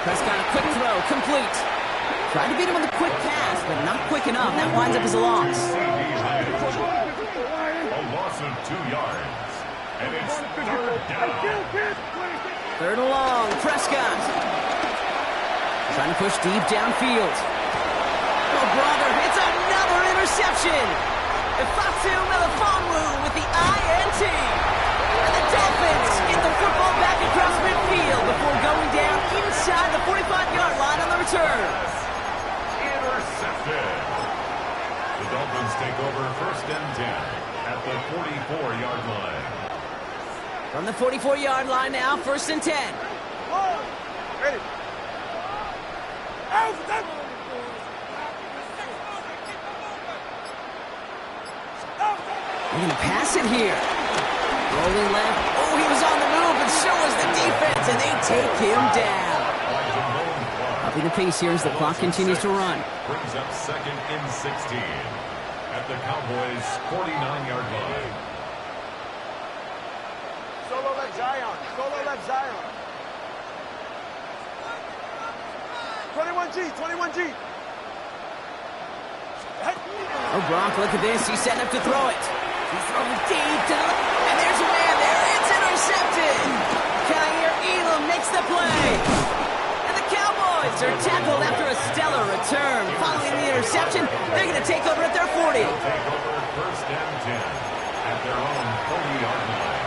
[SPEAKER 1] Prescott, a quick throw, complete. Tried to beat him with a quick pass, but not quick enough. That winds up as a loss.
[SPEAKER 2] A loss of 2 yards. And it's 3rd down.
[SPEAKER 1] 3rd and long, Prescott. Trying to push deep downfield. Oh, brother, it's another interception. Ifatu Melifonwu with the INT. And the Dolphins get the football back across midfield before going down inside the 45-yard line on the return.
[SPEAKER 2] Intercepted. The Dolphins take over 1st and 10 at the 44-yard line.
[SPEAKER 1] From the 44-yard line now, 1st and 10.
[SPEAKER 4] Ready. Out.
[SPEAKER 1] They're going to pass it here. Rolling left. Oh, he was on the move, and so was the defense, and they take him down. Upping the pace here as the clock continues to run.
[SPEAKER 2] Brings up 2nd and 16 at the Cowboys' 49-yard line.
[SPEAKER 4] Solo left Zion. Solo left Zion. 21G. 21G.
[SPEAKER 1] Oh, Brock, look at this. He's setting up to throw it. He's throwing deep to the left. And there's a man there. It's intercepted. Kaiir Elam makes the play. And the Cowboys are tackled after a stellar return. Following the interception, they're going to take over at their 40.
[SPEAKER 2] Take over 1st and 10 at their own 40-yard line.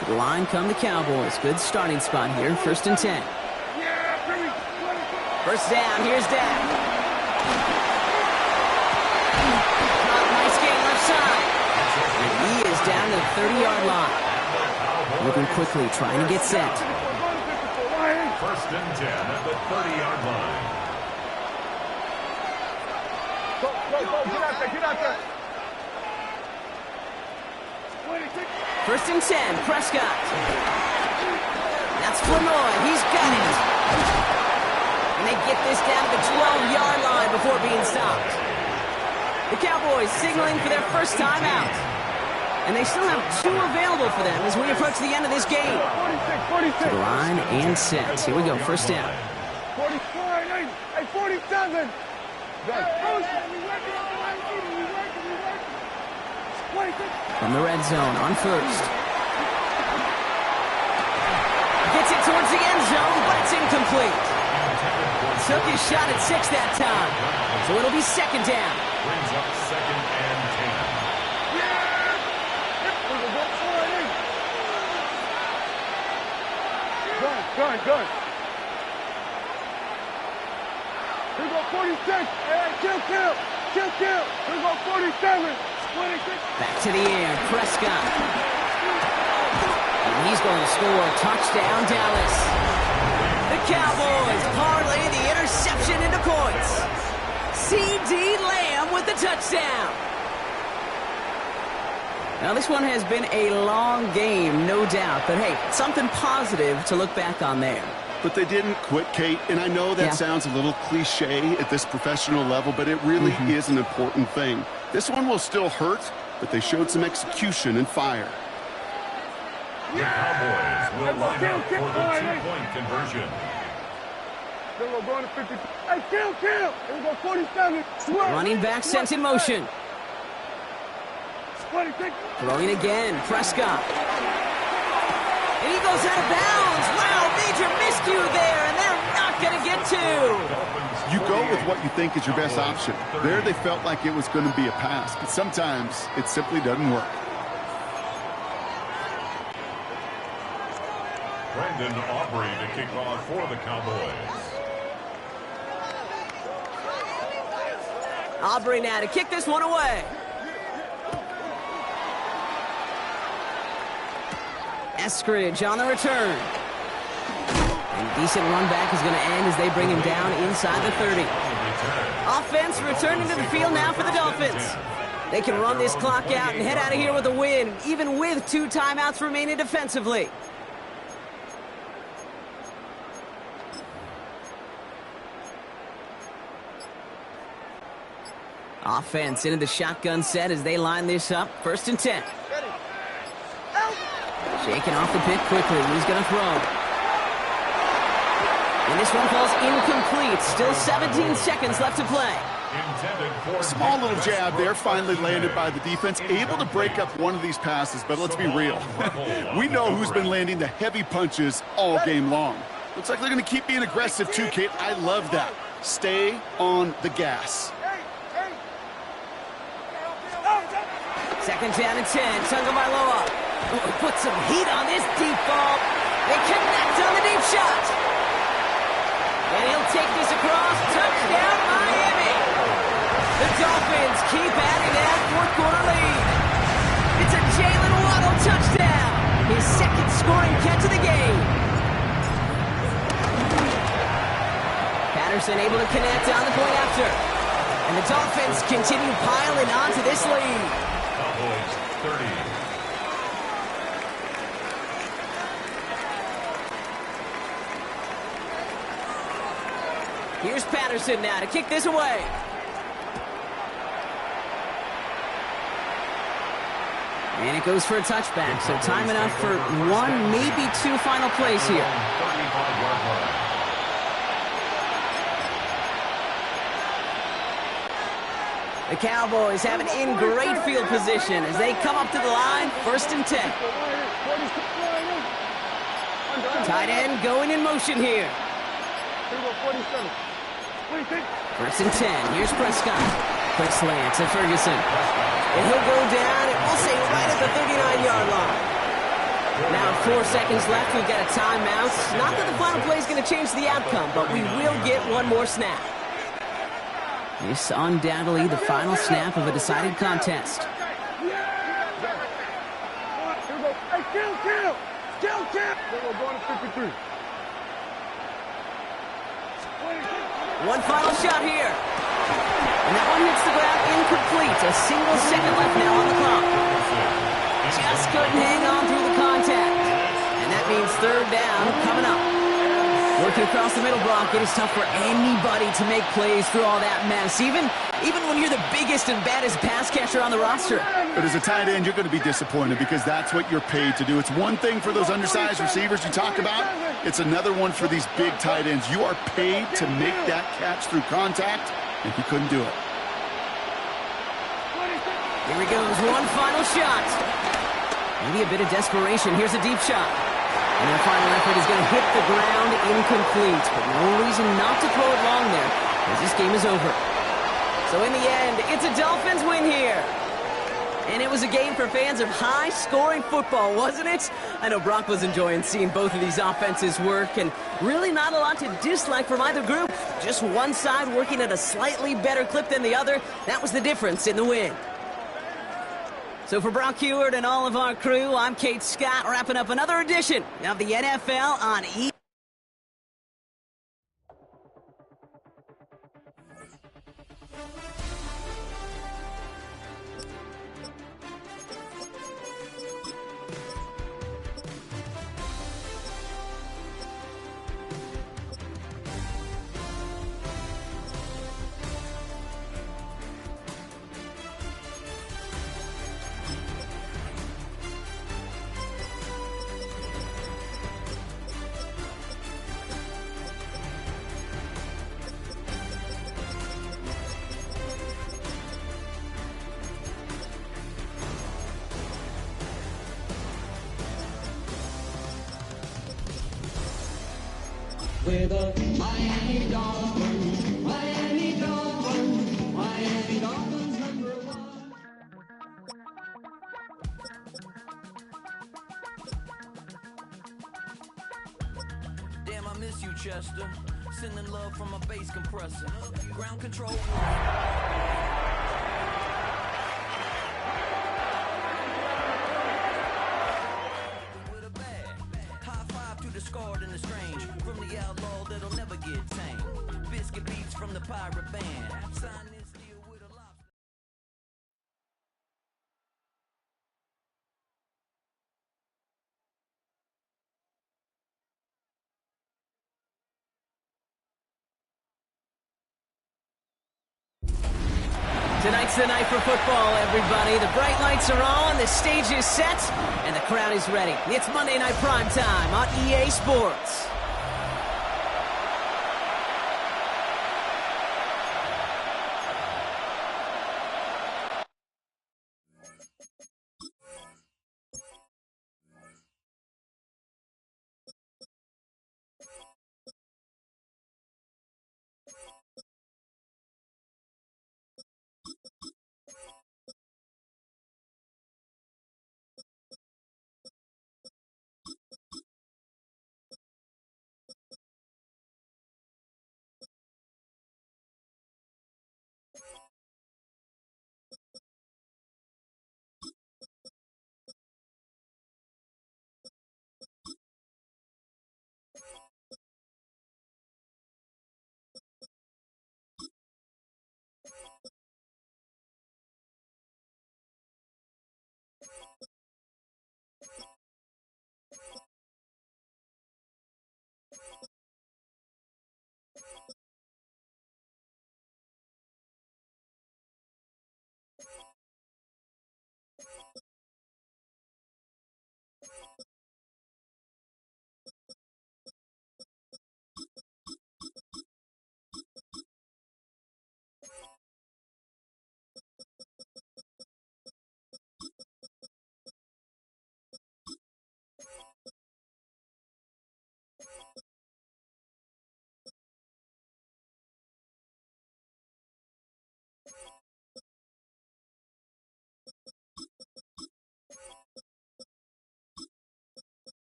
[SPEAKER 1] To the line come the Cowboys. Good starting spot here. 1st and 10. 1st down. Here's Dak. Nice game left side. And he is down to the 30-yard line. Moving quickly, trying to get set.
[SPEAKER 2] 1st and 10 at the 30-yard line.
[SPEAKER 4] Go. Get out there.
[SPEAKER 1] 1st and 10, Prescott. That's Flournoy. He's got it. And they get this down to the 12-yard line before being stopped. The Cowboys signaling for their first time out. And they still have 2 available for them as we approach the end of this game.
[SPEAKER 4] 46.
[SPEAKER 1] To the line and set. Here we go, 1st down.
[SPEAKER 4] 44, hey, 47.
[SPEAKER 1] From the red zone on first. Gets it towards the end zone, but it's incomplete. Took his shot at 6 that time. So it'll be second down.
[SPEAKER 2] Brings up second and 10.
[SPEAKER 4] Good. Here we go 46. Hey, kill. Here we go 47. 26.
[SPEAKER 1] Back to the air, Prescott. And he's going to score. Touchdown, Dallas. The Cowboys parlay the interception into points. C.D. Lamb with the touchdown. Now, this one has been a long game, no doubt. But, hey, something positive to look back on there.
[SPEAKER 3] But they didn't quit, Kate, and I know that sounds a little cliche at this professional level, but it really is an important thing. This one will still hurt, but they showed some execution and fire.
[SPEAKER 2] The Cowboys will line up for the two-point conversion.
[SPEAKER 4] We're going to 50. Hey, kill. Here we go 47.
[SPEAKER 1] Running back sent in motion.
[SPEAKER 4] 26.
[SPEAKER 1] Throwing again, Prescott. And he goes out of bounds. Wow, major miscue there, and they're not going to get to.
[SPEAKER 3] You go with what you think is your best option. There they felt like it was going to be a pass, but sometimes it simply doesn't work.
[SPEAKER 2] Brendan Aubrey to kick off for the Cowboys.
[SPEAKER 1] Aubrey now to kick this one away. Eskridge on the return. And decent run back is going to end as they bring him down inside the 30. Offense returning to the field now for the Dolphins. They can run this clock out and head out of here with a win, even with 2 timeouts remaining defensively. Offense into the shotgun set as they line this up. 1st and 10. Shaking off the pick quickly. He's going to throw. And this one falls incomplete. Still 17 seconds left to play.
[SPEAKER 3] Small little jab there, finally landed by the defense. Able to break up one of these passes, but let's be real. We know who's been landing the heavy punches all game long. Looks like they're going to keep being aggressive too, Kate. I love that. Stay on the gas.
[SPEAKER 1] 2nd down and 10. Tagovailoa. Put some heat on this deep ball. They connect on the deep shot. And he'll take this across. Touchdown, Miami. The Dolphins keep adding that 4th quarter lead. It's a Jalen Waddle touchdown. His 2nd scoring catch of the game. Patterson able to connect on the point after. And the Dolphins continue piling on to this lead.
[SPEAKER 2] Cowboys 30.
[SPEAKER 1] Here's Patterson now to kick this away. And it goes for a touchback, so time enough for 1, maybe 2 final plays here. The Cowboys have it in great field position as they come up to the line, 1st and 10. Tight end going in motion here. 1st and 10. Here's Prescott. Quick slant to Ferguson. And he'll go down, and we'll say right at the 39-yard line. Now 4 seconds left. We've got a timeout. Not that the final play is going to change the outcome, but we will get one more snap. This undoubtedly the final snap of a decided contest.
[SPEAKER 4] We're going to 53.
[SPEAKER 1] One final shot here. And that one hits the ground incomplete. A single second left now on the clock. Just couldn't hang on through the contact. And that means 3rd down coming up. Working across the middle block, it is tough for anybody to make plays through all that mess, even when you're the biggest and baddest pass catcher on the roster.
[SPEAKER 3] But as a tight end, you're going to be disappointed because that's what you're paid to do. It's one thing for those undersized receivers you talk about. It's another one for these big tight ends. You are paid to make that catch through contact, and he couldn't do it.
[SPEAKER 1] Here he goes, one final shot. Maybe a bit of desperation. Here's a deep shot. And that final effort is going to hit the ground incomplete. But no reason not to throw it long there, as this game is over. So in the end, it's a Dolphins win here. And it was a game for fans of high-scoring football, wasn't it? I know Brock was enjoying seeing both of these offenses work, and really not a lot to dislike from either group. Just one side working at a slightly better clip than the other. That was the difference in the win. So for Brock Heward and all of our crew, I'm Kate Scott, wrapping up another edition of the NFL on E!
[SPEAKER 8] With a Miami Dolphins, Miami Dolphins, Miami Dolphins #1.
[SPEAKER 5] Damn, I miss you, Chester. Sending love from a bass compressor. Ground control. With a bag. High five to the scarred and the strange. From the outlaw that'll never get tamed. Biscuit beats from the pirate band. Sign this deal with a lobster.
[SPEAKER 1] Tonight's the night for football, everybody. The bright lights are on, the stage is set, and the crowd is ready. It's Monday Night Primetime on EA Sports.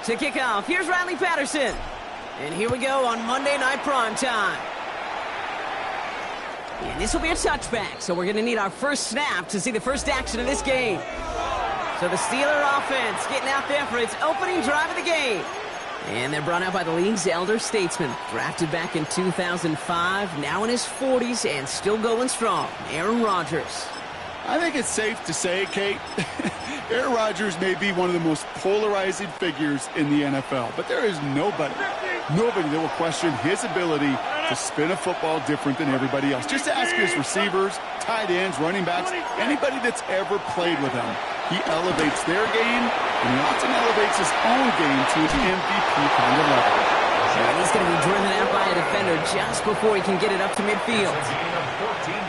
[SPEAKER 1] To kick off, here's Riley Patterson. And here we go on Monday Night Primetime. And this will be a touchback, so we're going to need our first snap to see the first action of this game. So the Steeler offense getting out there for its opening drive of the game. And they're brought out by the league's elder statesman. Drafted back in 2005, now in his 40s and still going strong. Aaron Rodgers.
[SPEAKER 3] I think it's safe to say, Kate, Aaron Rodgers may be one of the most polarizing figures in the NFL, but there is nobody that will question his ability to spin a football different than everybody else. Just ask his receivers, tight ends, running backs, anybody that's ever played with him. He elevates their game, and he often elevates his own game to the MVP kind of level.
[SPEAKER 1] And he's going to be driven out by a defender just before he can get it up to midfield.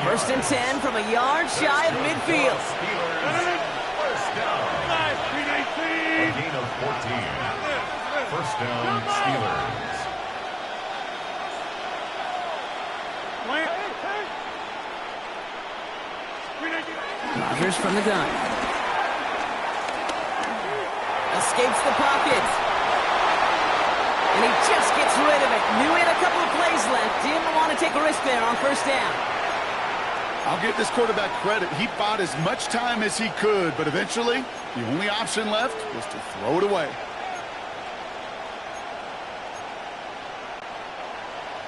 [SPEAKER 1] First and 10 from a yard shy of midfield.
[SPEAKER 2] First down. A gain of 14. First down, Steelers.
[SPEAKER 1] Rodgers from the gun. Escapes the pocket. And he just gets rid of it. Knew he had a couple of plays left. Didn't want to take a risk there on first down.
[SPEAKER 3] I'll give this quarterback credit. He bought as much time as he could, but eventually, the only option left was to throw it away.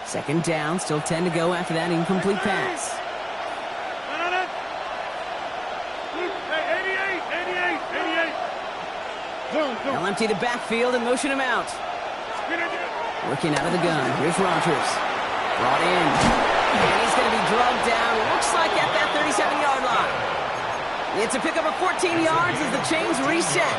[SPEAKER 1] Second down, still 10 to go after that incomplete pass. They'll empty the backfield and motion him out. Working out of the gun. Here's Rodgers. Brought in. And he's going to be drugged down. Looks like at that 37-yard line. It's a pickup of 14 yards as the chains reset.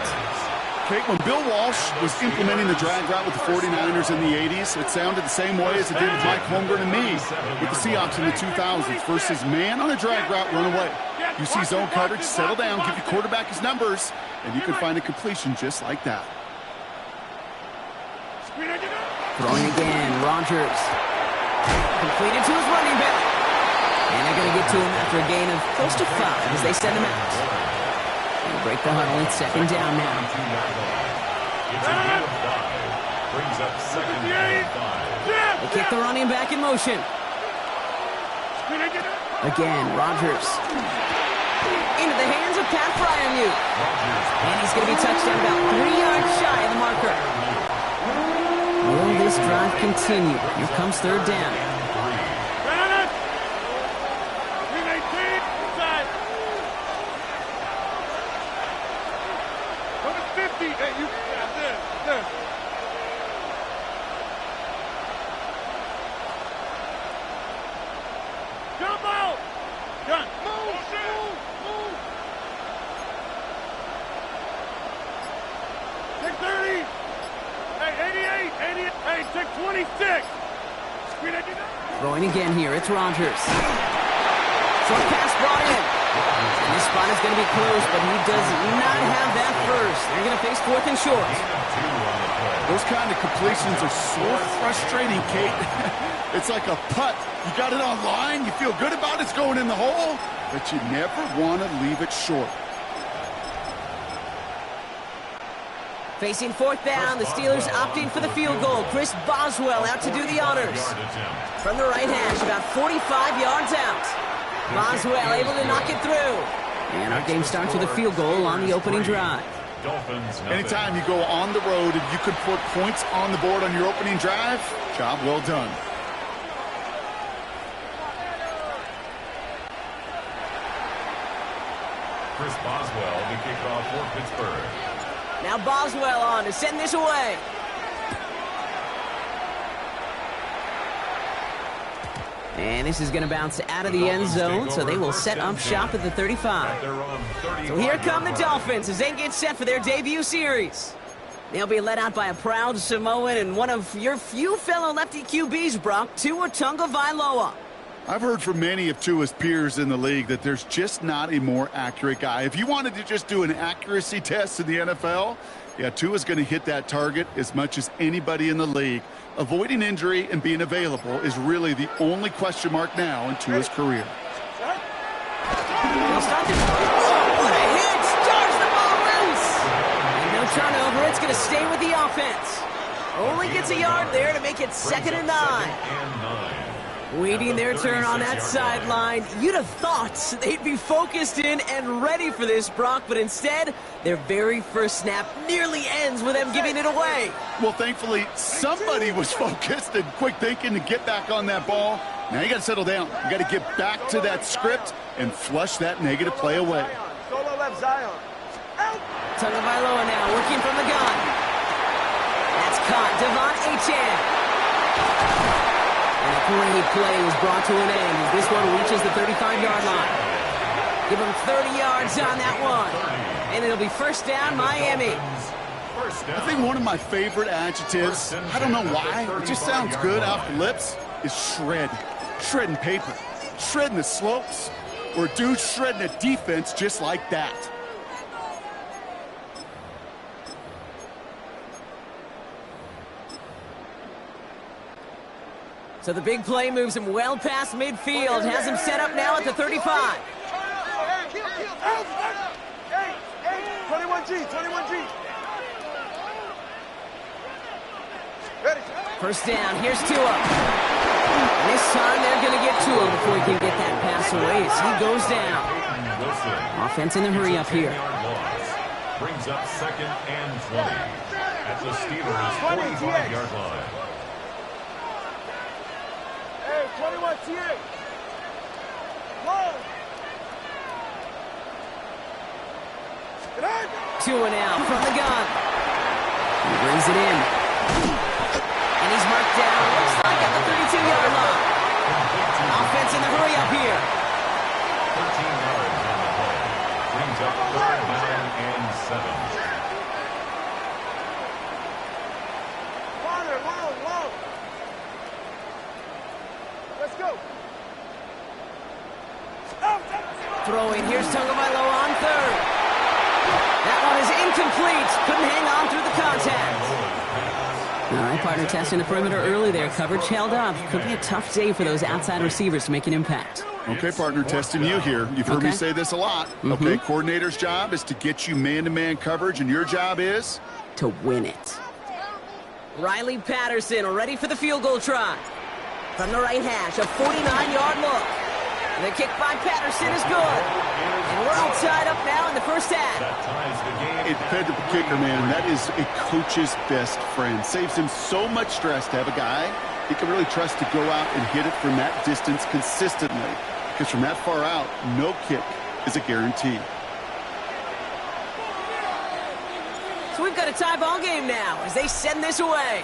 [SPEAKER 3] Kate, when Bill Walsh was implementing the drag route with the 49ers in the 80s, it sounded the same way as it did with Mike Holmgren and me with the Seahawks in the 2000s. Versus man on a drag route, run away. You see zone coverage, settle down, give your quarterback his numbers, and you can find a completion just like that.
[SPEAKER 1] Throwing again, Rodgers. Completed to his running back. And they're going to get to him after a gain of close to 5 as they send him out. They'll break the huddle. It's second down now.
[SPEAKER 2] It's a gain of 5. Brings up second down and 5.
[SPEAKER 1] They kick the running back in motion. Again, Rodgers. Into the hands of Pat Fryermuth. And he's going to be touched down about 3 yards shy of the marker. Will this drive continue? Here comes third down. Throwing again here, it's Rodgers. Short pass brought in. And this spot is going to be close, but he does not have that first. They're going to face fourth and short.
[SPEAKER 3] Those kind of completions are so frustrating, Kate. It's like a putt. You got it on line, you feel good about it's going in the hole, but you never want to leave it short.
[SPEAKER 1] Facing fourth down, the Steelers opting for the field goal. Chris Boswell out to do the honors. From the right hash, about 45 yards out. Boswell able to knock it through. And our game starts with a field goal on the opening drive.
[SPEAKER 3] Anytime you go on the road and you could put points on the board on your opening drive, job well done.
[SPEAKER 2] Chris Boswell to kick off for Pittsburgh.
[SPEAKER 1] Now Boswell on to send this away. And this is going to bounce out of the end zone, so they will set up shop at the 35. So here come the Dolphins as they get set for their debut series. They'll be led out by a proud Samoan and one of your few fellow lefty QBs, Brock, Tua Tagovailoa.
[SPEAKER 3] I've heard from many of Tua's peers in the league that there's just not a more accurate guy. If you wanted to just do an accuracy test in the NFL, yeah, Tua's going to hit that target as much as anybody in the league. Avoiding injury and being available is really the only question mark now in Tua's career.
[SPEAKER 1] They'll start this. Oh, what a hit! Charge the ball loose! And no turnover. It's going to stay with the offense. Only gets a yard there to make it 2nd and 9. Waiting their turn on that sideline. You'd have thought they'd be focused in and ready for this, Brock, but instead, their very first snap nearly ends with them giving it away.
[SPEAKER 3] Well, thankfully, somebody was focused and quick thinking to get back on that ball. Now you got to settle down. You got to get back to that script and flush that negative play away.
[SPEAKER 4] Solo left Zion. Out.
[SPEAKER 1] Tagovailoa now working from the gun. That's caught. Devon Achane. And a great play was brought to an end as this one reaches the 35-yard line. Give them 30 yards on that one. And it'll be first down, Miami.
[SPEAKER 3] I think one of my favorite adjectives, I don't know why, it just sounds good off the lips, is shred. Shredding paper. Shredding the slopes. Or a dude shredding a defense just like that.
[SPEAKER 1] So the big play moves him well past midfield. Has him set up now at the 35.
[SPEAKER 4] Hey, 21G, 21G. Ready.
[SPEAKER 1] First down, here's Tua. And this time they're going to get to him before he can get that pass away as he goes down. Offense in the hurry up here.
[SPEAKER 2] Brings up 2nd and 20 at the Steelers' 45-yard line.
[SPEAKER 4] Hey, 21 TA. Whoa.
[SPEAKER 1] Tua now from the gun. He brings it in. And he's marked down, looks like at the 32-yard line. Offense in the hurry up here.
[SPEAKER 2] 13 yards on the play. Brings up 3rd down and 7.
[SPEAKER 4] Farther, long. Let's go.
[SPEAKER 1] Throwing, here's Tagovailoa on 3rd. That one is incomplete. Couldn't hang on through the contact. All right, partner, testing the perimeter early there. Coverage held up. Could be a tough day for those outside receivers to make an impact.
[SPEAKER 3] Okay, partner, testing you here. You've heard me say this a lot. Okay, coordinator's job is to get you man-to-man coverage, and your job is?
[SPEAKER 1] To win it. Riley Patterson ready for the field goal try. From the right hash, a 49-yard look. The kick by Patterson is good. And we're all tied up now in the first half.
[SPEAKER 2] That ties the game.
[SPEAKER 3] It fed the kicker, man. That is a coach's best friend. Saves him so much stress to have a guy he can really trust to go out and hit it from that distance consistently. Because from that far out, no kick is a guarantee.
[SPEAKER 1] So we've got a tie ball game now as they send this away.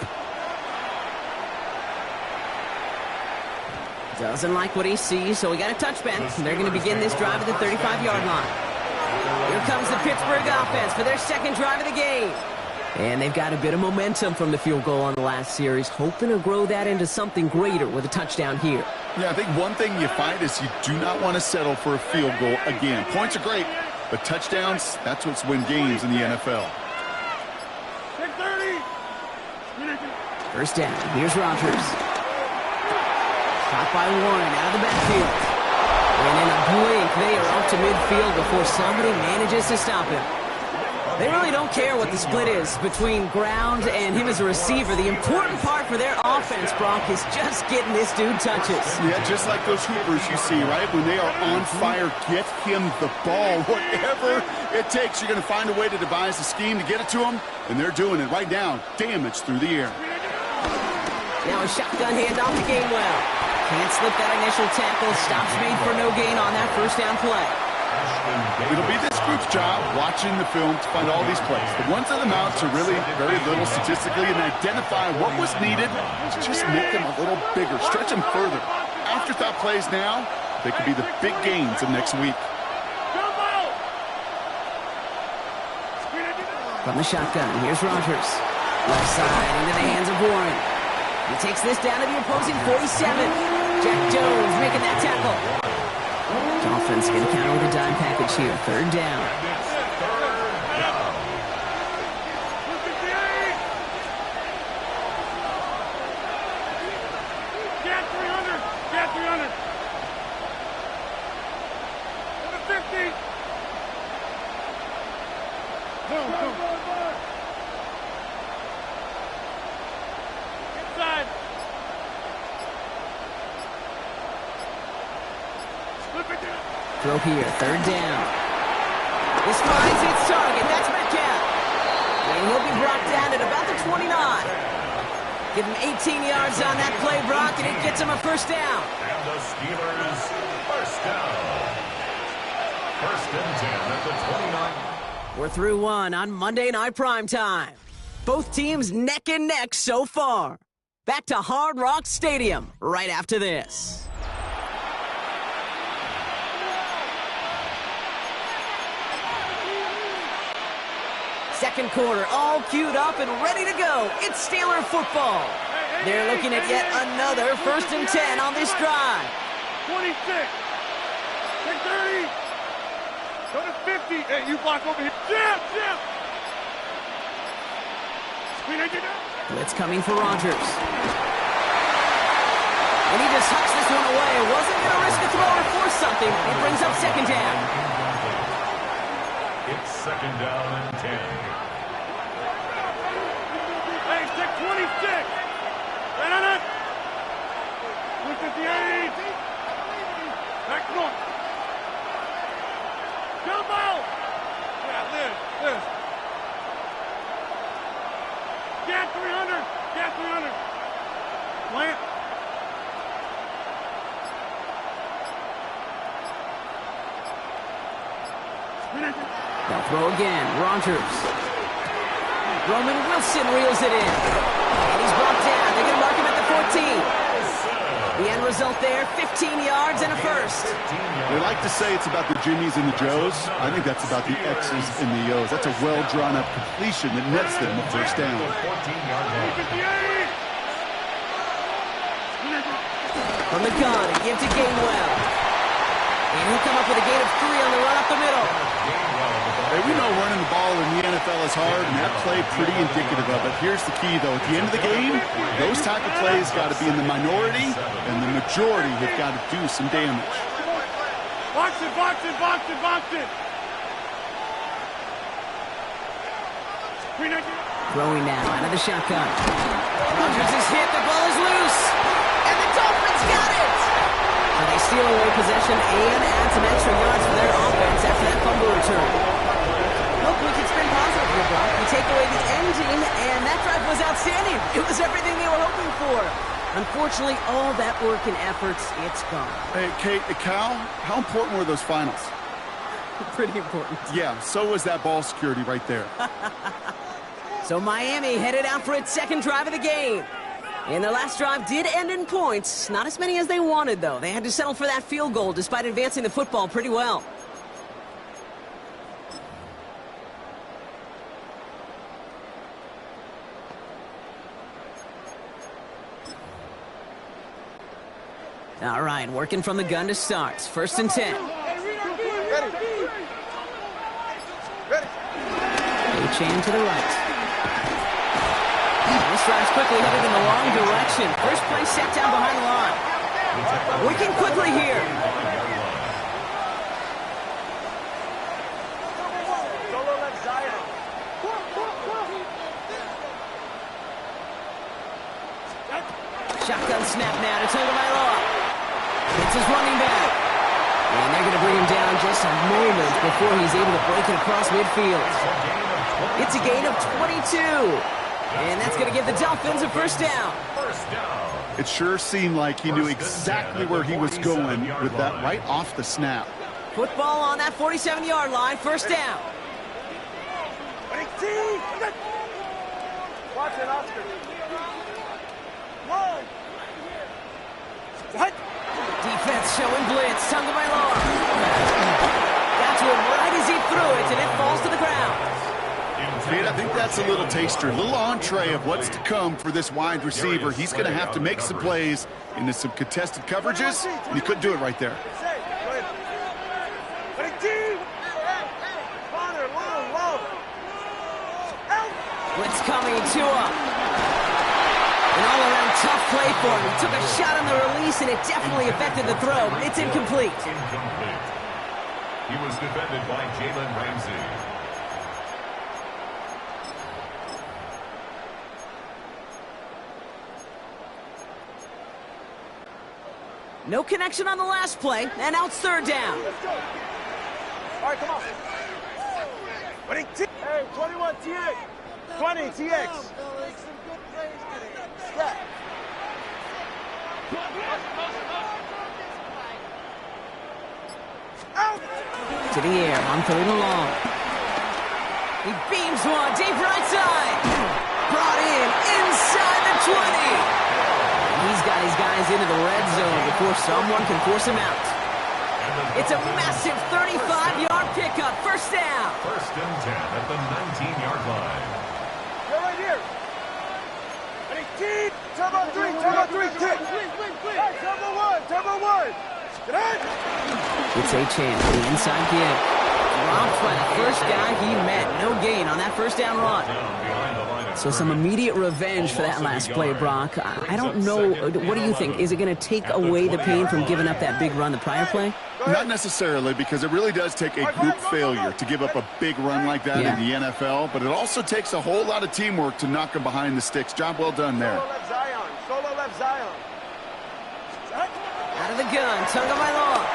[SPEAKER 1] Doesn't like what he sees, so we got a touchback. They're going to begin this drive at the 35-yard line. Here comes the Pittsburgh offense for their 2nd drive of the game. And they've got a bit of momentum from the field goal on the last series, hoping to grow that into something greater with a touchdown here.
[SPEAKER 3] Yeah, I think one thing you find is you do not want to settle for a field goal again. Points are great, but touchdowns, that's what's win games in the NFL.
[SPEAKER 4] 6:30.
[SPEAKER 1] First down, here's Rodgers. Shot by Warren out of the backfield. And in a blink, they are up to midfield before somebody manages to stop him. They really don't care what the split is between ground and him as a receiver. The important part for their offense, Brock, is just getting this dude touches.
[SPEAKER 3] Yeah, just like those Hoopers you see, right? When they are on fire, get him the ball. Whatever it takes, you're going to find a way to devise a scheme to get it to him, and they're doing it right now. Damage through the air.
[SPEAKER 1] Now a shotgun handoff to Gainwell. Can't slip that initial tackle. Stops made for no gain on that first down play.
[SPEAKER 3] It'll be this group's job watching the film to find all these plays. The ones that amount to really very little statistically and identify what was needed to just make them a little bigger, stretch them further. Afterthought plays now, they could be the big gains of next week.
[SPEAKER 1] From the shotgun, here's Rodgers. Left side into the hands of Warren. He takes this down to the opposing 47. Jack Jones making that tackle. Dolphins going to counter with a dime package here. 3rd down.
[SPEAKER 4] Get 300. Get 300. Over 50. Boom.
[SPEAKER 1] Throw here, third down. This finds its target. That's Metcalf. And he'll be brought down at about the 29. Give him 18 yards on that play, Brock, and it gets him a first down.
[SPEAKER 2] And the Steelers, first down. First and 10 at the 29.
[SPEAKER 1] We're through one on Monday Night Primetime. Both teams neck and neck so far. Back to Hard Rock Stadium right after this. Second quarter, all queued up and ready to go. It's Steeler football. They're looking at yet another first and 10 on this drive.
[SPEAKER 4] 26. Take 30. Go to 50. Hey, you block over here. Jam.
[SPEAKER 1] Blitz coming for Rodgers. And he just hucks this one away. Wasn't going to risk a throw or force something. It brings up second down.
[SPEAKER 2] It's second down and 10.
[SPEAKER 4] Hey, take 26. Right on it. 158. Back north. Jump out. Yeah, Liz. Get 300. Get 300. Plant.
[SPEAKER 1] They'll throw again. Rodgers. Roman Wilson reels it in. And he's brought down. They're going to mark him at the 14. The end result there, 15 yards and a first.
[SPEAKER 3] They like to say it's about the Jimmies and the Joes. I think that's about the X's and the O's. That's a well-drawn-up completion that nets them a first down.
[SPEAKER 1] From the gun, a give to Gainwell. And he'll come up with a gain of 3 on the run up the middle.
[SPEAKER 3] Hey, we know running the ball in the NFL is hard, and that play pretty indicative of it. Here's the key, though. At the end of the game, those type of plays got to be in the minority, and the majority have got to do some damage.
[SPEAKER 4] Box it.
[SPEAKER 1] Throwing now out of the shotgun. Rodgers is hit. The ball is loose. And the Dolphins got it. So they steal away possession and add some extra yards for their offense after that fumble return. Look, we can spin positive here, Brock. You take away the engine, and that drive was outstanding. It was everything they were hoping for. Unfortunately, all that work and efforts, it's gone.
[SPEAKER 3] Hey, Kate, Cal, how important were those finals?
[SPEAKER 1] Pretty important.
[SPEAKER 3] Yeah, so was that ball security right there.
[SPEAKER 1] So Miami headed out for its second drive of the game. And their last drive did end in points. Not as many as they wanted, though. They had to settle for that field goal despite advancing the football pretty well. All right, working from the gun to start. First and 10. H-Chan to the right. This drive's quickly headed in the wrong direction. First play set down behind the line. Working quickly here. Shotgun snap now to Tagovailoa. It's his running back. And they're going to bring him down just a moment before he's able to break it across midfield. It's a gain of 22. And that's going to give the Dolphins a first down.
[SPEAKER 3] It sure seemed like he knew exactly where he was going with that right off the snap.
[SPEAKER 1] Football on that 47-yard line, first down.
[SPEAKER 4] Watch it, Oscar.
[SPEAKER 1] Defense showing blitz. Tagovailoa. Got to him right as he threw it, and it falls to the ground.
[SPEAKER 3] Kate, I think that's a little taster, a little entree of what's to come for this wide receiver. He's going to have to make some plays into some contested coverages, and he couldn't do it right there.
[SPEAKER 1] Blitz coming to him. An all-around tough play for him. He took a shot on the release, and it definitely affected the throw. It's incomplete.
[SPEAKER 2] He was defended by Jalen Ramsey.
[SPEAKER 1] No connection on the last play, and now it's third down.
[SPEAKER 4] All right, come on. Hey, 21 TX. 20 TX. Step. Out.
[SPEAKER 1] To the air on third and long. He beams one deep right side. Brought in inside the 20. He's got his guys into the red zone before someone can force him out. It's a massive 35-yard pickup. First down.
[SPEAKER 2] First and 10 at the 19-yard line.
[SPEAKER 4] You're right here. 18. Turbo 3, kick. Hey, turbo 1. Get in.
[SPEAKER 1] It's a chance for the inside give. Dropped by the first guy he met. No gain on that first down run. So some immediate revenge for that last play, Brock. I don't know. What do you think? Is it going to take away the pain from giving up that big run the prior play?
[SPEAKER 3] Not necessarily, because it really does take a group failure to give up a big run like that in the NFL, but it also takes a whole lot of teamwork to knock him behind the sticks. Job well done there.
[SPEAKER 4] Solo left Zion.
[SPEAKER 1] Out of the gun, Tagovailoa.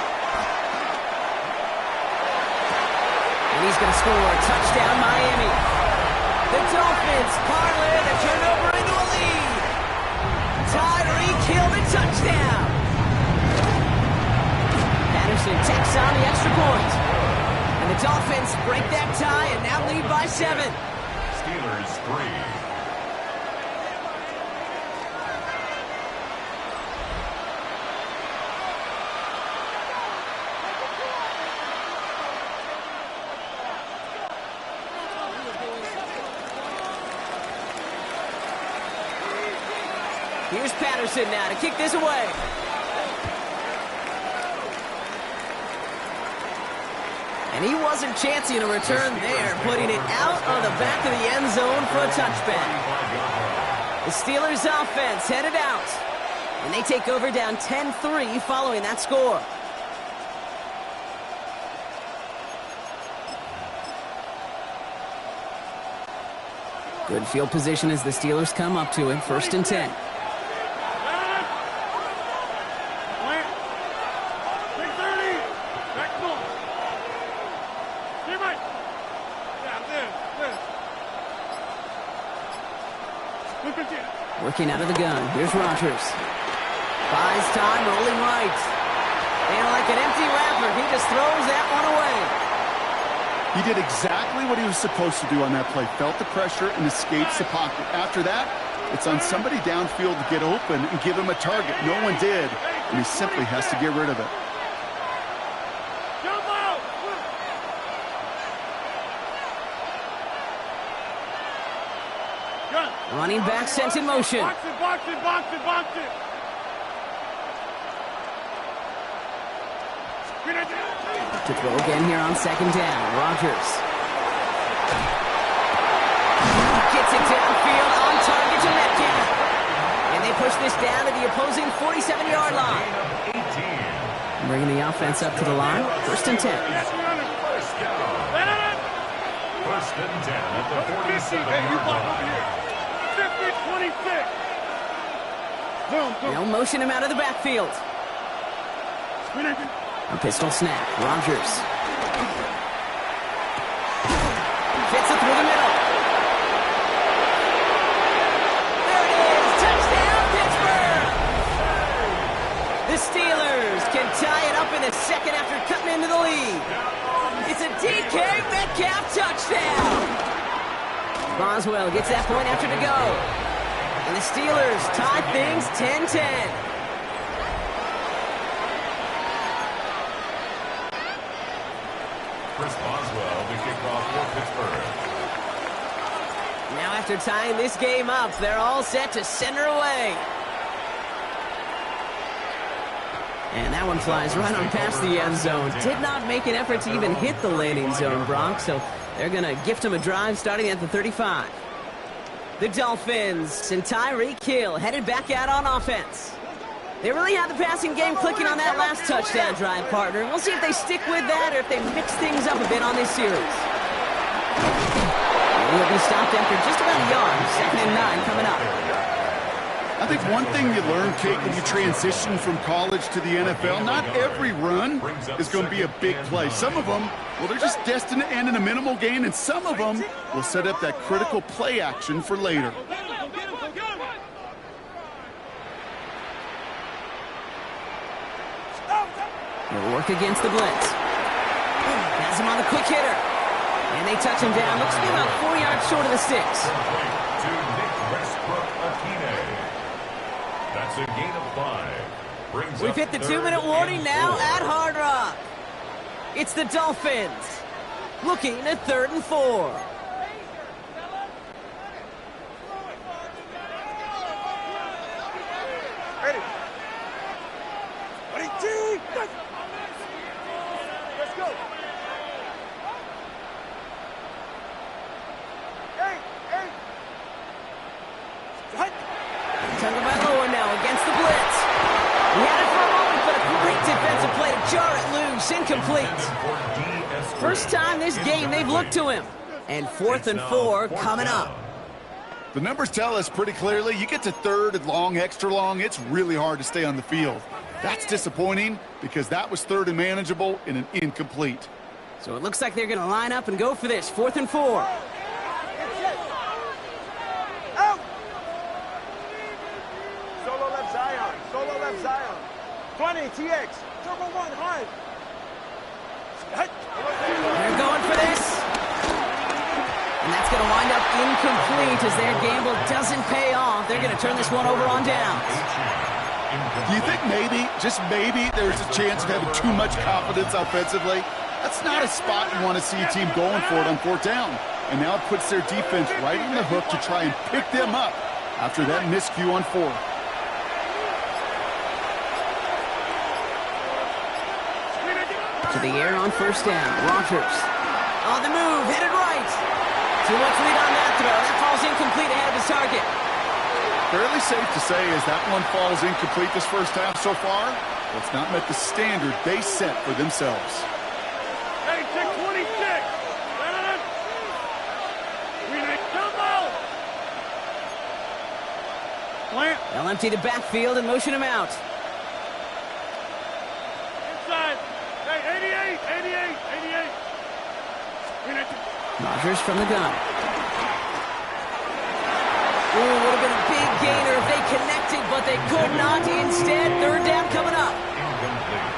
[SPEAKER 1] And he's going to score. Touchdown, Miami. The Dolphins parlay the turnover into a lead. Tyreek Hill the touchdown. Patterson takes on the extra point. And the Dolphins break that tie and now lead by 7.
[SPEAKER 2] Steelers 3.
[SPEAKER 1] Here's Patterson now to kick this away. And he wasn't chancing a return there, putting it out of the back of the end zone for a touchback. The Steelers offense headed out. And they take over down 10-3 following that score. Good field position as the Steelers come up to it. First and 10. Working out of the gun. Here's Rodgers. Buys time, rolling right. And like an empty wrapper, he just throws that one away.
[SPEAKER 3] He did exactly what he was supposed to do on that play. Felt the pressure and escapes the pocket. After that, it's on somebody downfield to get open and give him a target. No one did, and he simply has to get rid of it.
[SPEAKER 1] Running back sent in motion.
[SPEAKER 4] Box it.
[SPEAKER 1] To throw again here on second down. Rodgers. Gets it downfield on target to Metcalf. And they push this down to the opposing 47-yard line. Bringing the offense up to the line. First and 10.
[SPEAKER 2] First and 10 at the 47-yard line.
[SPEAKER 4] 26.
[SPEAKER 1] They'll motion him out of the backfield. A pistol snap. Rodgers. Fits it through the middle. There it is. Touchdown, Pittsburgh. The Steelers can tie it up in the second after cutting into the lead. It's a DK Metcalf touchdown. Boswell gets that point after to go. And the Steelers tie things 10-10.
[SPEAKER 2] Chris Boswell to kick off for Pittsburgh.
[SPEAKER 1] Now after tying this game up, they're all set to send her away. And that one flies right on past the end zone. Did not make an effort to even hit the landing zone, Brock, so they're going to gift him a drive starting at the 35. The Dolphins and Tyreek Hill headed back out on offense. They really had the passing game clicking on that last touchdown drive, partner. We'll see if they stick with that or if they mix things up a bit on this series. He'll be stopped after just about a yard. Second and 9 coming up.
[SPEAKER 3] I think one thing you learn, Kate, when you transition from college to the NFL, not every run is going to be a big play. Some of them, well, they're just destined to end in a minimal gain, and some of them will set up that critical play action for later.
[SPEAKER 1] He'll work against the blitz. Has him on the quick hitter. And they touch him down. Looks to be about 4 yards short of the sticks.
[SPEAKER 2] To Nick Westbrook-Akine. That's a gain of 5.
[SPEAKER 1] We've hit the 2-minute warning now at Hard Rock. It's the Dolphins looking at 3rd and 4.
[SPEAKER 4] Ready? 22. Let's go. Hey.
[SPEAKER 1] Tagovailoa now against the blitz. He had it for a moment, but a great defensive play to jar it loose. Incomplete. First time this game they've looked to him. And 4th and 4 coming up.
[SPEAKER 3] The numbers tell us pretty clearly, you get to 3rd and long, extra long, it's really hard to stay on the field. That's disappointing because that was 3rd and manageable in an incomplete.
[SPEAKER 1] So it looks like they're going to line up and go for this. 4th and 4.
[SPEAKER 4] Out. Solo left Zion. Solo left Zion. 20 TX. Turbo 1 high.
[SPEAKER 1] They're going for this. And that's going to wind up incomplete as their gamble doesn't pay off. They're going to turn this one over on downs.
[SPEAKER 3] Do you think maybe, just maybe, there's a chance of having too much confidence offensively? That's not a spot you want to see a team going for it on 4th down. And now it puts their defense right on the hook to try and pick them up after that miscue on 4th.
[SPEAKER 1] To the air on 1st down. Rogers on the move, headed right. Too much lead on that throw. That falls incomplete ahead of his target.
[SPEAKER 3] Fairly safe to say as that one falls incomplete this first half so far, well, it's not met the standard they set for themselves.
[SPEAKER 4] Hey, check 26. We need combo. Plant.
[SPEAKER 1] They'll empty the backfield and motion him out.
[SPEAKER 4] Inside. Hey, 88. We need to...
[SPEAKER 1] Rogers from the gun. Ooh, would have been a big gainer if they connected, but they could not. Instead, 3rd down coming up.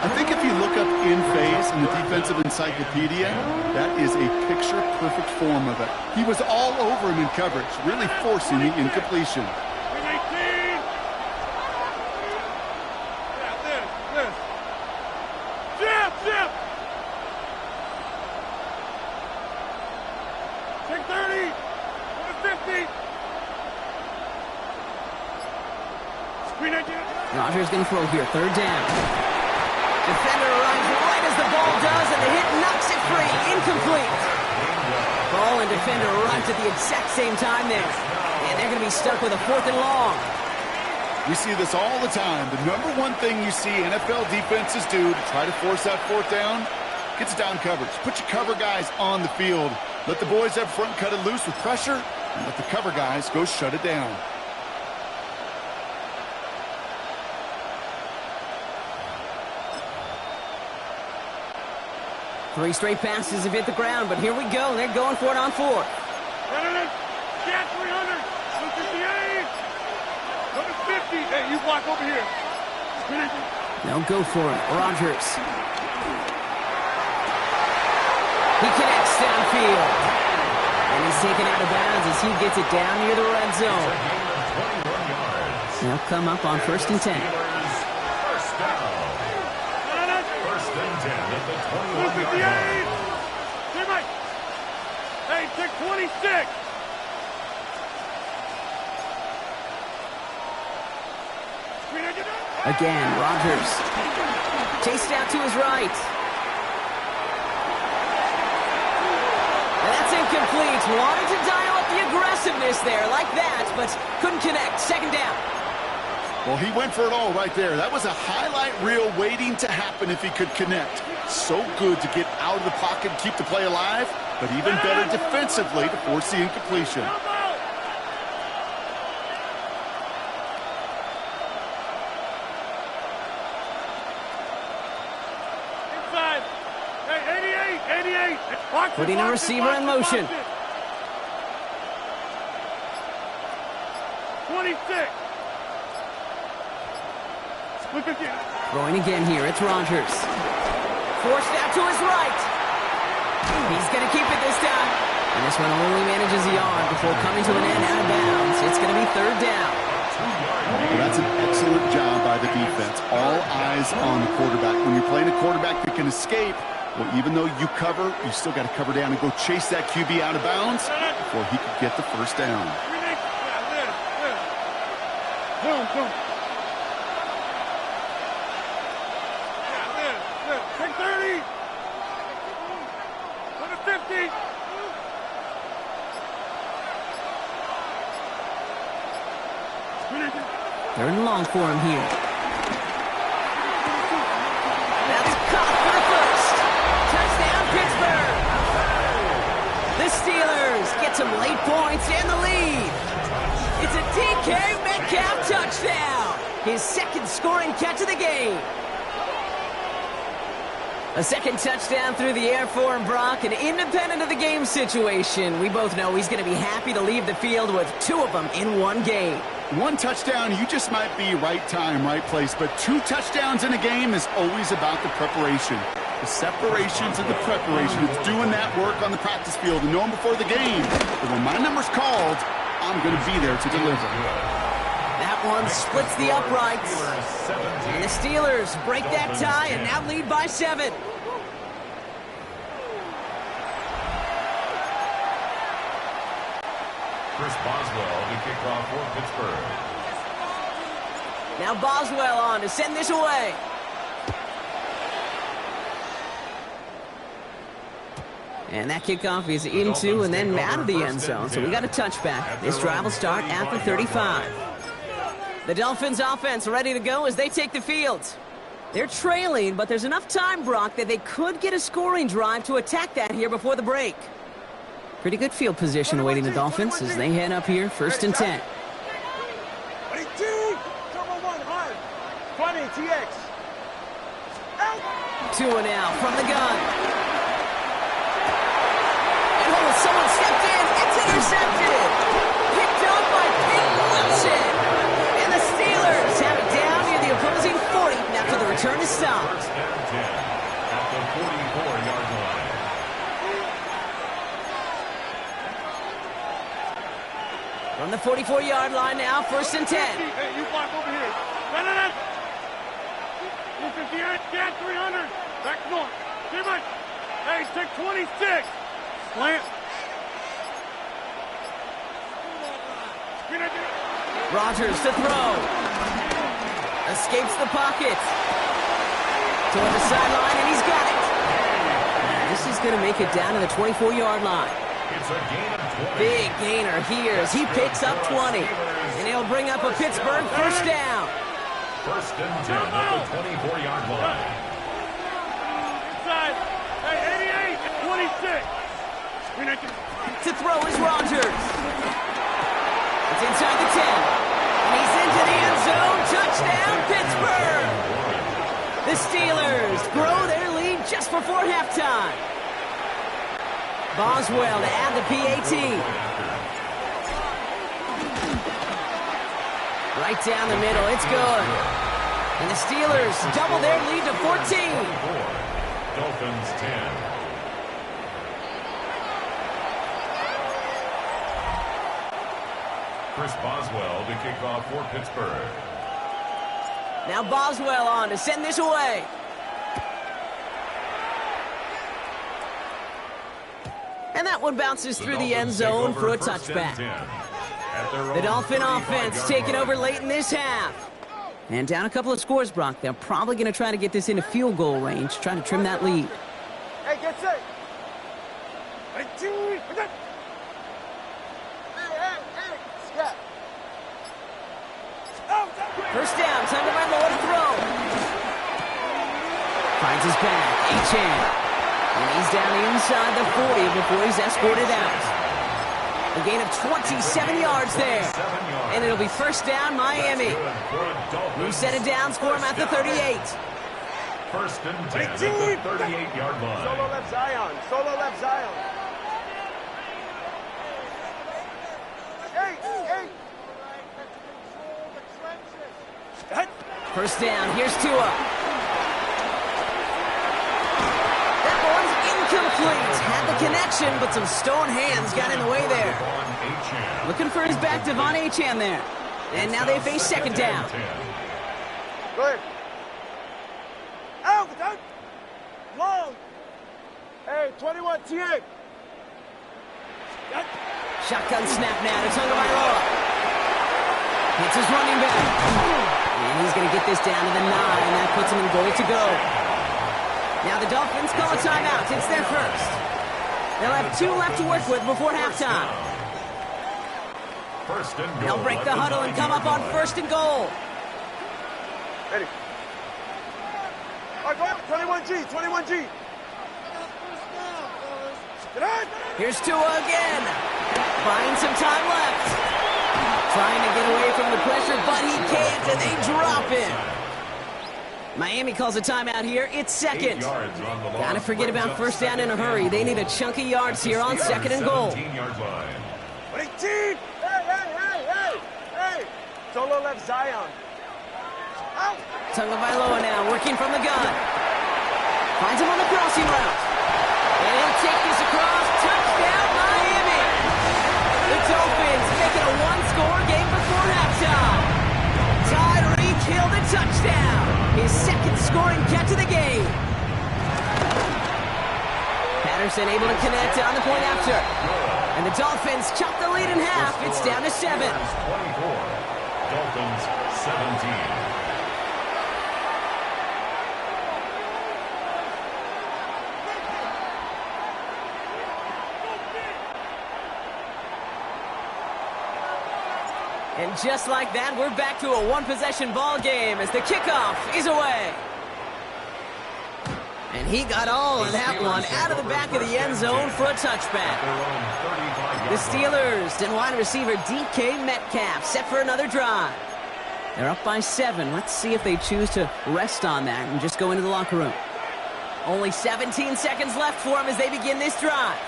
[SPEAKER 3] I think if you look up in phase in the defensive encyclopedia, that is a picture-perfect form of it. He was all over him in coverage, really forcing the incompletion.
[SPEAKER 4] We need team. Yeah, this. Jip. Take 30. Go to 50.
[SPEAKER 1] Rogers going to throw here. 3rd down. Defender arrives right as the ball does, and the hit knocks it free. Incomplete. Ball and defender arrived at the exact same time there. And they're going to be stuck with a 4th and long.
[SPEAKER 3] We see this all the time. The number one thing you see NFL defenses do to try to force that 4th down, gets down coverage. Put your cover guys on the field. Let the boys up front cut it loose with pressure, and let the cover guys go shut it down.
[SPEAKER 1] Three straight passes have hit the ground, but here we go. They're going for it on 4th.
[SPEAKER 4] Get 300. 258. Go to 50. Hey, you block over here.
[SPEAKER 1] They'll go for it. Rogers. He connects downfield. And he's taken out of bounds as he gets it down near the red zone. They'll come up on 1st and 10.
[SPEAKER 2] First down. 1st and 10 at the 21-yard line.
[SPEAKER 4] Hey, take 26.
[SPEAKER 1] Again, Rogers. Chased out to his right. And that's incomplete. Wanted to dial up the aggressiveness there like that, but couldn't connect. 2nd down.
[SPEAKER 3] Well, he went for it all right there. That was a highlight reel waiting to happen if he could connect. So good to get out of the pocket and keep the play alive, but even better defensively to force the incompletion.
[SPEAKER 4] 88. Watch
[SPEAKER 1] Putting a receiver in motion.
[SPEAKER 4] 26.
[SPEAKER 1] Throwing again here. It's Rogers. Forced out to his right. He's going to keep it this time. And this one only manages a yard before coming to an end out of bounds. It's going to be third down.
[SPEAKER 3] Well, that's an excellent job by the defense. All eyes on the quarterback. When you're playing a quarterback that can escape, well, even though you cover, you still got to cover down and go chase that QB out of bounds before he could get the first down.
[SPEAKER 4] Boom, boom. Take 30. Put a 50.
[SPEAKER 1] Third and long for him here. That's caught for the first. Touchdown, Pittsburgh. The Steelers get some late points and the lead. It's a DK Metcalf touchdown. His second scoring catch of the game. A second touchdown through the air for him, Brock, and independent of the game situation, we both know he's going to be happy to leave the field with two of them in one game.
[SPEAKER 3] One touchdown, you just might be right time, right place, but two touchdowns in a game is always about the preparation. The separations and the preparation. It's doing that work on the practice field and knowing before the game that when my number's called, I'm going to be there to deliver.
[SPEAKER 1] That one splits the uprights. And the Steelers break that tie and now lead by 7.
[SPEAKER 2] Chris Boswell to kick off for Pittsburgh.
[SPEAKER 1] Now Boswell on to send this away. And that kickoff is into and then out of the end zone. So we got a touchback. This drive will start at the 35. The Dolphins offense ready to go as they take the field. They're trailing, but there's enough time, Brock, that they could get a scoring drive to attack that here before the break. Pretty good field position awaiting the Dolphins as they head up here, 1st and 10.
[SPEAKER 4] 20, TX.
[SPEAKER 1] 2 and out from the gun. And someone stepped in. It's intercepted. Picked up by Peyton Wilson. And the Steelers have it down near the opposing 40 after the return is stopped.
[SPEAKER 2] 1st and 10 at the 44-yard line.
[SPEAKER 1] From the 44-yard line now, 1st and 10.
[SPEAKER 4] Hey, you block over here. No. 258, get 300. Back north. Too much. Hey, take 26. Slant.
[SPEAKER 1] Rogers to throw. Escapes the pocket. Toward the sideline, and he's got it. This is going to make it down to the 24-yard line.
[SPEAKER 2] It's a gain of 20.
[SPEAKER 1] Big gainer here as he picks up 20. And he'll bring up a Pittsburgh first down.
[SPEAKER 2] 1st and 10 at the 24-yard line.
[SPEAKER 4] Inside. Hey, 88, 26.
[SPEAKER 1] To throw is Rogers. It's inside the 10. And he's into the end zone. Touchdown, Pittsburgh. The Steelers grow their lead just before halftime. Boswell to add the PAT. Right down the middle. It's good. And the Steelers double their lead to 14.
[SPEAKER 2] Dolphins 10. Chris Boswell to kick off for Pittsburgh.
[SPEAKER 1] Now Boswell on to send this away. And that one bounces through the end zone for a touchback. The Dolphin offense taking over late in this half. And down a couple of scores, Brock. They're probably going to try to get this into field goal range, trying to trim that lead.
[SPEAKER 4] Hey, get set. Hey, Scott.
[SPEAKER 1] First down, time to run the left throw. Finds his back, Achane. And he's down inside the 40 before he's escorted out. A gain of 27 yards there. And it'll be first down, Miami. New set of downs for him at the 38.
[SPEAKER 2] 1st and 10 at the 38-yard line.
[SPEAKER 4] left Zion. Solo left Zion. Hey!
[SPEAKER 1] First down, here's Tua. That one's incomplete. Had the connection, but some stone hands got in the way there. Looking for his back, Devon Achane there. And now they face second down.
[SPEAKER 4] Go ahead. Out! Long! Hey, 21, TA!
[SPEAKER 1] Shotgun snap now to Tagovailoa. Hits his running back. And he's going to get this down to the 9. That puts him in goal to go. Now the Dolphins call a timeout. It's their first. They'll have 2 left to work with before halftime.
[SPEAKER 2] First and goal.
[SPEAKER 1] They'll break the huddle and come up on first and goal.
[SPEAKER 4] Ready. All right, go ahead. 21G, 21G. Get on!
[SPEAKER 1] Here's Tua again. Buying some time left. Trying to get away from the pressure, but he can't, and they drop him. Miami calls a timeout here. It's second. Gotta forget about first down in a hurry. They need a chunk of yards here on second and goal.
[SPEAKER 4] 18! Hey! Solo left Zion. Out!
[SPEAKER 1] Tagovailoa now working from the gun. Finds him on the crossing route. And he'll take this across. Touchdown, Miami! The Dolphins make it a one-score game before halftime. Tyreek Hill the touchdown. His second scoring catch of the game. Patterson able to connect on the point after. And the Dolphins chop the lead in half. It's down to 7.
[SPEAKER 2] 24. Dolphins 17.
[SPEAKER 1] And just like that, we're back to a one-possession ball game as the kickoff is away. And he got all of that one out of the back of the end zone for a touchback. The Steelers and wide receiver DK Metcalf set for another drive. They're up by 7. Let's see if they choose to rest on that and just go into the locker room. Only 17 seconds left for them as they begin this drive.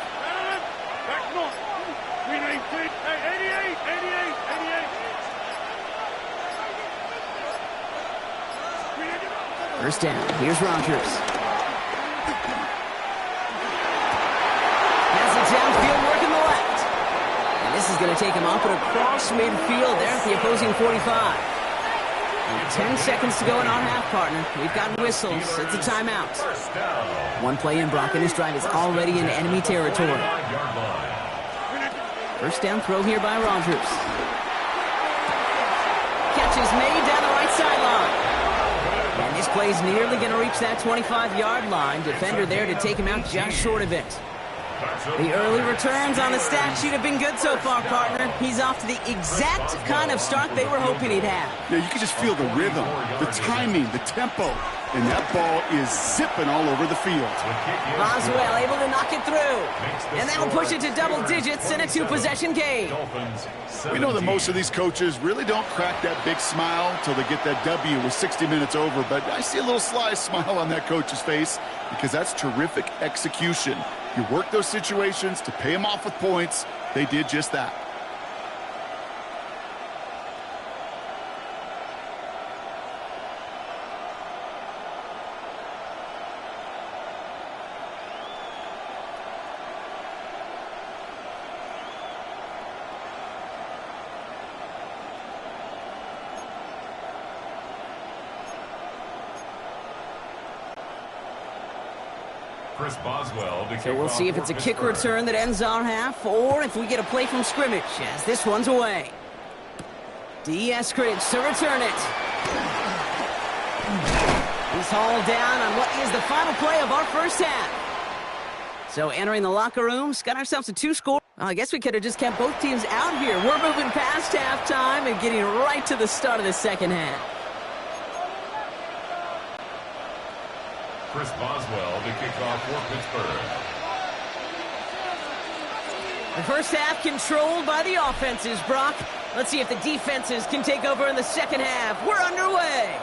[SPEAKER 4] Back north. 319. Hey, 88.
[SPEAKER 1] First down. Here's Rodgers. Has it downfield, working the left. And this is going to take him up and across midfield there at the opposing 45. And 10 seconds to go in our half, partner. We've got whistles. It's a timeout. One play in, Brock, and this drive is already in enemy territory. First down throw here by Rodgers. Catch is made down the right sideline. And this play's nearly going to reach that 25-yard line. Defender there to take him out just short of it. The early returns on the stat sheet have been good so far, partner. He's off to the exact kind of start they were hoping he'd have.
[SPEAKER 3] Yeah, you can just feel the rhythm, the timing, the tempo. And that ball is zipping all over the field.
[SPEAKER 1] Boswell able to knock it through. And that'll push it to double digits in a 2-possession game.
[SPEAKER 3] We know that most of these coaches really don't crack that big smile until they get that W with 60 minutes over. But I see a little sly smile on that coach's face because that's terrific execution. You work those situations to pay them off with points. They did just that.
[SPEAKER 2] Chris Boswell.
[SPEAKER 1] So we'll see if it's a kick return that ends our half or if we get a play from scrimmage as this one's away. D. Eskridge to return it. He's hauled down on what is the final play of our first half. So entering the locker rooms, got ourselves a 2-score. Well, I guess we could have just kept both teams out here. We're moving past halftime and getting right to the start of the second half.
[SPEAKER 2] Chris Boswell to kick off for Pittsburgh.
[SPEAKER 1] The first half controlled by the offenses, Brock. Let's see if the defenses can take over in the second half. We're underway.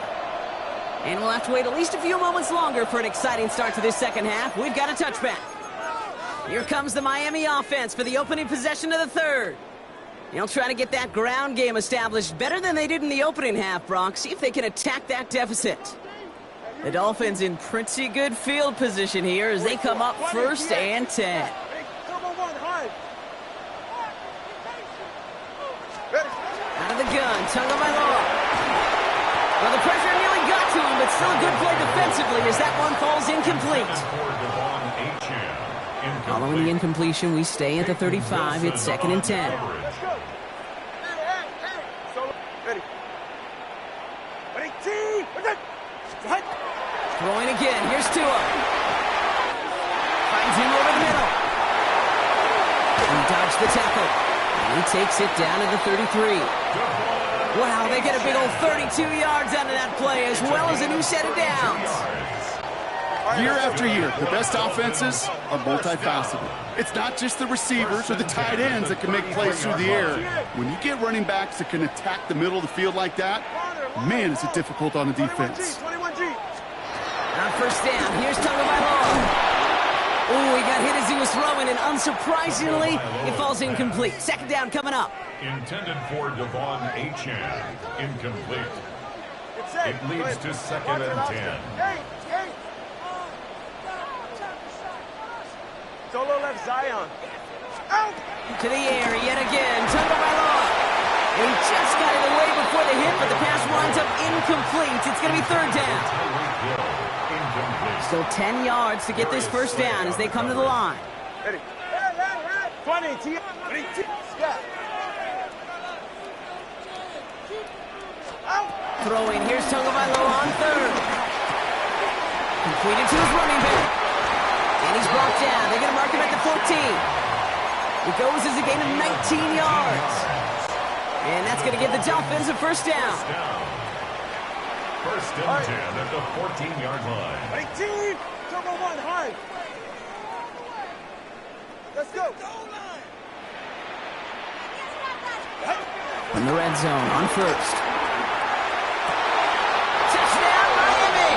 [SPEAKER 1] And we'll have to wait at least a few moments longer for an exciting start to this second half. We've got a touchback. Here comes the Miami offense for the opening possession of the third. They'll try to get that ground game established better than they did in the opening half, Brock. See if they can attack that deficit. The Dolphins in pretty good field position here as they come up 1st and 10. Out of the gun, Tagovailoa. Well, the pressure nearly got to him, but still a good play defensively as that one falls incomplete. Following the incompletion, we stay at the 35. It's 2nd and 10. Throwing again. Here's Tua. Finds him over the middle. He dodged the tackle. And he takes it down to the 33. Wow, they get a big old 32 yards out of that play, as well as a new set of downs.
[SPEAKER 3] Year after year, the best offenses are multifaceted. It's not just the receivers or the tight ends that can make plays through the air. When you get running backs that can attack the middle of the field like that, man, is it difficult on a defense.
[SPEAKER 1] On 1st down, here's Tagovailoa. Oh, he got hit as he was throwing, and unsurprisingly, it falls incomplete. 2nd down coming up.
[SPEAKER 2] Intended for Devon Achane. Incomplete. It leads to 2nd and 10.
[SPEAKER 4] Solo left Zion.
[SPEAKER 1] To the air yet again. Tagovailoa. He just got it away before the hit, but the pass winds up incomplete. It's going to be 3rd down. Still 10 yards to get this 1st down as they come to the line.
[SPEAKER 4] Ready. 20.
[SPEAKER 1] Throwing. Here's Tagovailoa on 3rd. Completed to his running back. And he's brought down. They're going to mark him at the 14. It goes as a gain of 19 yards. And that's going to give the Dolphins a 1st down.
[SPEAKER 2] 1st and 10 at the 14-yard line.
[SPEAKER 4] 18. Turbo 1 high. Let's go.
[SPEAKER 1] In the red zone on 1st. Touchdown, Miami!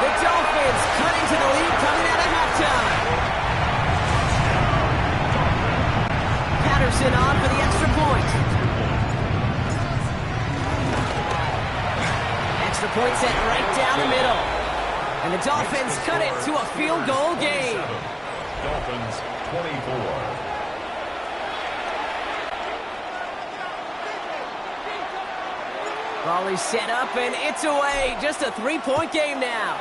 [SPEAKER 1] The Dolphins cutting to the lead coming out of halftime. Patterson on for the extra point. Extra point set right down the middle. And the Dolphins cut it to a field goal game.
[SPEAKER 2] Dolphins 24.
[SPEAKER 1] Raleigh set up, and it's away. Just a 3-point game now.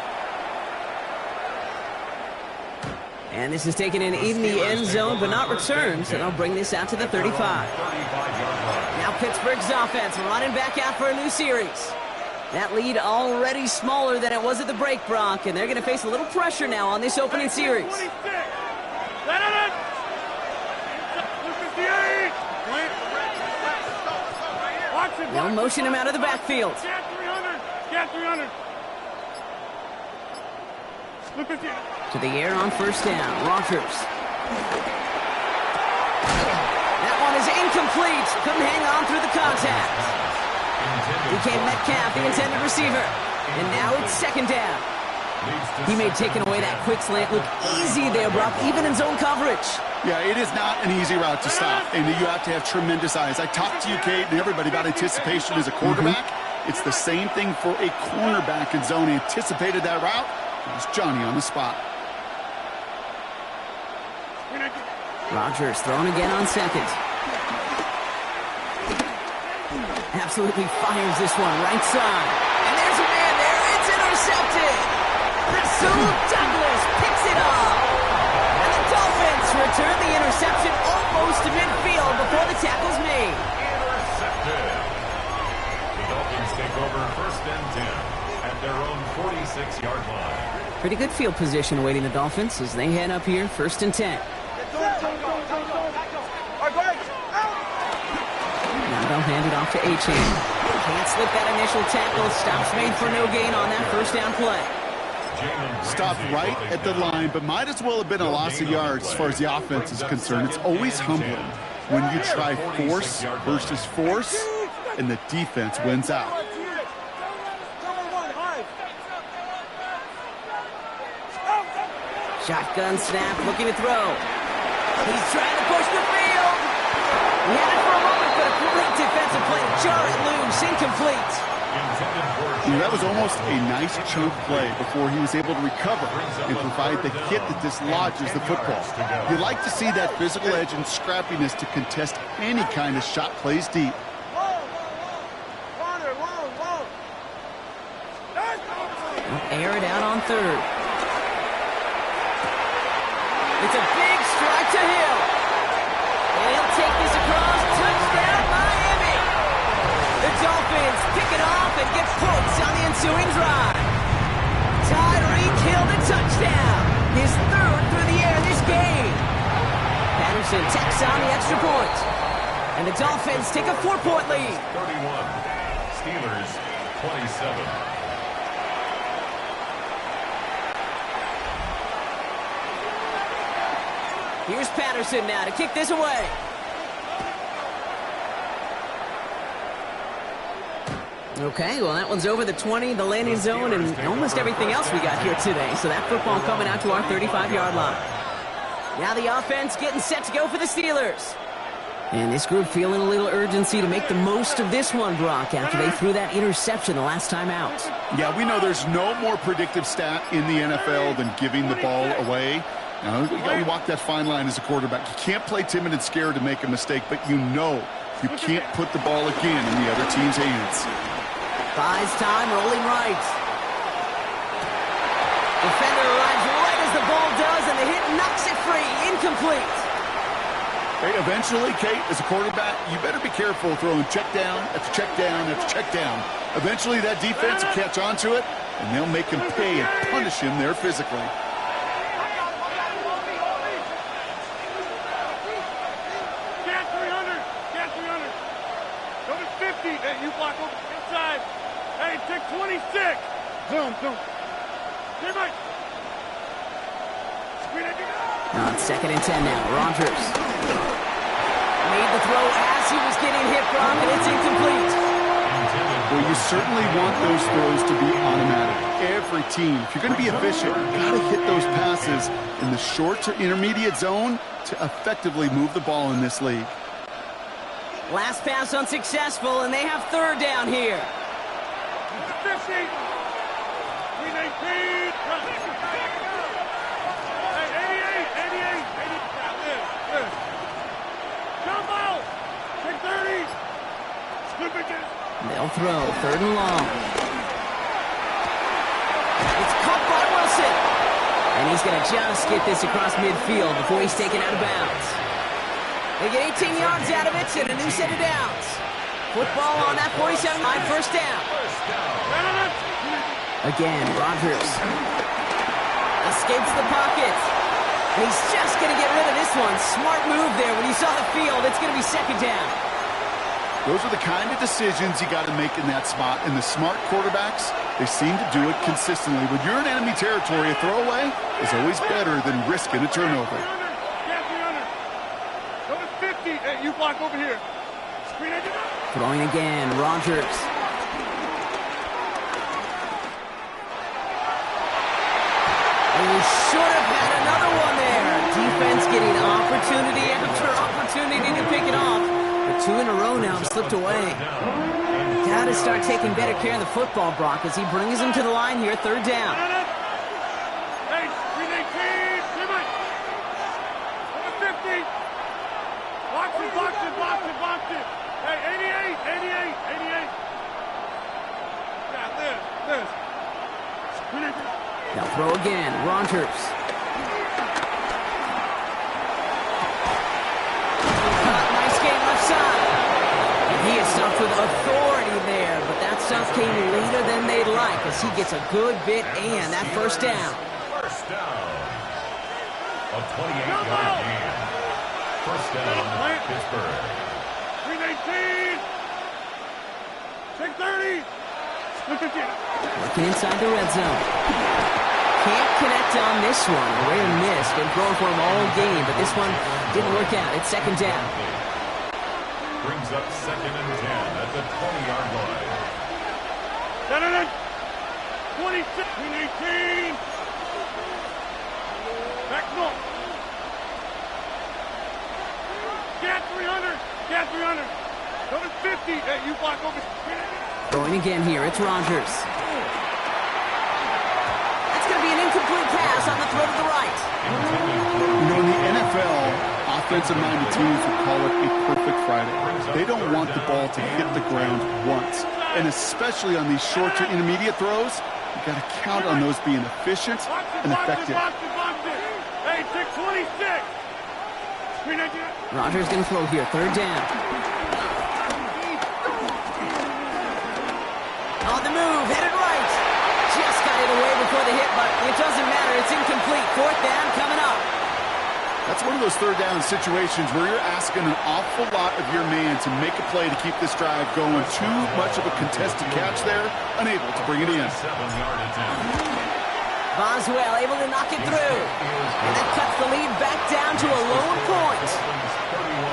[SPEAKER 1] And this is taken in the end zone, but not returned, so they'll bring this out to the 35. Now Pittsburgh's offense running back out for a new series. That lead already smaller than it was at the break, Brock, and they're going to face a little pressure now on this opening series. They'll motion him out of the backfield.
[SPEAKER 4] Get 300.
[SPEAKER 1] To the air on 1st down. Rodgers. That one is incomplete. Couldn't hang on through the contact. DK Metcalf, the intended receiver. And now it's 2nd down. He may have taken away that quick slant look easy there, Brock, even in zone coverage.
[SPEAKER 3] Yeah, it is not an easy route to stop, and you have to have tremendous eyes. I talked to you, Kate, and everybody about anticipation as a quarterback. It's the same thing for a cornerback in zone. He anticipated that route. It was Johnny on the spot.
[SPEAKER 1] Rodgers thrown again on 2nd. Absolutely fires this one right side. And there's a man there. It's intercepted. Rasul Douglas picks it up. And the Dolphins return the interception almost to midfield before the tackle's made.
[SPEAKER 2] Intercepted. The Dolphins take over 1st and 10 at their own 46-yard line.
[SPEAKER 1] Pretty good field position awaiting the Dolphins as they head up here 1st and 10. Now they'll hand it off to Achane. Can't slip that initial tackle. Stops made for no gain on that 1st down play.
[SPEAKER 3] Stopped right at the line, but might as well have been a loss of yards as far as the offense is concerned. It's always humbling when you try force versus force, and the defense wins out.
[SPEAKER 1] Shotgun snap, looking to throw. He's trying to push the field. He had it for a moment, but a great defensive play to jar it loose. Incomplete.
[SPEAKER 3] That was almost a nice chunk play before he was able to recover and provide the hit that dislodges the football. You like to see that physical edge and scrappiness to contest any kind of shot plays deep.
[SPEAKER 1] Air it out on third. It's a big strike to Hill. And he'll take this across. Touchdown, Miami. The Dolphins pick it off and get points on the ensuing drive. Tyreek Hill the touchdown. His third through the air this game. Patterson tacks on the extra point. And the Dolphins take a 4-point lead.
[SPEAKER 2] 31. Steelers 27.
[SPEAKER 1] Here's Patterson now to kick this away. Okay, well, that one's over the 20, the landing zone, and almost everything else we got here today. So that football coming out to our 35-yard line. Now the offense getting set to go for the Steelers. And this group feeling a little urgency to make the most of this one, Brock, after they threw that interception the last time out.
[SPEAKER 3] Yeah, we know there's no more predictive stat in the NFL than giving the ball away. Now, you got to walk that fine line as a quarterback. You can't play timid and scared to make a mistake, but you know you can't put the ball again in the other team's hands.
[SPEAKER 1] Buys time, rolling right. Defender arrives right as the ball does, and the hit knocks it free. Incomplete.
[SPEAKER 3] Hey, eventually, Kate, as a quarterback, you better be careful throwing check down after check down after check down. Eventually, that defense will catch on to it, and they'll make him pay and punish him there physically.
[SPEAKER 4] Hey, you block over inside. Hey, take 26. Zoom. Hey, Mike.
[SPEAKER 1] On 2nd and 10 now, Rodgers. Made the throw as he was getting hit, Brock, and it's incomplete.
[SPEAKER 3] Well, you certainly want those throws to be automatic. Every team, if you're going to be efficient, you've got to hit those passes in the short to intermediate zone to effectively move the ball in this league.
[SPEAKER 1] Last pass unsuccessful, and they have 3rd down here.
[SPEAKER 4] 50. 319. Hey, 88. Jump out. Take 30. Slip it in.
[SPEAKER 1] They'll throw 3rd and long. It's caught by Wilson. And he's going to just get this across midfield before he's taken out of bounds. They get 18 yards out of it and a new set of downs. Football on that 47-line, 1st down. Again, Rodgers escapes the pocket. And he's just going to get rid of this one. Smart move there. When he saw the field, it's going to be 2nd down.
[SPEAKER 3] Those are the kind of decisions you got to make in that spot. And the smart quarterbacks, they seem to do it consistently. When you're in enemy territory, a throwaway is always better than risking a turnover.
[SPEAKER 4] Hey, you block over here. Screen it.
[SPEAKER 1] Throwing again, Rodgers. And we should have had another one there. Defense getting opportunity after opportunity to pick it off. But 2 in a row now have slipped away. Got to start taking better care of the football, Brock, as he brings him to the line here, 3rd down.
[SPEAKER 4] Hey, 319. Come on. 50. Box it. Hey, 88. Yeah, this.
[SPEAKER 1] Now throw again, Rodgers. Nice game left side. And he is stuffed with authority there, but that stuff came later than they'd like as he gets a good bit and that 1st down.
[SPEAKER 2] 1st down. A 28-yard gain. 1st down, Pittsburgh.
[SPEAKER 4] 319. Take 30.
[SPEAKER 1] Working inside the red zone. Can't connect on this one. Rare missed and thrown for him all game, but this one didn't work out. It's 2nd down.
[SPEAKER 2] Brings up 2nd and 10 at the 20-yard line.
[SPEAKER 4] 26. 319. Back north. Get 300. Get 300. Go to 50. Hey, you block over.
[SPEAKER 1] Going again here, it's Rogers. That's going to be an incomplete pass on the throw to the right.
[SPEAKER 3] You know, in the NFL, offensive-minded teams would call it a perfect Friday. They don't want the ball to hit the ground once. And especially on these short to intermediate throws, you got to count on those being efficient and effective.
[SPEAKER 4] Hey, 626.
[SPEAKER 1] Rogers going to throw here, third down. On the move, headed right. Just got it away before the hit, but it doesn't matter. It's incomplete. Fourth down coming up.
[SPEAKER 3] That's one of those third down situations where you're asking an awful lot of your man to make a play to keep this drive going. Too much of a contested catch there, unable to bring it in.
[SPEAKER 1] Boswell able to knock it through. And that cuts the lead back down to a lone point.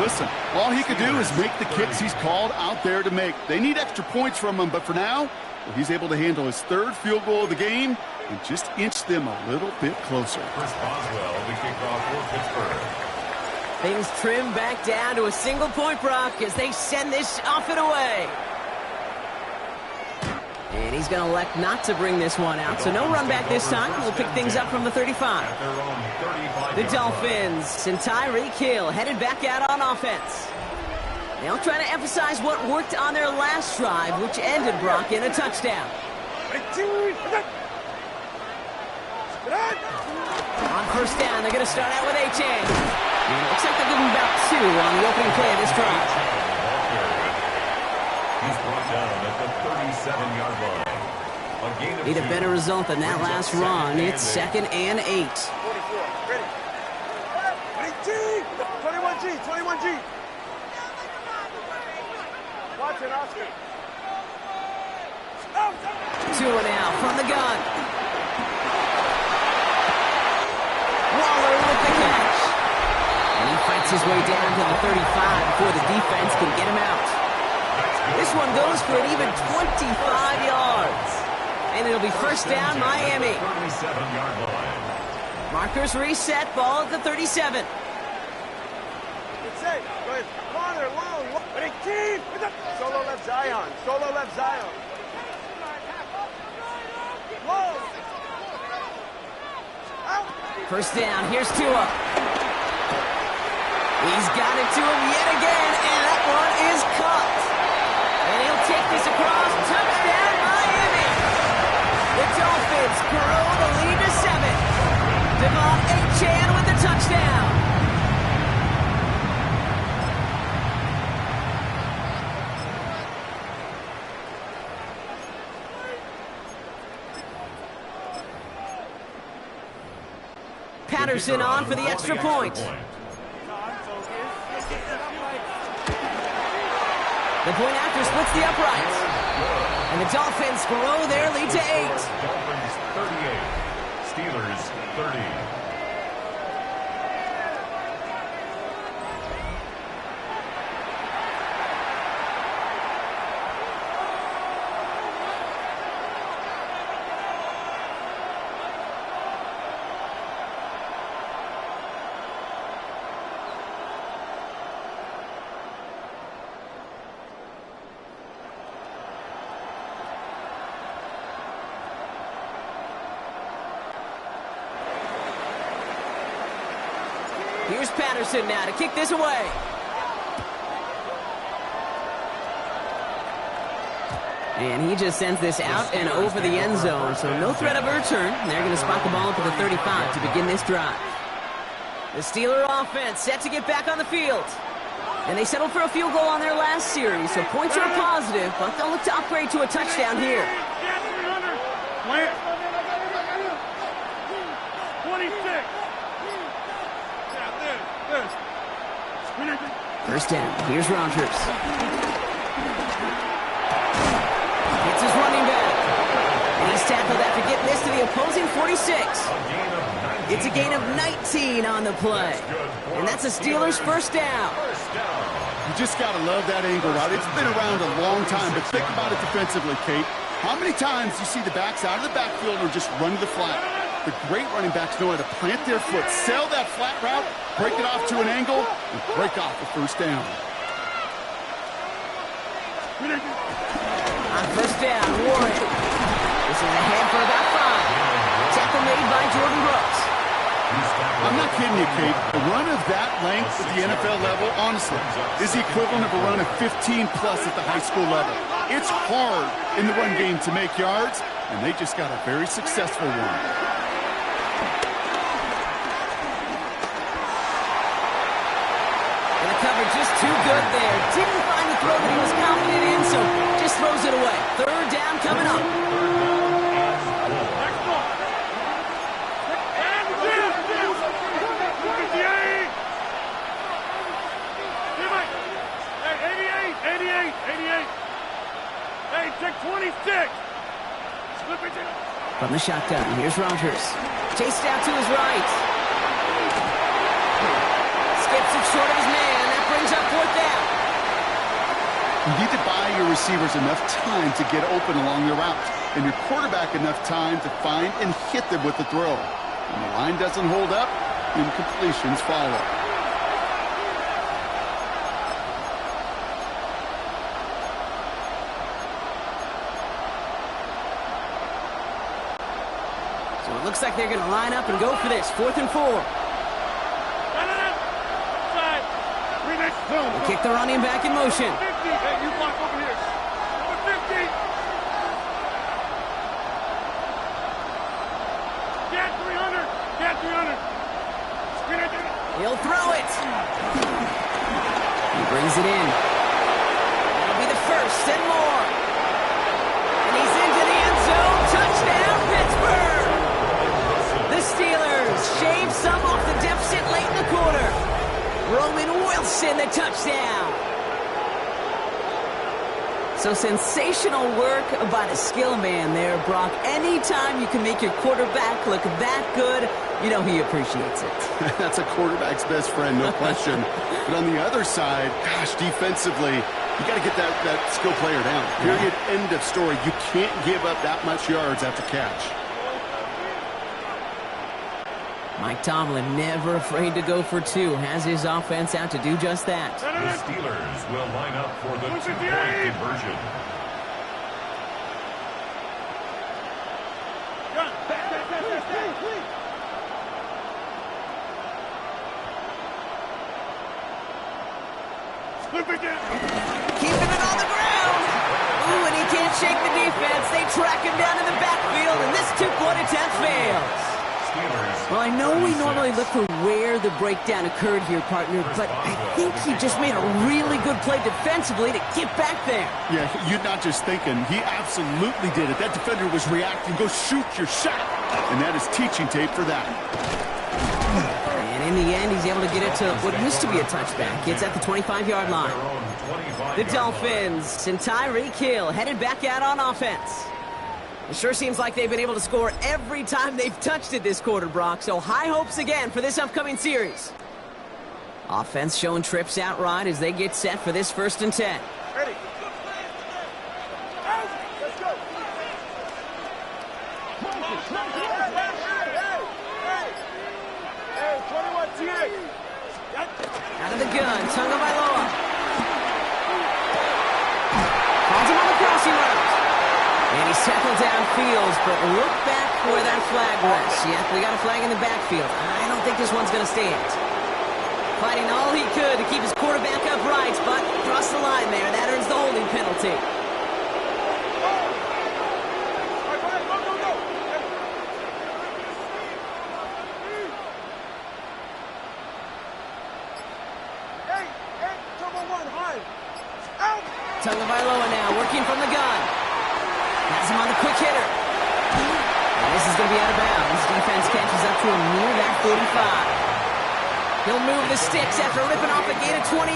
[SPEAKER 3] Listen, all he could do is make the kicks he's called out there to make. They need extra points from him, but for now, well, he's able to handle his third field goal of the game and just inch them a little bit closer.
[SPEAKER 2] Chris Boswell, the kickoff for Pittsburgh.
[SPEAKER 1] Things trim back down to a single point, Brock, as they send this off and away. And he's going to elect not to bring this one out, so no run back this time. We'll pick things up from the 35. The Dolphins and Tyreek Hill headed back out on offense. They'll try to emphasize what worked on their last drive, which ended, Brock, in a touchdown. On first down, they're going to start out with A-Chain. And it looks like they're giving about 2 on the opening play of this drive.
[SPEAKER 2] He's brought down at the 37-yard line.
[SPEAKER 1] Need a better result than that last run. It's 2nd and 8.
[SPEAKER 4] 44. Ready. 21G. 21G. Watch it, Oscar.
[SPEAKER 1] Tua now from the gun. Waller with the catch. And he fights his way down to the 35 before the defense can get him out. This one goes for an even 25 yards. And it'll be first down, Miami.
[SPEAKER 2] 37-yard line.
[SPEAKER 1] Markers reset, ball at the 37.
[SPEAKER 4] It's safe. Go ahead. Waller, long. Solo left Zion. Solo left Zion. Low.
[SPEAKER 1] First down, here's Tua. He's got it to him yet again, and that one is caught. And he'll take this across. Touchdown, Miami. The Dolphins grow the lead to 7. Devon A-Chan with the touchdown. Patterson on for the extra point. The point after splits the uprights. And the Dolphins grow their lead to 8.
[SPEAKER 2] Dolphins 38. Steelers 30.
[SPEAKER 1] Here's Patterson now to kick this away. And he just sends this out and over the end zone, so no threat of a return. They're going to spot the ball up at the 35 to begin this drive. The Steeler offense set to get back on the field. And they settled for a field goal on their last series, so points are positive, but they'll look to upgrade to a touchdown here.
[SPEAKER 4] 26.
[SPEAKER 1] First down. Here's Rogers. It's his running back. And he's tackled after getting this to the opposing 46. It's a gain of 19 on the play. And that's a Steelers first down.
[SPEAKER 3] You just got to love that angle route. It's been around a long time, but think about it defensively, Kate. How many times you see the backs out of the backfield or just run to the flat? The great running backs know how to plant their foot, sell that flat route, break it off to an angle, and break off the first down.
[SPEAKER 1] On first down, Warren. This is ahead for about 5. Tackle made by Jordan Brooks.
[SPEAKER 3] I'm not kidding you, Kate. A run of that length at the NFL level, honestly, is the equivalent of a run of 15-plus at the high school level. It's hard in the run game to make yards, and they just got a very successful one.
[SPEAKER 1] And the cover just too good there. Didn't find the throw that he was confident in, so just throws it away. Third down coming up.
[SPEAKER 4] Hey, check 26.
[SPEAKER 1] From the shotgun, here's Rogers. Chased out to his right. Skips it short of his man. That brings up 4th down.
[SPEAKER 3] You need to buy your receivers enough time to get open along the route, and your quarterback enough time to find and hit them with the throw. When the line doesn't hold up, incompletions follow.
[SPEAKER 1] So it looks like they're going to line up and go for this. 4th and 4. They kick the running back in motion.
[SPEAKER 4] 50. Hey, you block over here. Number 50. Get 300. Get 300. Spin it.
[SPEAKER 1] He'll throw it. He brings it in. That'll be the first and more. And he's into the end zone. Touchdown, Pittsburgh. The Steelers shave some off the deficit late in the quarter. Roman Wilson, the touchdown. So sensational work by the skill man there, Brock. Anytime you can make your quarterback look that good, you know he appreciates it.
[SPEAKER 3] That's a quarterback's best friend, no question. But on the other side, gosh, defensively, you got to get that skill player down. Period, end of story. You can't give up that much yards after catch.
[SPEAKER 1] Mike Tomlin never afraid to go for 2. Has his offense out to do just that.
[SPEAKER 2] The Steelers will line up for the 2-point conversion.
[SPEAKER 1] Keeping it on the ground. Ooh, and he can't shake the defense. They track him down in the backfield, and this 2-point attempt fails. Well, I know we normally look for where the breakdown occurred here, partner, but I think he just made a really good play defensively to get back there.
[SPEAKER 3] Yeah, you're not just thinking. He absolutely did it. That defender was reacting. Go shoot your shot. And that is teaching tape for that.
[SPEAKER 1] And in the end, he's able to get it to what used to be a touchback. It's at the 25-yard line. The Dolphins and Tyreek Hill headed back out on offense. It sure seems like they've been able to score every time they've touched it this quarter, Brock. So high hopes again for this upcoming series. Offense showing trips out right as they get set for this 1st and 10.
[SPEAKER 4] Ready. Let's go. Hey, 21 TX.
[SPEAKER 1] Out of the gun, Tagovailoa. Calls him on the crossing route. And he's tackled downfield, but look back where that flag was. Yeah, we got a flag in the backfield. I don't think this one's going to stand. Fighting all he could to keep his quarterback upright, but crossed the line there. That earns the holding penalty. Tagovailoa now working from the gun. Has him on the quick hitter. And this is going to be out of bounds. Defense catches up to him near that 45. He'll move the sticks after ripping off a gain of 28.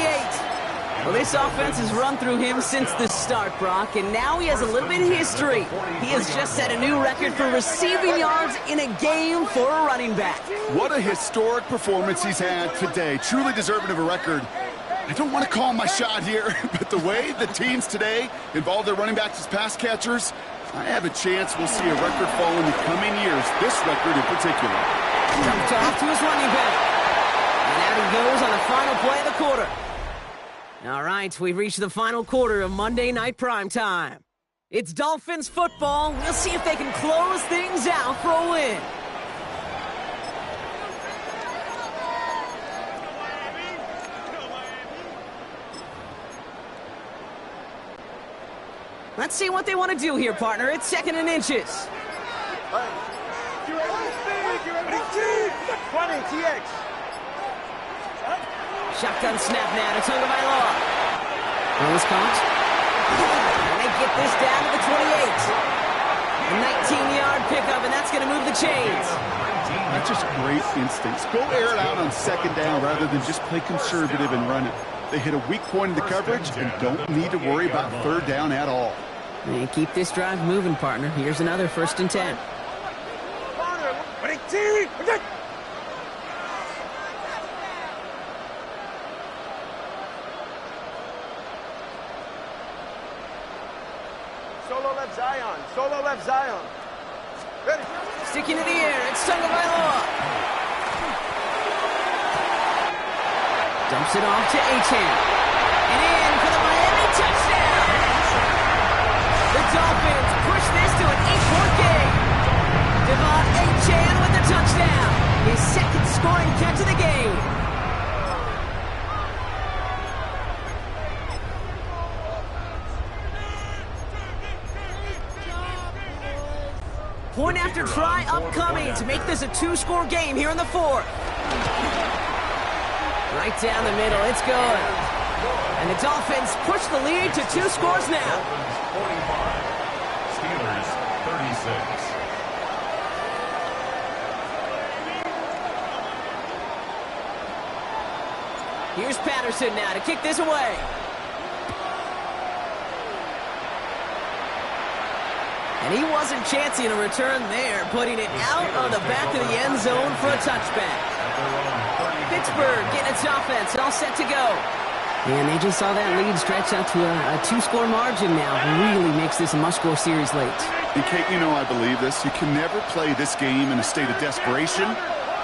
[SPEAKER 1] Well, this offense has run through him since the start, Brock, and now he has a little bit of history. He has just set a new record for receiving yards in a game for a running back.
[SPEAKER 3] What a historic performance he's had today. Truly deserving of a record. I don't want to call my shot here, but the way the teams today involve their running backs as pass catchers, I have a chance we'll see a record fall in the coming years, this record in particular.
[SPEAKER 1] Dumped off to his running back. And out he goes on the final play of the quarter. All right, we've reached the final quarter of Monday Night Primetime. It's Dolphins football. We'll see if they can close things out for a win. Let's see what they want to do here, partner. It's 2nd and inches.
[SPEAKER 4] 20, TX.
[SPEAKER 1] Shotgun snap now to Tagovailoa. Throws caught. And they get this down to the 28. A 19-yard pickup, and that's going to move the chains.
[SPEAKER 3] That's just great instincts. Go air it out on 2nd down rather than just play conservative and run it. They hit a weak point in the coverage and don't need to worry about 3rd down at all.
[SPEAKER 1] And keep this drive moving, partner. Here's another 1st and 10.
[SPEAKER 4] Solo left Zion. Solo left Zion. Ready.
[SPEAKER 1] Sticking to the air. It's Tagovailoa. Dumps it off to Achane. And in for the Miami touchdown. The Dolphins push this to an 8-point game. Devon Achane with the touchdown. His 2nd scoring catch of the game. Point after try upcoming to make this a 2-score game here in the 4th. Right down the middle, it's good. And the Dolphins push the lead to 2 scores now.
[SPEAKER 2] Dolphins 45, Steelers 36.
[SPEAKER 1] Here's Patterson now to kick this away. And he wasn't chancing a return there, putting it out of the back of the end zone for a touchback. Pittsburgh getting its offense all set to go. And they just saw that lead stretch out to a 2-score margin now. Really makes this a must-score series late.
[SPEAKER 3] And Kate, you know I believe this. You can never play this game in a state of desperation,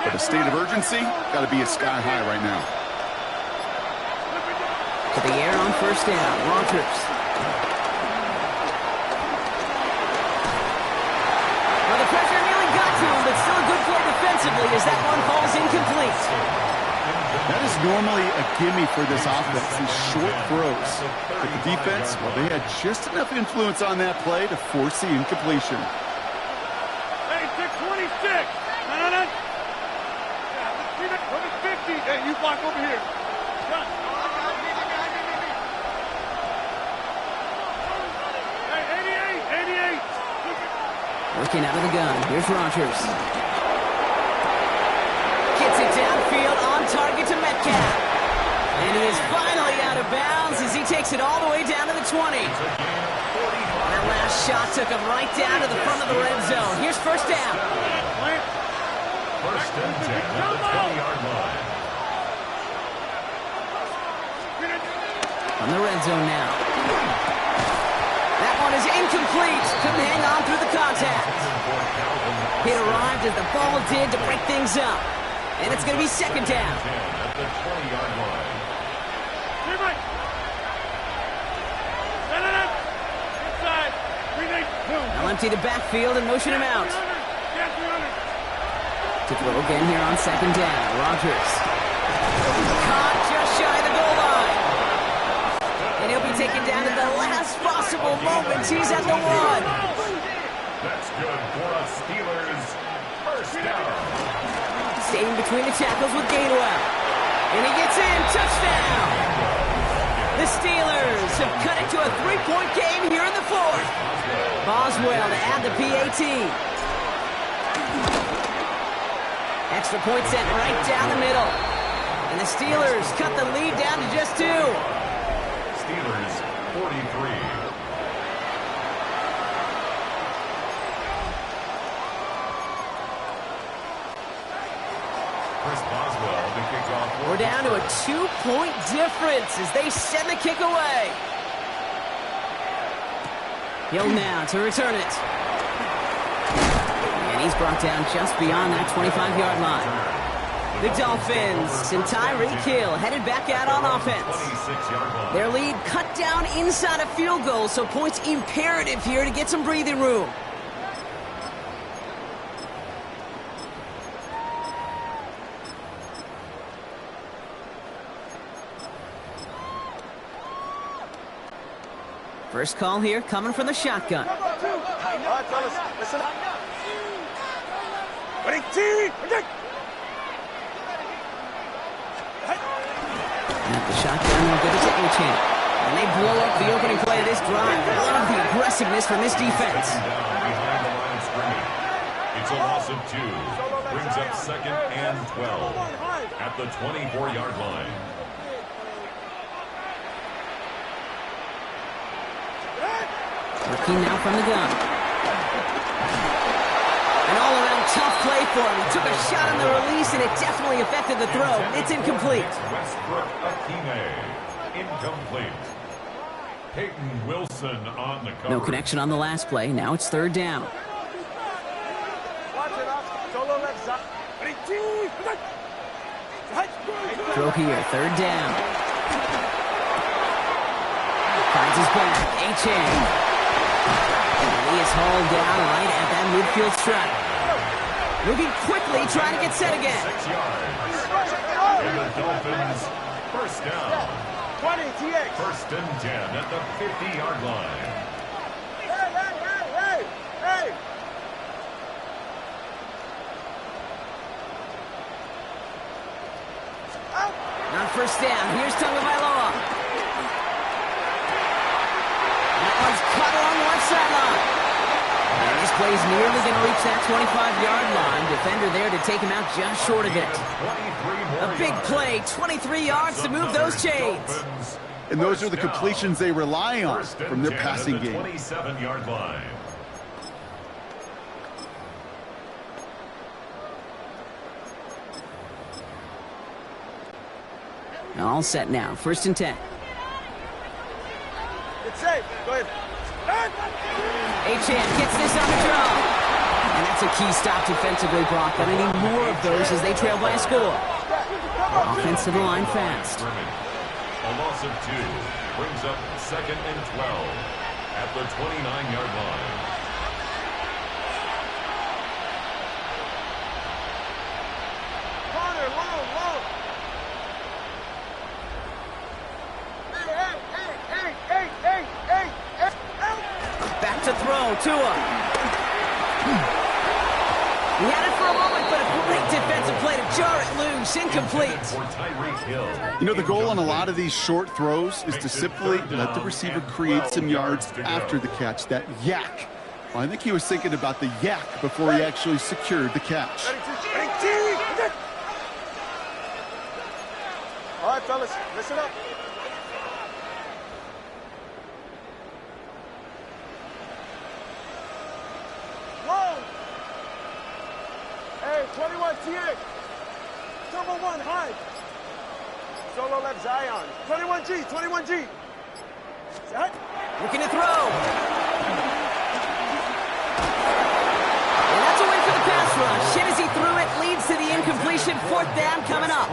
[SPEAKER 3] but a state of urgency got to be at sky high right now.
[SPEAKER 1] To the air on 1st down, Rogers. Well, the pressure nearly got to him, but still a good play defensively as that one falls incomplete.
[SPEAKER 3] That is normally a gimme for this offense, these short throws. But the defense, well, they had just enough influence on that play to force the incompletion.
[SPEAKER 4] Hey, 626. No. 50. Hey, you block over here. Run. Hey, 88.
[SPEAKER 1] Working out of the gun. Here's Rogers. Gets it downfield on target to Metcalf. And he is finally out of bounds as he takes it all the way down to the 20. That last shot took him right down to the front of the red zone. Here's 1st down.
[SPEAKER 2] 1st and 10 at the 20-yard line.
[SPEAKER 1] On the red zone now. That one is incomplete. Couldn't hang on through the contact. It arrived as the ball did to break things up. And it's going to be 2nd down.
[SPEAKER 2] At the 20-yard line.
[SPEAKER 4] Inside.
[SPEAKER 1] They'll empty the backfield and motion him out. To throw again here on 2nd down. Rogers. Caught just shy of the goal line. And he'll be taken down at the last possible moment. He's at the 1.
[SPEAKER 2] That's good for a Steelers 1st down.
[SPEAKER 1] Staying between the tackles with Gainwell. And he gets in. Touchdown. The Steelers have cut it to a 3-point game here in the 4th. Boswell to add the PAT. Extra point sent right down the middle. And the Steelers cut the lead down to just 2.
[SPEAKER 2] Steelers 43. Chris Boswell to kick off.
[SPEAKER 1] We're down to a 2-point difference as they send the kick away. He'll now to return it. And he's brought down just beyond that 25-yard line. The Dolphins and Tyreek Hill headed back out on offense. Their lead cut down inside a field goal, so points imperative here to get some breathing room. First call here coming from the shotgun.
[SPEAKER 4] All right, fellas, listen up. Ready, team,
[SPEAKER 1] At the shotgun, they'll give it to Gtowncapp. And they blow up the opening play of this drive. Love the aggressiveness from this defense.
[SPEAKER 2] Behind the line of scrimmage. It's a loss of 2. Brings up 2nd and 12 at the 24-yard line.
[SPEAKER 1] Working now from the gun. An all-around tough play for him. He took a shot on the release, and it definitely affected the throw. It's incomplete.
[SPEAKER 2] Westbrook Akine, incomplete. Peyton Wilson on the cover.
[SPEAKER 1] No connection on the last play. Now it's 3rd down.
[SPEAKER 4] Watch it up. Solo left side. Ready, team,
[SPEAKER 1] Throw here, 3rd down. Finds his back. A-Chain. And he is hauled down right at that midfield stripe. Moving quickly, trying to get set again.
[SPEAKER 2] 6 yards. And the Dolphins, first down.
[SPEAKER 4] 20, TX.
[SPEAKER 2] 1st and 10 at the 50-yard line.
[SPEAKER 4] Hey!
[SPEAKER 1] Not first down. Here's Tagovailoa. That one's cut along the left sideline. And this play's nearly going to reach that 25-yard line. Defender there to take him out just short of it. A big play, 23 yards to move those chains.
[SPEAKER 3] And those are the completions they rely on from their passing game.
[SPEAKER 2] 27-yard line.
[SPEAKER 1] All set now. 1st and 10.
[SPEAKER 4] It's safe. Go ahead.
[SPEAKER 1] A-Chan gets this on the draw. And that's a key stop defensively, Brock. Gonna need more of those as they trail by a score. Offense to the line fast.
[SPEAKER 2] A loss of 2 brings up 2nd and 12 at the 29-yard line.
[SPEAKER 4] Corner, long. Hey.
[SPEAKER 1] Back to throw. Tua. He had it for a moment, but a great defensive play to jar it loose. Incomplete.
[SPEAKER 2] For Tyreek Hill.
[SPEAKER 3] You know, the goal on a lot of these short throws is to simply let the receiver create some yards after the catch, that yak. Well, I think he was thinking about the yak before he actually secured the catch.
[SPEAKER 4] All right, fellas, listen up. Long. Hey, 21 TX. Turbo 1, high. Solo left Zion. 21G. Set.
[SPEAKER 1] Looking to throw. And that's a win for the pass rush. Hit as he threw it, leads to the incompletion. 4th down coming up.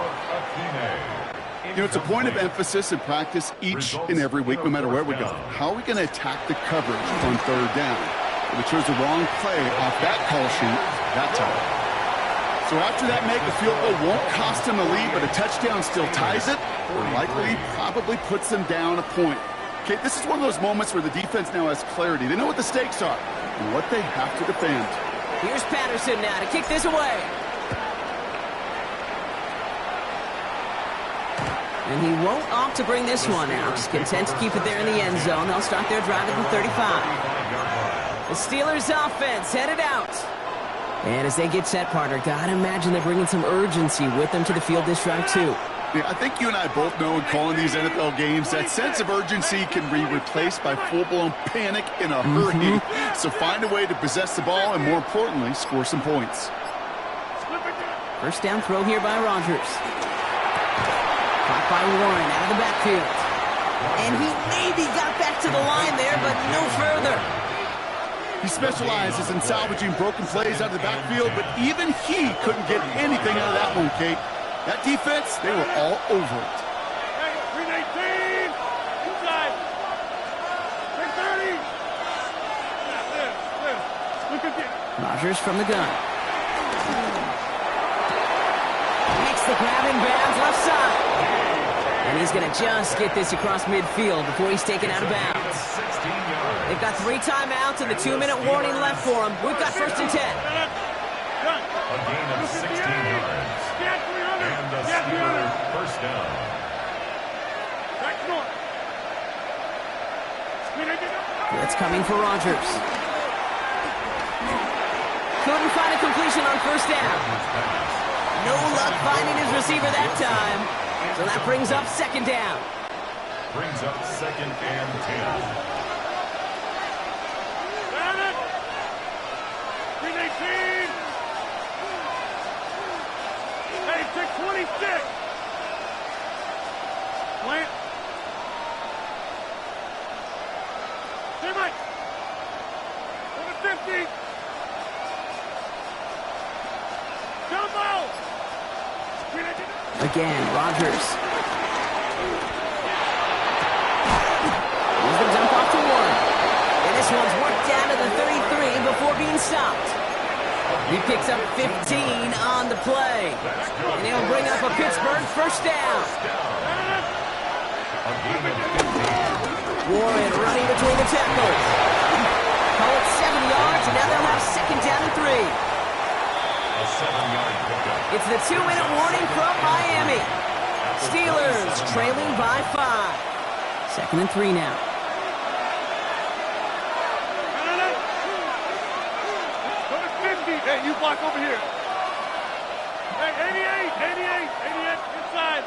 [SPEAKER 3] You know, it's a point of emphasis in practice each and every week, no matter where we go. How are we going to attack the coverage on 3rd down? If we chose the wrong play off that call sheet that time. So after that make, the field goal won't cost them the lead, but a touchdown still ties it, or likely probably puts them down a point. Okay, this is one of those moments where the defense now has clarity. They know what the stakes are and what they have to defend.
[SPEAKER 1] Here's Patterson now to kick this away. And he won't opt to bring this one out. He's content to keep it there in the end zone. They'll start their drive at the 35. The Steelers offense headed out. And as they get set, partner, gotta imagine they're bringing some urgency with them to the field this drive too.
[SPEAKER 3] Yeah, I think you and I both know in calling these NFL games that sense of urgency can be replaced by full-blown panic in a hurry. So find a way to possess the ball and, more importantly, score some points.
[SPEAKER 1] First down throw here by Rodgers. Caught by Warren out of the backfield. And he maybe got back to the line there, but no further.
[SPEAKER 3] He specializes in salvaging broken plays out of the backfield, but even he couldn't get anything out of that one, Kate. That defense, they were all over it.
[SPEAKER 4] Hey, 319! Inside! 630! Yeah, look at this.
[SPEAKER 1] Rodgers from the gun. Makes the grab in bounds left side. And he's going to just get this across midfield before he's taken out of bounds. They've got 3 timeouts and the 2-minute warning left for them. We've got 1st and 10.
[SPEAKER 2] A gain of 16 yards. And the Steelers first down.
[SPEAKER 1] Blitz coming for Rodgers. Couldn't find a completion on 1st down. No luck finding his receiver that time. So that brings up 2nd down.
[SPEAKER 2] Brings up 2nd and 10.
[SPEAKER 4] Hey, 626. Plant. Hey, Mike. 150. Jumbo.
[SPEAKER 1] Again, Rodgers. Here's the dump off to Warren. And this one's worked down to the 33 before being stopped. He picks up 15 on the play. And he'll bring up a Pittsburgh 1st down. Warren running between the tackles. Call it 7 yards, and now they'll have 2nd down and 3.
[SPEAKER 2] A 7-yard pickup.
[SPEAKER 1] It's the 2-minute warning from Miami. Steelers trailing by 5. 2nd and 3 now.
[SPEAKER 4] Hey, you block over here. Hey, 88, inside.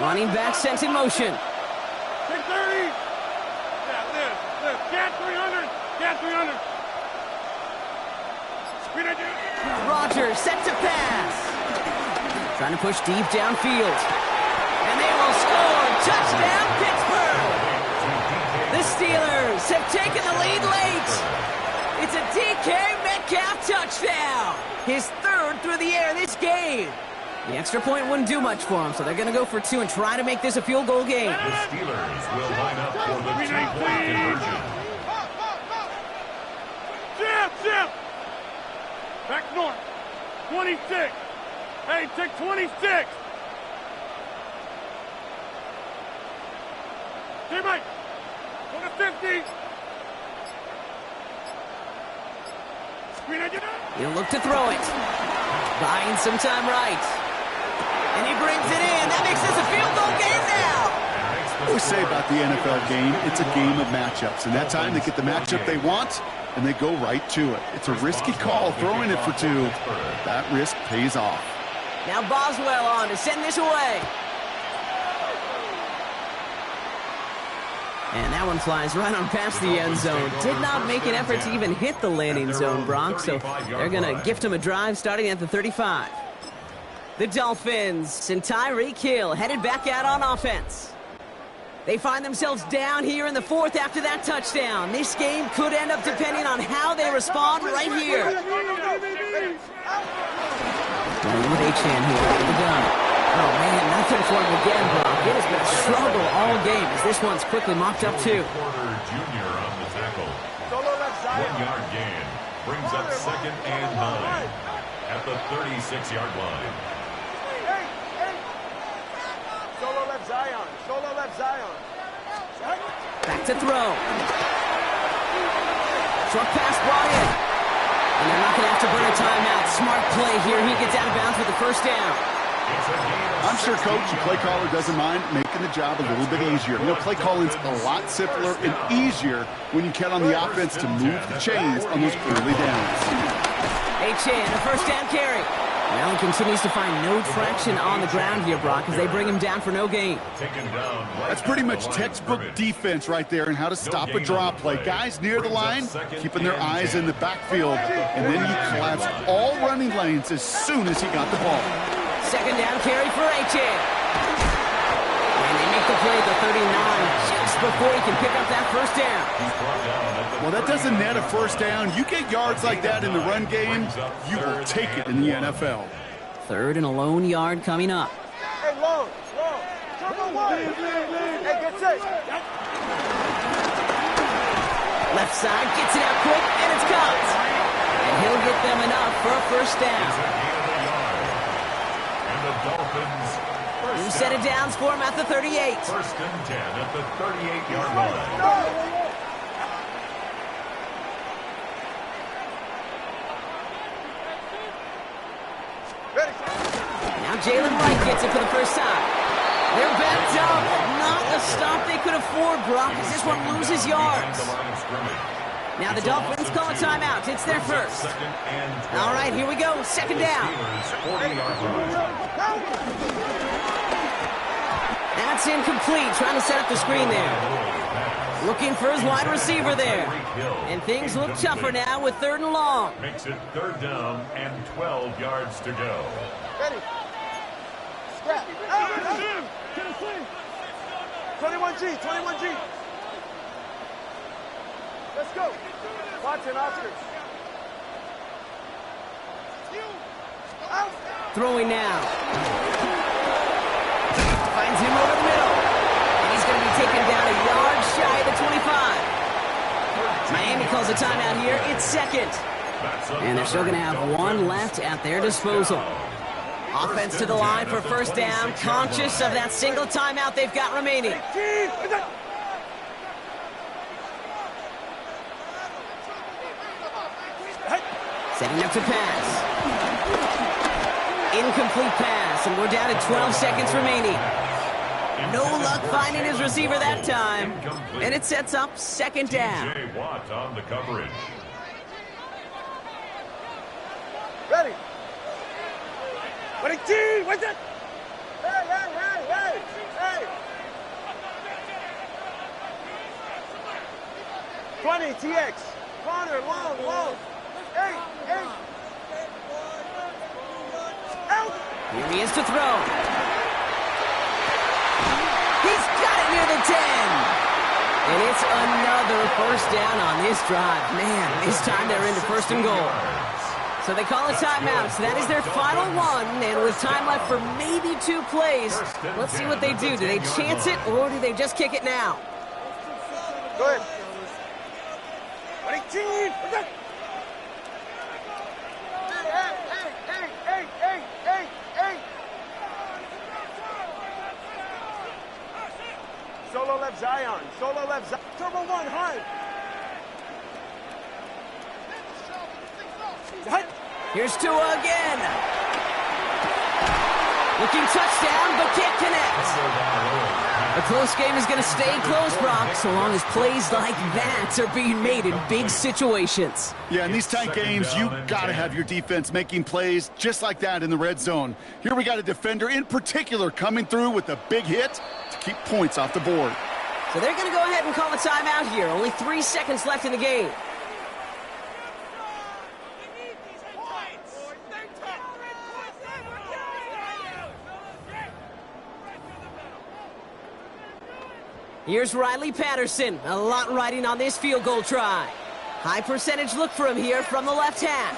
[SPEAKER 1] Running back sent in motion.
[SPEAKER 4] 630. Yeah, this. Cat 300. Cat 300. Screen it, dude.
[SPEAKER 1] Rodgers set to pass. Trying to push deep downfield. And they will score. Touchdown, Pittsburgh. The Steelers have taken the lead late. It's a DK Metcalf touchdown. His 3rd through the air this game. The extra point wouldn't do much for him, so they're going to go for 2 and try to make this a field goal game.
[SPEAKER 2] The Steelers will line up for the 2-point conversion.
[SPEAKER 4] Jim! Back north. 26. Hey, take 26. Hey, Mike. Go to 50.
[SPEAKER 1] He'll look to throw it. Buying some time right. And he brings it in. That makes this a field goal game now.
[SPEAKER 3] What we say about the NFL game, it's a game of matchups. And that time they get the matchup they want, and they go right to it. It's a risky call, throwing it for 2. That risk pays off.
[SPEAKER 1] Now Boswell on to send this away. And that one flies right on past the end zone. Did not make an effort to even hit the landing zone, Brock, so they're going to gift him a drive starting at the 35. The Dolphins and Tyreek Hill headed back out on offense. They find themselves down here in the 4th after that touchdown. This game could end up depending on how they respond right here. Going with Achane here with the gun. Oh, man, nothing for him again, Brock. It has been a struggle all game as this one's quickly mopped up, too.
[SPEAKER 2] Porter Jr. on the tackle. 1-yard gain. Brings up 2nd and 9 at the 36-yard line.
[SPEAKER 4] Hey. Solo left Zion.
[SPEAKER 1] Back to throw. Short pass brought in. And they're not going to have to burn a timeout. Smart play here. He gets out of bounds with the 1st down.
[SPEAKER 3] I'm sure coach and play caller doesn't mind making the job a little bit easier. You know, play calling's a lot simpler and easier when you count on the offense to move the chains on those early downs.
[SPEAKER 1] Achane, a 1st down carry. Now he continues to find no traction on the ground here, Brock, as they bring him down for no gain.
[SPEAKER 3] That's pretty much textbook defense right there and how to stop a draw play. Guys near the line, keeping their eyes in the backfield, and then he collapsed all running lanes as soon as he got the ball.
[SPEAKER 1] 2nd down carry for Achane. And they make the play at the 39, just before he can pick up that first down.
[SPEAKER 3] Well, that doesn't net a first down. You get yards like that in the run game, you will take it in the NFL.
[SPEAKER 1] Third and a lone yard coming up.
[SPEAKER 4] Hey, long. Turbo one. Hey, get set.
[SPEAKER 1] Left side, gets it out quick, and it's caught. And he'll get them enough for a first down.
[SPEAKER 2] And the Dolphins
[SPEAKER 1] New set of downs for him at the 38.
[SPEAKER 2] First and 10 at the 38-yard line.
[SPEAKER 1] Now Jalen Wright gets it for the first time. They're backed up. Not a stop they could afford, Brock, as this one loses yards. Now the Dolphins call a timeout. It's their first. All right, here we go. Second down. That's incomplete. Trying to set up the screen there. Looking for his wide receiver there. And things look tougher now with third and long.
[SPEAKER 2] Makes it third down and 12 yards to go.
[SPEAKER 4] Ready. Scrap. 21G, 21G. Let's go. Watson, Oscars.
[SPEAKER 1] Throwing now. Finds him over the middle. And he's going to be taken down a yard shy of the 25. Miami calls a timeout here. It's second. And they're still going to have one left at their disposal. Offense to the line for first down, conscious of that single timeout they've got remaining. Setting up to pass. Incomplete pass, and we're down to 12 seconds remaining. No luck finding his receiver that time. And it sets up second down.
[SPEAKER 2] J. Watt on the coverage.
[SPEAKER 4] Ready. What a team! What's it? Hey! 20, TX. Connor, long. Hey! Out!
[SPEAKER 1] Here he is to throw. He's got it near the 10. And it's another first down on this drive. Man, this time they're into first and goal. So they call a timeout. So that is their final one. And with time left for maybe 2 plays, let's see what they do. Do they chance it or do they just kick it now?
[SPEAKER 4] Go ahead. What a team! Hey! Solo left Zion. Turbo one, high.
[SPEAKER 1] Here's Tua again. Looking touchdown, but can't connect. A close game is going to stay close, Brock, so long as plays like that are being made in big situations.
[SPEAKER 3] Yeah, in these tight games, you got to have your defense making plays just like that in the red zone. Here we got a defender in particular coming through with a big hit to keep points off the board.
[SPEAKER 1] So they're going to go ahead and call a timeout here. Only 3 seconds left in the game. Here's Riley Patterson. A lot riding on this field goal try. High percentage look for him here from the left hash.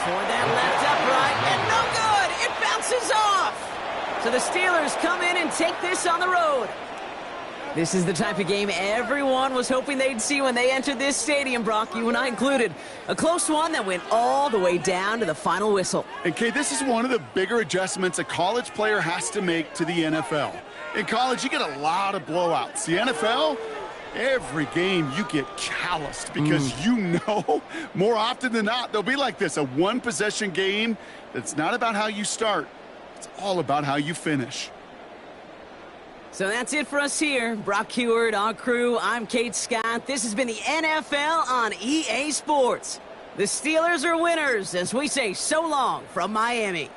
[SPEAKER 1] Toward that left upright, and no good! It bounces off! So the Steelers come in and take this on the road. This is the type of game everyone was hoping they'd see when they entered this stadium, Brock, you and I included. A close one that went all the way down to the final whistle.
[SPEAKER 3] And, Kate, this is one of the bigger adjustments a college player has to make to the NFL. In college, you get a lot of blowouts. The NFL, every game you get calloused because you know more often than not they'll be like this, a one-possession game that's not about how you start. It's all about how you finish.
[SPEAKER 1] So that's it for us here. Brock Heward, our crew, I'm Kate Scott. This has been the NFL on EA Sports. The Steelers are winners as we say so long from Miami.